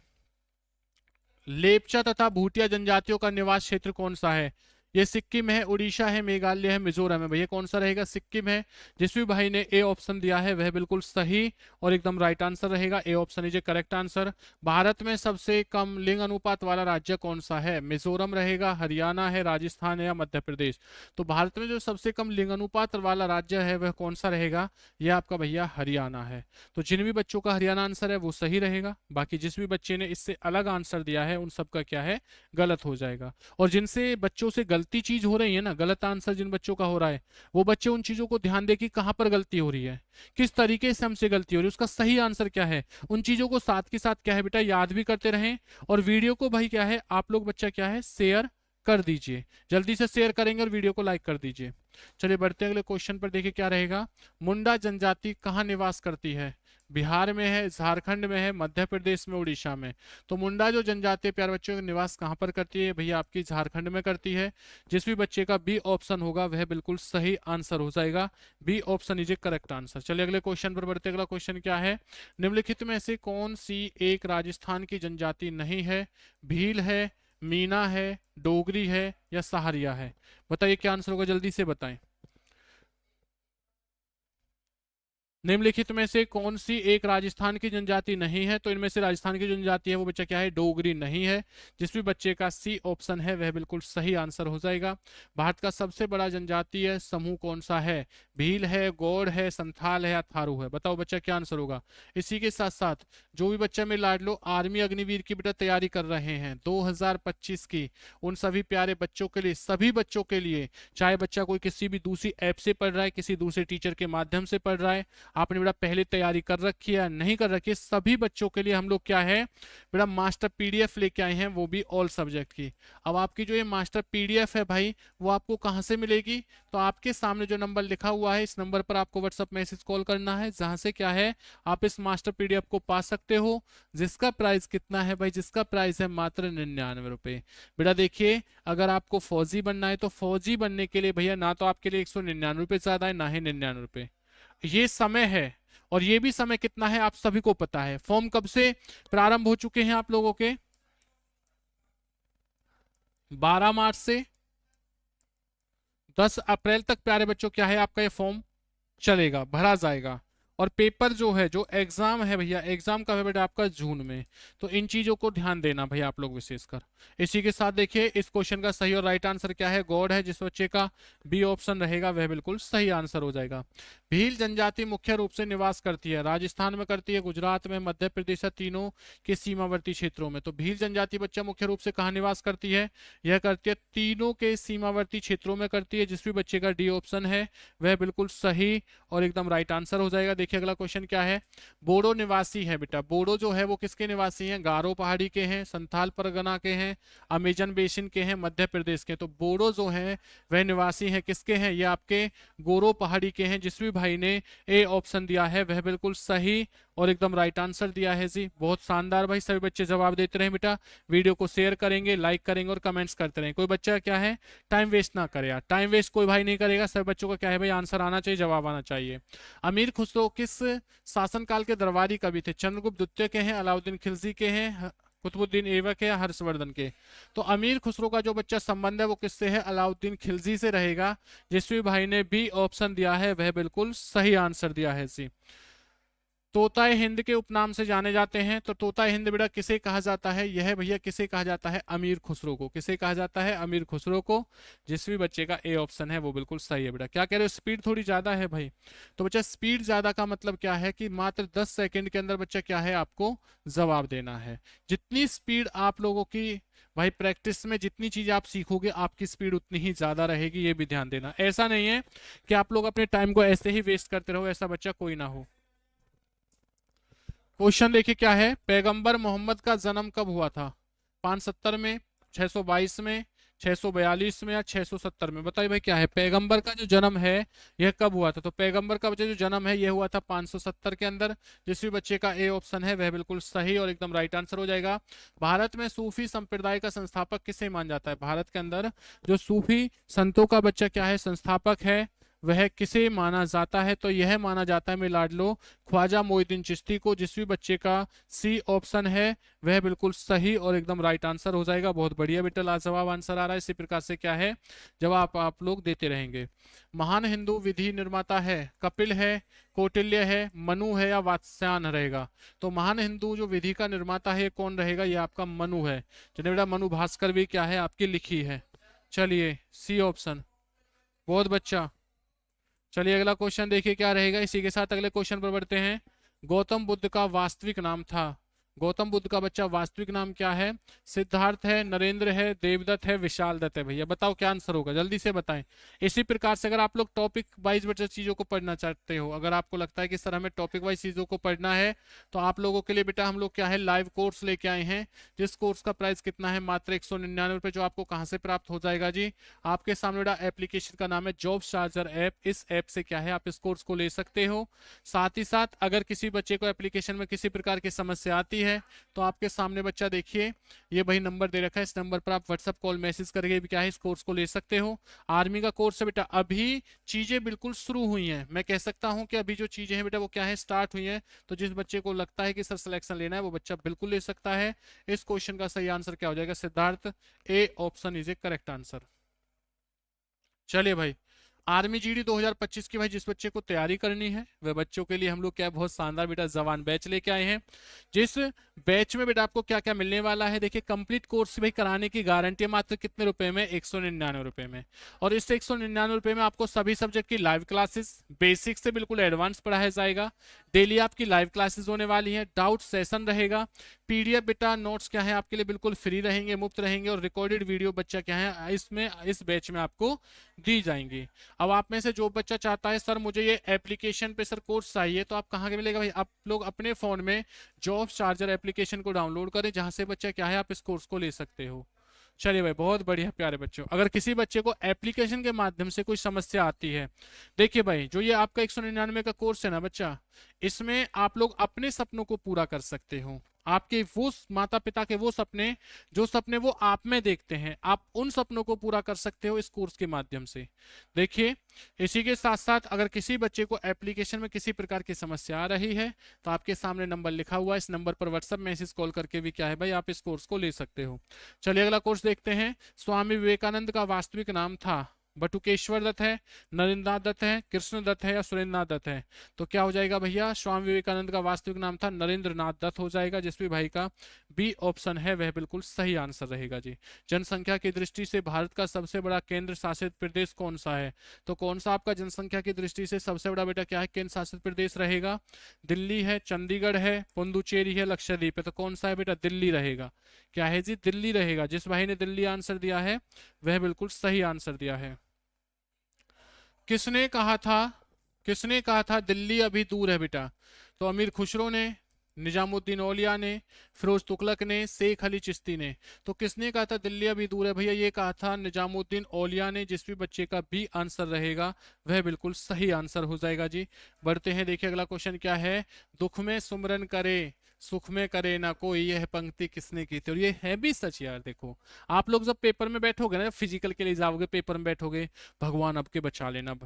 लेपचा तथा भूटिया जनजातियों का निवास क्षेत्र कौन सा है? ये सिक्किम है, उड़ीसा है, मेघालय है, मिजोरम है। भैया कौन सा रहेगा? सिक्किम है। जिस भी भाई ने ए ऑप्शन दिया है वह बिल्कुल सही और एकदम राइट आंसर रहेगा। A option is a correct answer. Bharat में सबसे कम लिंग अनुपात वाला राज्य कौन सा है? मिजोरम रहेगा, हरियाणा है, राजस्थान है या मध्य प्रदेश? तो भारत में जो सबसे कम लिंग अनुपात वाला राज्य है वह कौन सा रहेगा? यह आपका भैया हरियाणा है। तो जिन भी बच्चों का हरियाणा आंसर है वो सही रहेगा, बाकी जिस भी बच्चे ने इससे अलग आंसर दिया है उन सबका क्या है गलत हो जाएगा। और जिनसे बच्चों से गलती चीज हो रही है ना, गलत आंसर जिन बच्चों का हो रहा है, वो बच्चे उन चीजों को ध्यान दे कि कहां पर गलती हो रही है, किस तरीके से हमसे गलती हो रही है, उसका सही आंसर क्या है। उन चीजों को साथ के साथ क्या है बेटा याद भी करते रहें। और वीडियो को भाई क्या है आप लोग बच्चा क्या है शेयर कर दीजिए, जल्दी से शेयर करेंगे और वीडियो को लाइक कर दीजिए। चलिए बढ़ते हैं अगले क्वेश्चन पर। देखिए क्या रहेगा, मुंडा जनजाति कहाँ निवास करती है? बिहार में है, झारखंड में है, मध्य प्रदेश में, उड़ीसा में? तो मुंडा जो जनजाति प्यार बच्चों का निवास कहाँ पर करती है? भैया आपकी झारखंड में करती है। जिस भी बच्चे का बी ऑप्शन होगा वह बिल्कुल सही आंसर हो जाएगा। B option is a correct answer. चलिए अगले क्वेश्चन पर बढ़ते। अगला क्वेश्चन क्या है, निम्नलिखित में से कौन सी एक राजस्थान की जनजाति नहीं है? भील है, मीना है, डोगरी है या सहारिया है? बताइए क्या आंसर होगा, जल्दी से बताएं। निम्नलिखित में से कौन सी एक राजस्थान की जनजाति नहीं है? तो इनमें से राजस्थान की जो जनजाति है वो बच्चा क्या है? डोगरी नहीं है। जिस भी बच्चे का सी ऑप्शन है वह बिल्कुल सही आंसर हो जाएगा। भारत का सबसे बड़ा जनजातीय समूह कौन सा है? भील है, गौड़ है, संथाल है या थारू है? बताओ बच्चा क्या आंसर होगा। इसी के साथ साथ जो भी बच्चा में लाड लो आर्मी अग्निवीर की बेटा तैयारी कर रहे हैं 2025 की, उन सभी प्यारे बच्चों के लिए, सभी बच्चों के लिए, चाहे बच्चा कोई किसी भी दूसरी ऐप से पढ़ रहा है, किसी दूसरे टीचर के माध्यम से पढ़ रहा है, आपने बेटा पहले तैयारी कर रखी है नहीं कर रखी है, सभी बच्चों के लिए हम लोग क्या है बेटा मास्टर पीडीएफ लेके आए हैं, वो भी ऑल सब्जेक्ट की। अब आपकी जो ये मास्टर पीडीएफ है भाई वो आपको कहाँ से मिलेगी? तो आपके सामने जो नंबर लिखा हुआ है इस नंबर पर आपको व्हाट्सअप मैसेज कॉल करना है, जहां से क्या है आप इस मास्टर पीडीएफ को पा सकते हो, जिसका प्राइस कितना है भाई? जिसका प्राइस है मात्र 99 रुपए। बेटा देखिए, अगर आपको फौजी बनना है तो फौजी बनने के लिए भैया ना तो आपके लिए 199 रुपए ज्यादा है, ना ही 99 रुपए। ये समय है, और ये भी समय कितना है आप सभी को पता है। फॉर्म कब से प्रारंभ हो चुके हैं आप लोगों के? 12 मार्च से 10 अप्रैल तक प्यारे बच्चों क्या है आपका ये फॉर्म चलेगा, भरा जाएगा। और पेपर जो है, जो एग्जाम है भैया, एग्जाम का है बेटा आपका जून में। तो इन चीजों को ध्यान देना भैया आप लोग विशेषकर। इसी के साथ देखिए इस क्वेश्चन का सही और राइट आंसर क्या है? गॉड है। जिस बच्चे का बी ऑप्शन रहेगा वह बिल्कुल सही आंसर हो जाएगा। भील जनजाति मुख्य रूप से निवास करती है, राजस्थान में करती है, गुजरात में, मध्य प्रदेश, तीनों के सीमावर्ती क्षेत्रों में। तो भील जनजाति बच्चा मुख्य रूप से कहाँ निवास करती है? यह करती है तीनों के सीमावर्ती क्षेत्रों में करती है। जिस भी बच्चे का डी ऑप्शन है वह बिल्कुल सही और एकदम राइट आंसर हो जाएगा। देखिए अगला क्वेश्चन क्या है? बोडो निवासी है बेटा। बोडो जो है वो किसके निवासी हैं? गारो पहाड़ी के हैं, संथाल परगना के हैं, अमेजन बेसिन के हैं, मध्य प्रदेश के। तो बोडो जो है वह निवासी हैं, किसके हैं? ये आपके गोरो पहाड़ी के हैं। जिस भी भाई ने ए ऑप्शन दिया है वह बिल्कुल सही और एकदम राइट आंसर दिया है जी। बहुत शानदार भाई, सभी बच्चे जवाब देते रहे बेटा। वीडियो को शेयर करेंगे, लाइक करेंगे और कमेंट्स करते रहें। कोई बच्चा क्या है टाइम वेस्ट ना करे यार, टाइम वेस्ट कोई भाई नहीं करेगा। सभी बच्चों का क्या है भाई आंसर आना चाहिए, जवाब आना चाहिए। अमीर खुसरो किस शासनकाल के दरबारी कवि थे? चंद्रगुप्त द्वितीय के हैं, अलाउद्दीन खिलजी के हैं, कुतुबुद्दीन ऐबक है या हर्षवर्धन के? तो अमीर खुसरो का जो बच्चा संबंध है वो किससे है? अलाउद्दीन खिलजी से रहेगा। जिस भाई ने बी ऑप्शन दिया है वह बिल्कुल सही आंसर दिया है जी। तोताए हिंद के उपनाम से जाने जाते हैं, तो तोता हिंद बेटा किसे कहा जाता है? यह भैया किसे कहा जाता है? अमीर खुसरो को। किसे कहा जाता है? अमीर खुसरो को। जिस भी बच्चे का ए ऑप्शन है वो बिल्कुल सही है बेटा। क्या कह रहे हो? स्पीड थोड़ी ज्यादा है भाई। तो बच्चा स्पीड ज्यादा का मतलब क्या है कि मात्र 10 सेकंड के अंदर बच्चा क्या है आपको जवाब देना है। जितनी स्पीड आप लोगों की भाई प्रैक्टिस में जितनी चीज आप सीखोगे आपकी स्पीड उतनी ही ज्यादा रहेगी, ये भी ध्यान देना। ऐसा नहीं है कि आप लोग अपने टाइम को ऐसे ही वेस्ट करते रहो, ऐसा बच्चा कोई ना हो। क्वेश्चन देखिए क्या है? पैगंबर मोहम्मद का जन्म कब हुआ था? 570 में, 622 में, 642 में या 670 में? बताइए भाई क्या है पैगंबर का जो जन्म है यह कब हुआ था? तो पैगंबर का जो जन्म है यह हुआ था 570 के अंदर। जिस भी बच्चे का ए ऑप्शन है वह बिल्कुल सही और एकदम राइट आंसर हो जाएगा। भारत में सूफी संप्रदाय का संस्थापक किसे माना जाता है? भारत के अंदर जो सूफी संतों का बच्चा क्या है संस्थापक है वह किसे माना जाता है? तो यह माना जाता है मेरे लाडलो ख्वाजा मोइनुद्दीन चिश्ती को। जिस भी बच्चे का सी ऑप्शन है वह बिल्कुल सही और एकदम राइट आंसर हो जाएगा। बहुत बढ़िया बेटा, लाजवाब आंसर आ रहा है। इसी प्रकार से क्या है जवाब आप लोग देते रहेंगे। महान हिंदू विधि निर्माता है? कपिल है, कौटिल्य है, मनु है या वात्स्यायन रहेगा? तो महान हिंदू जो विधि का निर्माता है कौन रहेगा? ये आपका मनु है। जिन्हें बेटा मनु भास्कर भी क्या है आपकी लिखी है। चलिए सी ऑप्शन। बहुत बच्चा। चलिए अगला क्वेश्चन देखिए क्या रहेगा। इसी के साथ अगले क्वेश्चन पर बढ़ते हैं। गौतम बुद्ध का वास्तविक नाम था? गौतम बुद्ध का बच्चा वास्तविक नाम क्या है? सिद्धार्थ है, नरेंद्र है, देवदत्त है, विशाल दत्त है? भैया बताओ क्या आंसर होगा, जल्दी से बताएं। इसी प्रकार से अगर आप लोग टॉपिक वाइज बच्चा चीजों को पढ़ना चाहते हो, अगर आपको लगता है कि सर हमें टॉपिक वाइज चीजों को पढ़ना है, तो आप लोगों के लिए बेटा हम लोग क्या है लाइव कोर्स लेके आए हैं। जिस कोर्स का प्राइस कितना है? मात्र 199 रुपए। जो आपको कहाँ से प्राप्त हो जाएगा जी? आपके सामने बेटा एप्लीकेशन का नाम है जॉब चार्जर ऐप। इस ऐप से क्या है आप इस कोर्स को ले सकते हो। साथ ही साथ अगर किसी बच्चे को एप्लीकेशन में किसी प्रकार की समस्या आती है तो आपके सामने बच्चा देखिए ये वही नंबर दे रखा है, इस नंबर पर आप व्हाट्सएप कॉल मैसेज करके भी क्या है इस कोर्स को ले सकते हो। आर्मी का कोर्स है बेटा, अभी चीजें बिल्कुल शुरू हुई हैं। मैं कह सकता हूं कि अभी जो चीजें हैं बेटा वो क्या है स्टार्ट हुई हैं। तो जिस बच्चे को लगता है कि सर सिलेक्शन लेना है वो बच्चा बिल्कुल ले सकता है। इस क्वेश्चन का सही आंसर क्या हो जाएगा? Siddharth, A option is a correct answer. चलिए भाई आर्मी जीडी 2025 की भाई जिस बच्चे को तैयारी करनी है वह बच्चों के लिए हम लोग क्या है बहुत शानदार बेटा जवान बैच लेके आए हैं। जिस बैच में बेटा आपको क्या क्या मिलने वाला है, देखिए कंप्लीट कोर्स भाई कराने की गारंटी मात्र कितने रुपए में, 199 रुपए में। और इस 199 रुपए में आपको सभी सब्जेक्ट की लाइव क्लासेस बेसिक से बिल्कुल एडवांस पढ़ाया जाएगा। डेली आपकी लाइव क्लासेस होने वाली है, डाउट सेशन रहेगा, पीडीएफ बेटा नोट्स क्या है आपके लिए बिल्कुल फ्री रहेंगे, मुफ्त रहेंगे, और रिकॉर्डेड वीडियो बच्चा क्या है इसमें इस बैच में आपको दी जाएंगी। अब आप में से जो बच्चा चाहता है सर मुझे ये एप्लीकेशन पे सर कोर्स चाहिए, तो आप कहाँ के मिलेगा भाई, आप लोग अपने फोन में जॉब चार्जर एप्लीकेशन को डाउनलोड करें, जहां से बच्चा क्या है आप इस कोर्स को ले सकते हो। चलिए भाई बहुत बढ़िया प्यारे बच्चों, अगर किसी बच्चे को एप्लीकेशन के माध्यम से कोई समस्या आती है, देखिए भाई जो ये आपका 199 का कोर्स है ना बच्चा, इसमें आप लोग अपने सपनों को पूरा कर सकते हो। आपके वो माता पिता के वो सपने जो सपने वो आप में देखते हैं, आप उन सपनों को पूरा कर सकते हो इस कोर्स के माध्यम से। देखिए इसी के साथ साथ अगर किसी बच्चे को एप्लीकेशन में किसी प्रकार की समस्या आ रही है तो आपके सामने नंबर लिखा हुआ है, इस नंबर पर व्हाट्सएप मैसेज कॉल करके भी क्या है भाई आप इस कोर्स को ले सकते हो। चलिए अगला कोर्स देखते हैं। स्वामी विवेकानंद का वास्तविक नाम था, बटुकेश्वर दत्त है, नरेंद्रनाथ दत्त है, कृष्ण दत्त है या सुरेंद्रनाथ दत्त है, तो क्या हो जाएगा भैया, स्वामी विवेकानंद का वास्तविक नाम था नरेंद्रनाथ दत्त हो जाएगा, जिसमें भाई का बी ऑप्शन है वह बिल्कुल सही आंसर रहेगा जी। जनसंख्या की दृष्टि से भारत का सबसे बड़ा केंद्र शासित प्रदेश कौन सा है, तो कौन सा आपका जनसंख्या की दृष्टि से सबसे बड़ा बेटा क्या है केंद्र शासित प्रदेश रहेगा, दिल्ली है, चंडीगढ़ है, पुडुचेरी है, लक्षद्वीप है, तो कौन सा है बेटा दिल्ली रहेगा। क्या है जी दिल्ली रहेगा, जिस भाई ने दिल्ली आंसर दिया है वह बिल्कुल सही आंसर दिया है। किसने कहा था, किसने कहा था दिल्ली अभी दूर है बेटा, तो अमीर खुसरो ने, निजामुद्दीन औलिया ने, फिरोज तुगलक ने, शेख अली चिश्ती ने, तो किसने कहा था दिल्ली अभी दूर है भैया, ये कहा था निजामुद्दीन औलिया ने, जिस भी बच्चे का बी आंसर रहेगा वह बिल्कुल सही आंसर हो जाएगा जी। बढ़ते हैं, देखिए अगला क्वेश्चन क्या है, दुख में सुमरन करे सुख में करे ना कोई, यह पंक्ति किसने की थी, और ये है भी सच यार। देखो आप लोग जब पेपर में बैठोगे ना, फिजिकल के लिए जाओगे पेपर में बैठोगे, भगवान आपके बचा लेना,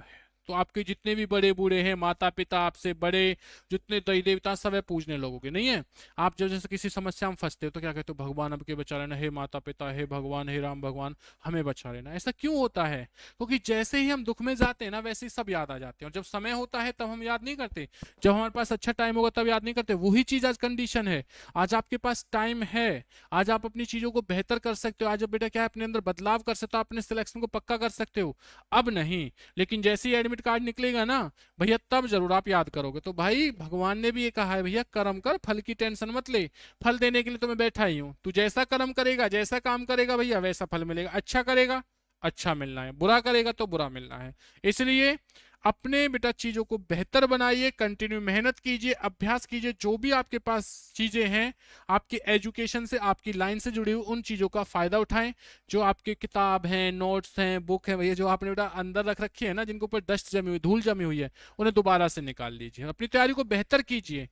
तो आपके जितने भी बड़े बूढ़े हैं, माता पिता आपसे बड़े, जितने देवी देवता सब है पूजने लोगोगे, नहीं है। आप जब जैसे किसी समस्या में फंसते हो तो क्या कहते हो, भगवान आपके बचा लेना, हे माता पिता, हे भगवान, हे राम भगवान हमें बचा लेना। ऐसा क्यों होता है, क्योंकि जैसे ही हम दुख में जाते हैं ना वैसे ही सब याद आ जाते हैं, और जब समय होता है तब हम याद नहीं करते, जब हमारे पास अच्छा टाइम होगा तब याद नहीं करते। वही चीज आज कंडीशन है, आज आपके पास टाइम है, आज आप अपनी चीजों को बेहतर कर सकते हो, आज बेटा क्या है अपने अंदर बदलाव कर सकते हो, अपने सिलेक्शन को पक्का कर सकते हो, अब नहीं। लेकिन जैसे ही एडमिट कार्ड निकलेगा ना भैया तब जरूर आप याद करोगे। तो भाई भगवान ने भी ये कहा है भैया कर्म कर, फल की टेंशन मत ले, फल देने के लिए तो मैं बैठा ही हूं, तू जैसा कर्म करेगा, जैसा काम करेगा भैया वैसा फल मिलेगा, अच्छा करेगा अच्छा मिलना है, बुरा करेगा तो बुरा मिलना है। इसलिए अपने बेटा चीजों को बेहतर बनाइए, कंटिन्यू मेहनत कीजिए, अभ्यास कीजिए, जो भी आपके पास चीजें हैं आपकी एजुकेशन से, आपकी लाइन से जुड़ी हुई, उन चीजों का फायदा उठाएं। जो आपके किताब हैं, नोट्स हैं, बुक है भैया, जो आपने बेटा अंदर रख रखी है ना, जिनके ऊपर डस्ट जमी हुई, धूल जमी हुई है, उन्हें दोबारा से निकाल लीजिए, अपनी तैयारी को बेहतर कीजिए।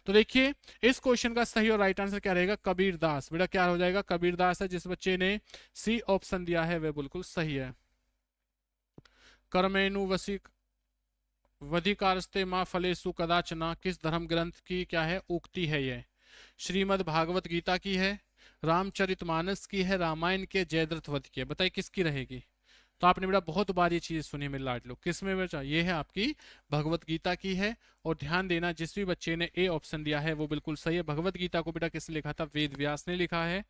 तो देखिए इस क्वेश्चन का सही और राइट आंसर क्या रहेगा, कबीरदास बेटा क्या हो जाएगा, कबीरदास है, जिस बच्चे ने सी ऑप्शन दिया है वह बिल्कुल सही है। कर्मेनु वसी वधिकारस्ते माँ फलेसु कदाचना, किस धर्म ग्रंथ की क्या है उक्ति है ये, श्रीमद् भागवत गीता की है, रामचरितमानस की है, रामायण के जयद्रथ वध की है, बताइए किसकी रहेगी। तो आपने बेटा बहुत बार ये चीज सुनी मेरे लाडलो, किसमें बेटा ये है आपकी भगवत गीता की है। और ध्यान देना जिस भी बच्चे ने ए ऑप्शन दिया है वो बिल्कुल सही है। भगवत गीता को बेटा किसने लिखा था, वेद व्यास ने लिखा है,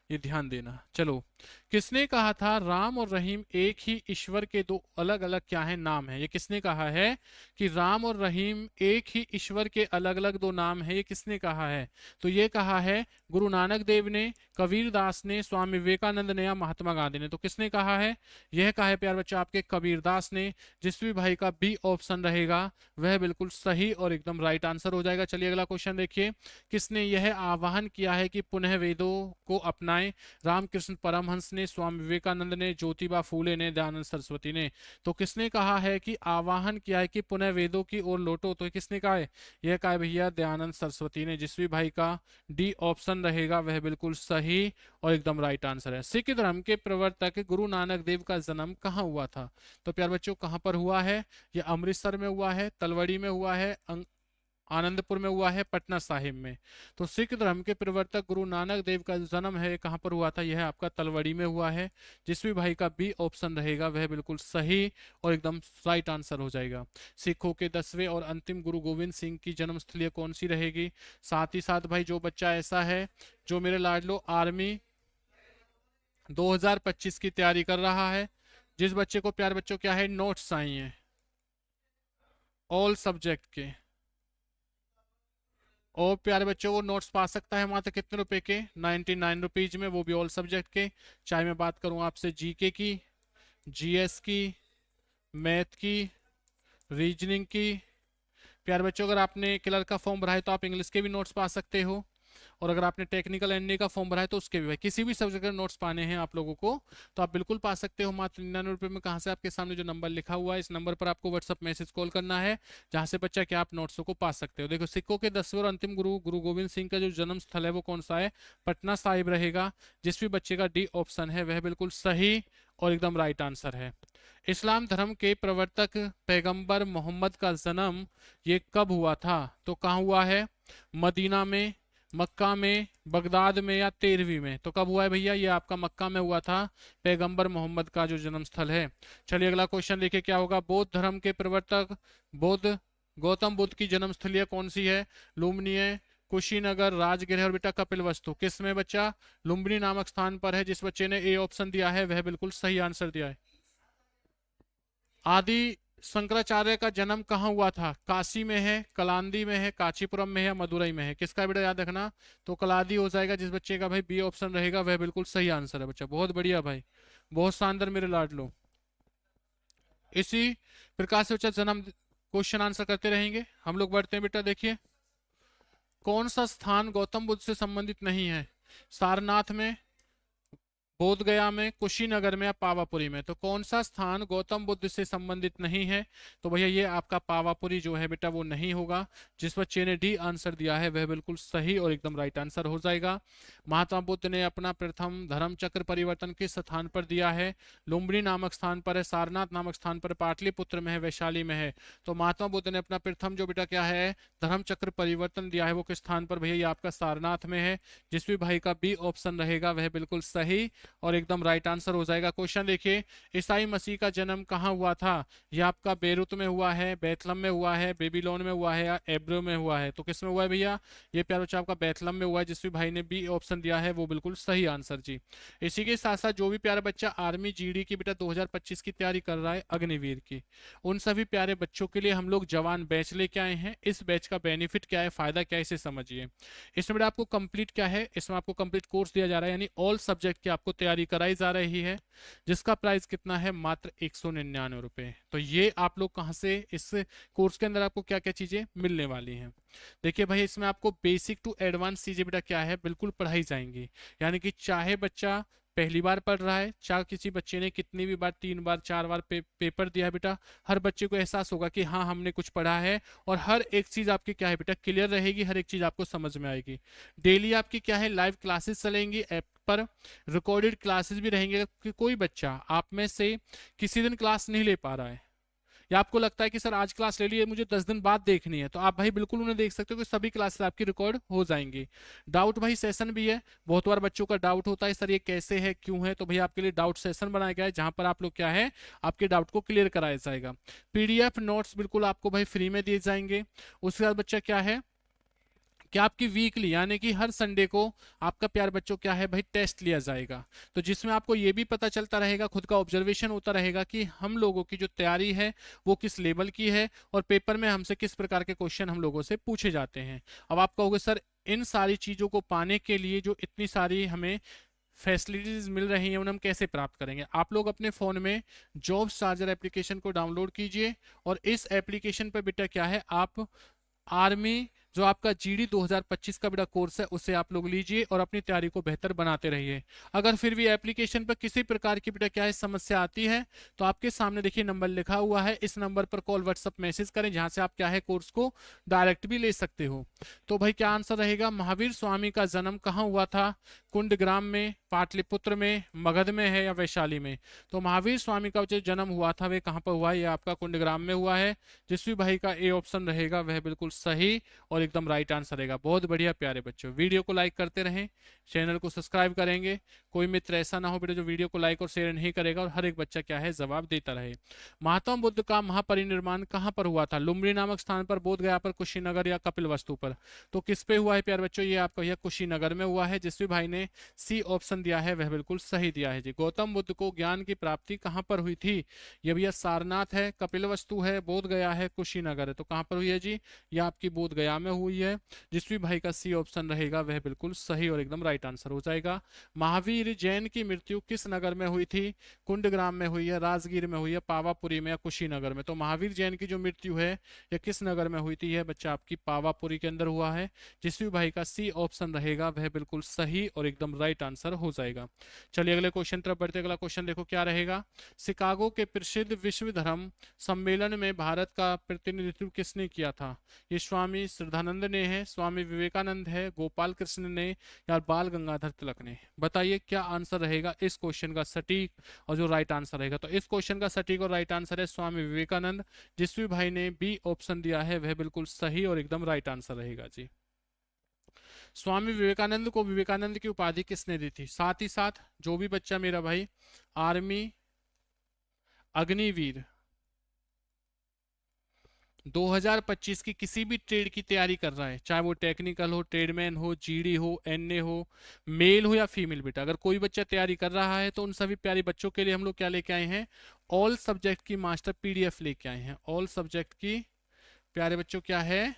ये ध्यान देना। चलो किसने कहा था राम और रहीम एक ही ईश्वर के दो अलग अलग क्या है नाम है, ये किसने कहा है कि राम और रहीम एक ही ईश्वर के अलग अलग दो नाम है, ये किसने कहा है, तो ये कहा है गुरु नानक देव ने, कबीर दास ने, स्वामी विवेकानंद ने या महात्मा गांधी ने, तो किसने कहा है, यह कहा है प्यार बच्चा आपके कबीर दास ने। जिस भी भाई का बी ऑप्शन रहेगा वह बिल्कुल सही और एकदम राइट आंसर हो जाएगा। चलिए अगला क्वेश्चन देखिए, किसने यह आह्वान किया है कि पुनः वेदों को अपनाएं, रामकृष्ण परमहंस ने, स्वामी विवेकानंद ने, ज्योतिबा फूले ने, दयानंद सरस्वती ने, तो किसने कहा है कि आह्वान किया है कि पुनः वेदों की ओर लौटो, तो किसने कहा है, यह कहा है भैया दयानंद सरस्वती ने। जिस भी भाई का डी ऑप्शन रहेगा वह बिल्कुल सही और एकदम राइट आंसर है। सिख धर्म के प्रवर्तक गुरु नानक देव का जन्म कहाँ हुआ था, तो प्यार बच्चों कहाँ पर हुआ है, यह अमृतसर में हुआ है, तलवड़ी में हुआ है, आनंदपुर में हुआ है, पटना साहिब में। तो सिख धर्म के प्रवर्तक गुरु नानक देव का जन्म है कहाँ पर हुआ था, यह आपका तलवड़ी में हुआ है। जिस भी भाई का बी ऑप्शन रहेगा वह बिल्कुल सही और एकदम राइट आंसर हो जाएगा। सिखों के 10वें और अंतिम गुरु गोविंद सिंह की जन्मस्थली कौन सी रहेगी। साथ ही साथ भाई जो बच्चा ऐसा है जो मेरे लाडलो आर्मी 2025 की तैयारी कर रहा है, जिस बच्चे को प्यार बच्चों क्या है नोट्स चाहिए ऑल सब्जेक्ट के, और प्यारे बच्चों को नोट्स पा सकता है मात्र कितने रुपए के, 99 रुपीज में, वो भी ऑल सब्जेक्ट के। चाहे मैं बात करूं आपसे जीके की, जीएस की, मैथ की, रीजनिंग की। प्यारे बच्चों अगर आपने क्लर्क का फॉर्म भरा है तो आप इंग्लिश के भी नोट्स पा सकते हो, और अगर आपने टेक्निकल एनडी का फॉर्म भरा है तो उसके भी भाई किसी भी सब्जेक्ट के नोट्स पाने हैं आप लोगों को तो आप बिल्कुल पा सकते हो मात्र 99 रुपये में। कहाँ से, आपके सामने जो नंबर लिखा हुआ है इस नंबर पर आपको व्हाट्सअप मैसेज कॉल करना है, जहां से बच्चा क्या आप नोट्सों को पा सकते हो। देखो सिखों के 10वें और अंतिम गुरु गुरु गोविंद सिंह का जो जन्म स्थल है वो कौन सा है, पटना साहिब रहेगा। जिस भी बच्चे का डी ऑप्शन है वह बिल्कुल सही और एकदम राइट आंसर है। इस्लाम धर्म के प्रवर्तक पैगंबर मोहम्मद का जन्म ये कब हुआ था, तो कहाँ हुआ है, मदीना में, मक्का में, बगदाद में या 13वीं में। तो कब हुआ है भैया, ये आपका मक्का में हुआ था पैगंबर मोहम्मद का जो जन्म स्थल है। चलिए अगला क्वेश्चन देखिए क्या होगा। बौद्ध धर्म के प्रवर्तक बुद्ध गौतम बुद्ध की जन्मस्थली कौन सी है, लुम्बिनी, कुशीनगर, राजगृह और बेटा कपिलवस्तु। किस में बच्चा, लुम्बिनी नामक स्थान पर है। जिस बच्चे ने ए ऑप्शन दिया है वह बिल्कुल सही आंसर दिया है। आदि शंकराचार्य का जन्म कहाँ हुआ था, काशी में है, कलांदी में है, कांचीपुरम में है, मदुरई में है। किसका बेटा याद रखना, तो कलादी हो जाएगा। जिस बच्चे का भाई बी ऑप्शन रहेगा वह बिल्कुल सही आंसर है बच्चा। बहुत बढ़िया भाई, बहुत शानदार मेरे लाडलो। इसी प्रकार से बच्चा जन्म क्वेश्चन आंसर करते रहेंगे हम लोग। बढ़ते हैं बेटा, देखिए कौन सा स्थान गौतम बुद्ध से संबंधित नहीं है, सारनाथ में, बोध गया में, कुशीनगर में या पावापुरी में। तो कौन सा स्थान गौतम बुद्ध से संबंधित नहीं है, तो भैया ये आपका पावापुरी जो है बेटा वो नहीं होगा। जिस बच्चे ने डी आंसर दिया है वह बिल्कुल सही और एकदम राइट आंसर हो जाएगा। महात्मा बुद्ध ने अपना प्रथम धर्म चक्र परिवर्तन किस स्थान पर दिया है, लुम्बिनी नामक स्थान पर है, सारनाथ नामक स्थान पर, पाटलिपुत्र में है, वैशाली में है। तो महात्मा बुद्ध ने अपना प्रथम जो बेटा क्या है धर्म चक्र परिवर्तन दिया है वो किस स्थान पर, भैया ये आपका सारनाथ में है। जिस भी भाई का बी ऑप्शन रहेगा वह बिल्कुल सही और एकदम राइट आंसर हो जाएगा। क्वेश्चन देखिए, ईसाई मसीह का जन्म कहाँ हुआ था, यह आपका बेरूत में हुआ है, बैतलम में हुआ है, बेबीलोन में हुआ है या एब्रो में हुआ है। तो किस में हुआ है भैया, ये प्यारा बच्चा आपका बैतलम में हुआ है। जिस भी भाई ने बी ऑप्शन दिया है वो बिल्कुल सही आंसर जी। इसी के साथ साथ जो भी प्यारा बच्चा आर्मी जीडी की बेटा 2025 की तैयारी कर रहा है, अग्निवीर की, उन सभी प्यारे बच्चों के लिए हम लोग जवान बैच लेके आए हैं। इस बैच का बेनिफिट क्या है, फायदा क्या है, इसे समझिए। इसमें बेटा आपको कंप्लीट क्या है, इसमें आपको कंप्लीट कोर्स दिया जा रहा है, यानी ऑल सब्जेक्ट की आपको तैयारी कराई जा रही है, जिसका प्राइस कितना है, मात्र 199 रुपए। तो ये आप लोग कहां से, इस कोर्स के अंदर आपको क्या क्या चीजें मिलने वाली हैं। देखिए भाई इसमें आपको बेसिक टू एडवांस चीजें बेटा क्या है बिल्कुल पढ़ाई जाएंगी। यानी कि चाहे बच्चा पहली बार पढ़ रहा है, चाहे किसी बच्चे ने कितनी भी बार 3 बार 4 बार पेपर दिया है बेटा, हर बच्चे को एहसास होगा कि हाँ हमने कुछ पढ़ा है, और हर एक चीज आपकी क्या है बेटा क्लियर रहेगी, हर एक चीज आपको समझ में आएगी। डेली आपकी क्या है लाइव क्लासेस चलेंगी ऐप पर, रिकॉर्डेड क्लासेस भी रहेंगे। कि कोई बच्चा आप में से किसी दिन क्लास नहीं ले पा रहा है, या आपको लगता है कि सर आज क्लास ले ली है मुझे 10 दिन बाद देखनी है, तो आप भाई बिल्कुल उन्हें देख सकते हो कि सभी क्लासेस आपकी रिकॉर्ड हो जाएंगी। डाउट भाई सेशन भी है, बहुत बार बच्चों का डाउट होता है सर ये कैसे है क्यों है, तो भाई आपके लिए डाउट सेशन बनाया गया है जहां पर आप लोग क्या है आपके डाउट को क्लियर कराया जाएगा। पीडीएफ नोट्स बिल्कुल आपको भाई फ्री में दिए जाएंगे। उसके बाद बच्चा क्या है कि आपकी वीकली यानी कि हर संडे को आपका प्यार बच्चों क्या है भाई टेस्ट लिया जाएगा, तो जिसमें आपको ये भी पता चलता रहेगा, खुद का ऑब्जर्वेशन होता रहेगा कि हम लोगों की जो तैयारी है वो किस लेवल की है, और पेपर में हमसे किस प्रकार के क्वेश्चन हम लोगों से पूछे जाते हैं। अब आप कहोगे सर इन सारी चीजों को पाने के लिए जो इतनी सारी हमें फैसिलिटीज मिल रही हैं उन्हें हम कैसे प्राप्त करेंगे। आप लोग अपने फोन में जॉब चार्जर एप्लीकेशन को डाउनलोड कीजिए, और इस एप्लीकेशन पर बेटा क्या है आप आर्मी जो आपका जीडी 2025 का बेटा कोर्स है उसे आप लोग लीजिए और अपनी तैयारी को बेहतर बनाते रहिए। अगर फिर भी एप्लीकेशन पर किसी प्रकार की बेटा क्या है समस्या आती है तो आपके सामने देखिए नंबर लिखा हुआ है, इस नंबर पर कॉल व्हाट्सएप मैसेज करें, जहां से आप क्या है कोर्स को डायरेक्ट भी ले सकते हो। तो भाई क्या आंसर रहेगा, महावीर स्वामी का जन्म कहाँ हुआ था, कुंडग्राम में, पाटलिपुत्र में, मगध में है या वैशाली में। तो महावीर स्वामी का जो जन्म हुआ था वह कहाँ पर हुआ है, ये आपका कुंडग्राम में हुआ है। जिसवी भाई का ए ऑप्शन रहेगा वह बिल्कुल सही और एकदम राइट आंसर रहेगा। बहुत बढ़िया प्यारे बच्चों, वीडियो को लाइक करते रहें, चैनल को सब्सक्राइब करेंगे। कोई मित्र ऐसा ना हो बेटा जो वीडियो को लाइक और शेयर नहीं करेगा, और हर एक बच्चा क्या है जवाब देता रहे। महात्मा बुद्ध का महापरिनिर्वाण कहाँ पर हुआ था, लुम्बिनी नामक स्थान पर, बोध गया पर, कुशीनगर या कपिलवस्तु पर। तो किस पे हुआ है प्यारे बच्चों, ये आपका यह कुशीनगर में हुआ है। जिसवी भाई ने सी ऑप्शन दिया है वह बिल्कुल सही दिया है जी। गौतम बुद्ध को ज्ञान की प्राप्ति कहाँ पर हुई थी, ये भैया सारनाथ है, कपिलवस्तु है, बोध गया है, कुशीनगर है। तो कहाँ पर हुई है जी, ये आपकी बोध गया में हुई है। जिसवी भाई का सी ऑप्शन रहेगा वह बिल्कुल सही और एकदम राइट आंसर हो जाएगा। महावीर जैन की मृत्यु किस नगर में हुई थी, कुंडग्राम में हुई है, राजगीर में हुई है, पावापुरी में या कुशीनगर में। तो महावीर जैन की जो मृत्यु है यह किस नगर में हुई थी, यह बच्चा आपकी पावापुरी के अंदर हुआ है। जिसवी भाई का सी ऑप्शन रहेगा वह बिल्कुल सही और एकदम राइट आंसर हो जाएगा। चलिए अगले क्वेश्चन तरफ बढ़ते। अगला क्वेश्चन देखो क्या रहेगा, शिकागो के प्रसिद्ध विश्व धर्म सम्मेलन में भारत का प्रतिनिधित्व किसने किया था, ये स्वामी श्रद्धानंद ने है, स्वामी विवेकानंद है, गोपाल कृष्ण ने या बाल गंगाधर तिलक ने। बताइए क्या आंसर रहेगा इस क्वेश्चन का सटीक और जो राइट आंसर रहेगा। तो इस क्वेश्चन का सटीक और राइट आंसर है स्वामी विवेकानंद। जिसवी भाई ने बी ऑप्शन दिया है वह बिल्कुल सही और एकदम राइट आंसर रहेगा जी। स्वामी विवेकानंद को विवेकानंद की उपाधि किसने दी थी, साथ ही साथ जो भी बच्चा मेरा भाई आर्मी, अग्निवीर 2025 की किसी भी ट्रेड की तैयारी कर रहा है, चाहे वो टेक्निकल हो, ट्रेडमैन हो, जीडी हो, एनए हो, मेल हो या फीमेल बेटा, अगर कोई बच्चा तैयारी कर रहा है तो उन सभी प्यारे बच्चों के लिए हम लोग क्या लेके आए हैं, ऑल सब्जेक्ट की मास्टर पीडीएफ लेके आए हैं। ऑल सब्जेक्ट की प्यारे बच्चों क्या है,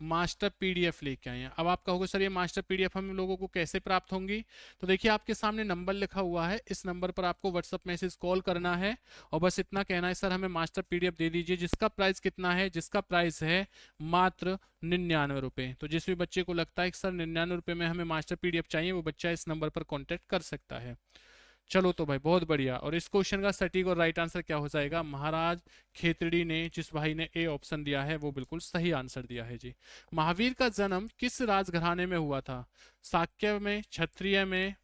मास्टर पीडीएफ लेके आए हैं। अब आप कहोगे सर ये मास्टर पीडीएफ हम लोगों को कैसे प्राप्त होंगी, तो देखिए आपके सामने नंबर लिखा हुआ है, इस नंबर पर आपको व्हाट्सएप मैसेज कॉल करना है और बस इतना कहना है सर हमें मास्टर पीडीएफ दे दीजिए, जिसका प्राइस कितना है, जिसका प्राइस है मात्र 99 रुपए। तो जिस भी बच्चे को लगता है कि सर 99 रुपए में हमें मास्टर पीडीएफ चाहिए, वो बच्चा इस नंबर पर कॉन्टेक्ट कर सकता है। चलो तो भाई बहुत बढ़िया। और इस क्वेश्चन का सटीक और राइट आंसर क्या हो जाएगा, महाराज खेतड़ी ने, जिस भाई ने ए ऑप्शन दिया है वो बिल्कुल सही आंसर दिया है जी। महावीर का जन्म किस राजघराने में हुआ था, शाक्य में, क्षत्रिय में,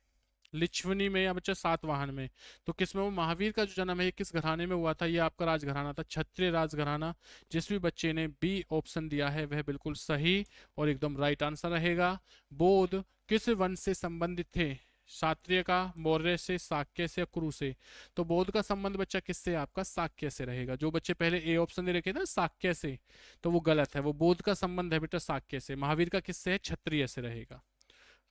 लिच्छवनी में या बच्चा सातवाहन में। तो किसमें, वो महावीर का जो जन्म है किस घराने में हुआ था, ये आपका राजघराना था क्षत्रिय राजघराना। जिस भी बच्चे ने बी ऑप्शन दिया है वह बिल्कुल सही और एकदम राइट आंसर रहेगा। बोध किस वंश से संबंधित थे, क्षत्रिय का, मौर्य से, शाक्य से, कुरु से। तो बौद्ध का संबंध बच्चा किससे, आपका शाक्य से रहेगा। जो बच्चे पहले ए ऑप्शन दे रखे थे ना शाक्य से, तो वो गलत है, वो बौद्ध का संबंध है बेटा शाक्य से। महावीर का किससे है, क्षत्रिय से रहेगा।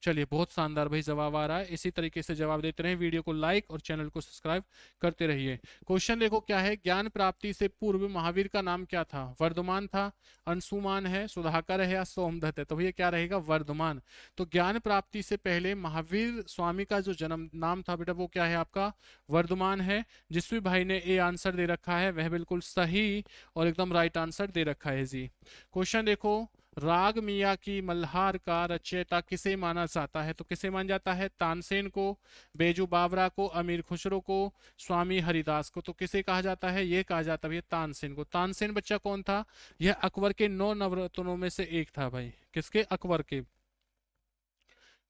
चलिए बहुत शानदार भाई जवाब आ रहा है, इसी तरीके से जवाब देते रहें, वीडियो को लाइक और चैनल को सब्सक्राइब करते रहिए। क्वेश्चन देखो क्या है, ज्ञान प्राप्ति से पूर्व महावीर का नाम क्या था, वर्धमान था, अंशुमान है, सुधाकर है या सोमदत्त है। तो भैया क्या रहेगा, वर्धमान। तो ज्ञान प्राप्ति से पहले महावीर स्वामी का जो जन्म नाम था बेटा वो क्या है आपका, वर्धमान है। जिसवी भाई ने ए आंसर दे रखा है वह बिल्कुल सही और एकदम राइट आंसर दे रखा है जी। क्वेश्चन देखो, राग मिया की मल्हार का रचयिता किसे माना जाता है, तो किसे माना जाता है, तानसेन को, बेजू बावरा को, अमीर खुसरो को, स्वामी हरिदास को। तो किसे कहा जाता है, ये कहा जाता है तानसेन को। तानसेन बच्चा कौन था, यह अकबर के 9 नवरत्नों में से एक था भाई, किसके, अकबर के।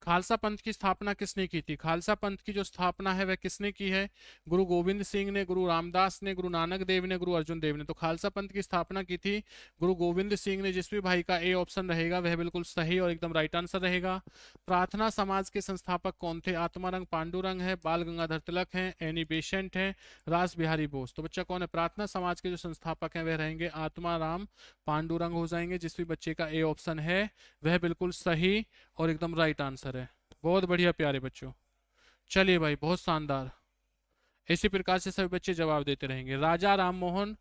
खालसा पंथ की स्थापना किसने की थी, खालसा पंथ की जो स्थापना है वह किसने की है, गुरु गोविंद सिंह ने, गुरु रामदास ने, गुरु नानक देव ने, गुरु अर्जुन देव ने। तो खालसा पंथ की स्थापना की थी गुरु गोविंद सिंह ने। जिस भी भाई का ए ऑप्शन रहेगा वह बिल्कुल सही और एकदम राइट आंसर रहेगा। प्रार्थना समाज के संस्थापक कौन थे, आत्मारंग पांडुरंग है, बाल गंगाधर तिलक है, एनी बेसेंट है, रास बिहारी बोस। तो बच्चा कौन है, प्रार्थना समाज के जो संस्थापक हैं वह रहेंगे आत्माराम पांडुरंग हो जाएंगे। जिस भी बच्चे का ए ऑप्शन है वह बिल्कुल सही और एकदम राइट आंसर है। बहुत बढ़िया प्यारे बच्चों, चलिए भाई बहुत शानदार, इसी प्रकार से सभी बच्चे जवाब देते रहेंगे। राजा राममोहन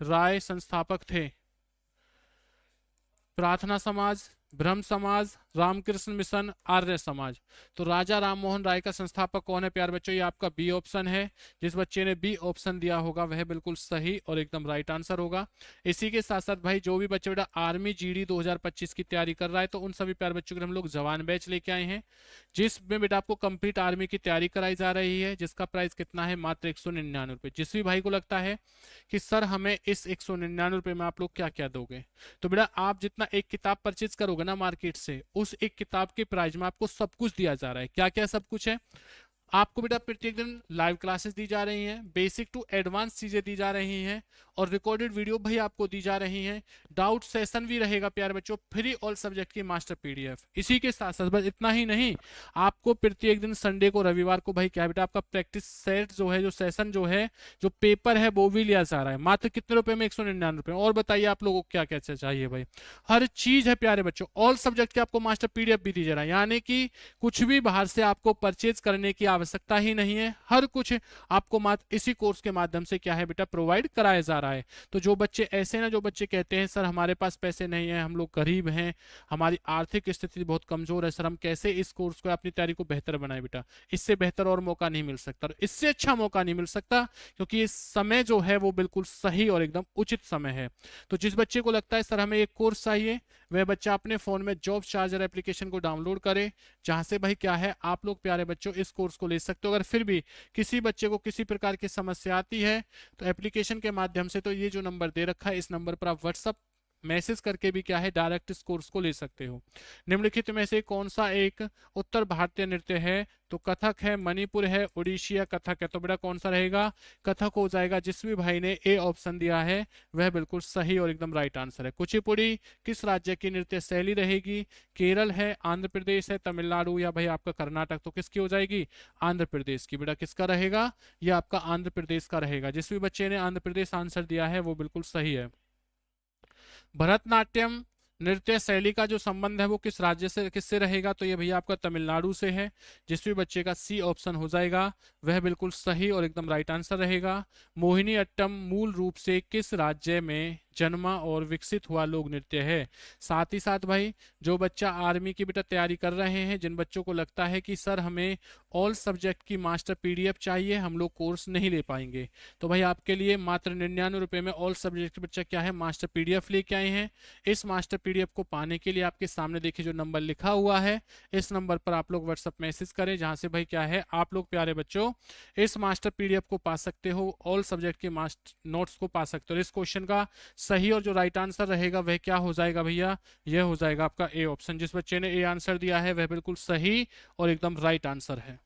राय संस्थापक थे, प्रार्थना समाज, ब्रह्म समाज, रामकृष्ण मिशन, आर्य समाज। तो राजा राम मोहन राय का संस्थापक कौन है प्यारे बच्चों? ये आपका बी ऑप्शन है। जिस बच्चे ने बी ऑप्शन दिया होगा वह बिल्कुल सही और एकदम राइट आंसर होगा। इसी के साथ साथ भाई जो भी बच्चे बेटा आर्मी जीडी 2025 की तैयारी कर रहा है तो उन सभी प्यारे बच्चों के लिए हम लोग जवान बैच लेके आए हैं, जिसमें बेटा आपको कंप्लीट आर्मी की तैयारी कराई जा रही है, जिसका प्राइस कितना है? मात्र 199 रुपए। जिस भी भाई को लगता है कि सर हमें इस 199 रुपए में आप लोग क्या क्या दोगे, तो बेटा आप जितना एक किताब परचेज करोगे ना मार्केट से, उस एक किताब के प्राइस में आपको सब कुछ दिया जा रहा है। क्या क्या सब कुछ है? आपको बेटा प्रत्येक दिन लाइव क्लासेस दी जा रही हैं, बेसिक टू एडवांस चीजें दी जा रही हैं, और रिकॉर्डेड वीडियो भाई आपको दी जा रही हैं। डाउट सेशन भी रहेगा प्यारे बच्चों, फ्री ऑल सब्जेक्ट की मास्टर पीडीएफ। इसी के साथ साथ बस इतना ही नहीं, आपको प्रत्येक दिन संडे को, रविवार को भाई क्या है बेटा आपका प्रैक्टिस सेट जो है, जो सेशन जो है, जो पेपर है वो भी लिया जा रहा है। मात्र कितने रुपए में? 199 रुपए। और बताइए आप लोगों को क्या क्या चाहिए भाई? हर चीज है प्यारे बच्चों, ऑल सब्जेक्ट के आपको मास्टर पीडीएफ भी दी जा रहा है, यानी कि कुछ भी बाहर से आपको परचेज करने की आवश्यकता ही नहीं है। हर कुछ आपको मात्र इसी कोर्स के माध्यम से क्या है बेटा प्रोवाइड कराया जा रहा है। तो जो बच्चे ऐसे ना, जो बच्चे कहते हैं सर हमारे पास पैसे नहीं है, हम लोग गरीब हैं, हमारी आर्थिक स्थिति बहुत कमजोर है, सर हम कैसे इस कोर्स को, अपनी तैयारी को बेहतर बनाए? बेटा इससे बेहतर और मौका नहीं मिल सकता, इससे अच्छा मौका नहीं मिल सकता, क्योंकि इस समय जो है वो बिल्कुल सही और एकदम उचित समय है। तो जिस बच्चे को लगता है सर हमें एक कोर्स चाहिए, वह बच्चा अपने फोन में जॉब चार्जर एप्लीकेशन को डाउनलोड करे, जहां से भाई क्या है आप लोग प्यारे बच्चों इस कोर्स को ले सकते हो। अगर फिर भी किसी बच्चे को किसी प्रकार की समस्या आती है तो एप्लीकेशन के माध्यम से, तो ये जो नंबर दे रखा है इस नंबर पर आप व्हाट्सअप मैसेज करके भी क्या है डायरेक्ट इस कोर्स को ले सकते हो। निम्नलिखित में से कौन सा एक उत्तर भारतीय नृत्य है? तो कथक है, मणिपुर है, उड़ीसी कथक है। तो बेटा कौन सा रहेगा? कथक हो जाएगा। जिस भी भाई ने ए ऑप्शन दिया है वह बिल्कुल सही और एकदम राइट आंसर है। कुचिपुड़ी किस राज्य की नृत्य शैली रहेगी? केरल है, आंध्र प्रदेश है, तमिलनाडु या भाई आपका कर्नाटक। तो किसकी हो जाएगी? आंध्र प्रदेश की। बेटा किसका रहेगा? यह आपका आंध्र प्रदेश का रहेगा। जिस भी बच्चे ने आंध्र प्रदेश आंसर दिया है वो बिल्कुल सही है। भरतनाट्यम नृत्य शैली का जो संबंध है वो किस राज्य से, किससे रहेगा? तो ये भैया आपका तमिलनाडु से है। जिस भी बच्चे का सी ऑप्शन हो जाएगा वह बिल्कुल सही और एकदम राइट आंसर रहेगा। मोहिनी अट्टम मूल रूप से किस राज्य में जन्मा और विकसित हुआ लोक नृत्य है? साथ ही साथ भाई जो बच्चा आर्मी की बेटा तैयारी कर रहे हैं, जिन बच्चों को लगता है कि सर हमें ऑल सब्जेक्ट की मास्टर पीडीएफ चाहिए, हम लोग कोर्स नहीं ले पाएंगे, तो भाई आपके लिए मात्र 99 रुपए में ऑल सब्जेक्ट बच्चा क्या है मास्टर पीडीएफ लेके आए हैं। इस मास्टर पीडीएफ को पाने के लिए आपके सामने देखिए जो नंबर लिखा हुआ है, इस नंबर पर आप लोग व्हाट्सएप मैसेज करें, जहां से भाई क्या है आप लोग प्यारे बच्चों इस मास्टर पीडीएफ को पा सकते हो, ऑल सब्जेक्ट के मास्टर नोट्स को पा सकते हो। इस क्वेश्चन का सही और जो राइट आंसर रहेगा वह क्या हो जाएगा भैया? यह हो जाएगा आपका ए ऑप्शन। जिस बच्चे ने ए आंसर दिया है वह बिल्कुल सही और एकदम राइट आंसर है।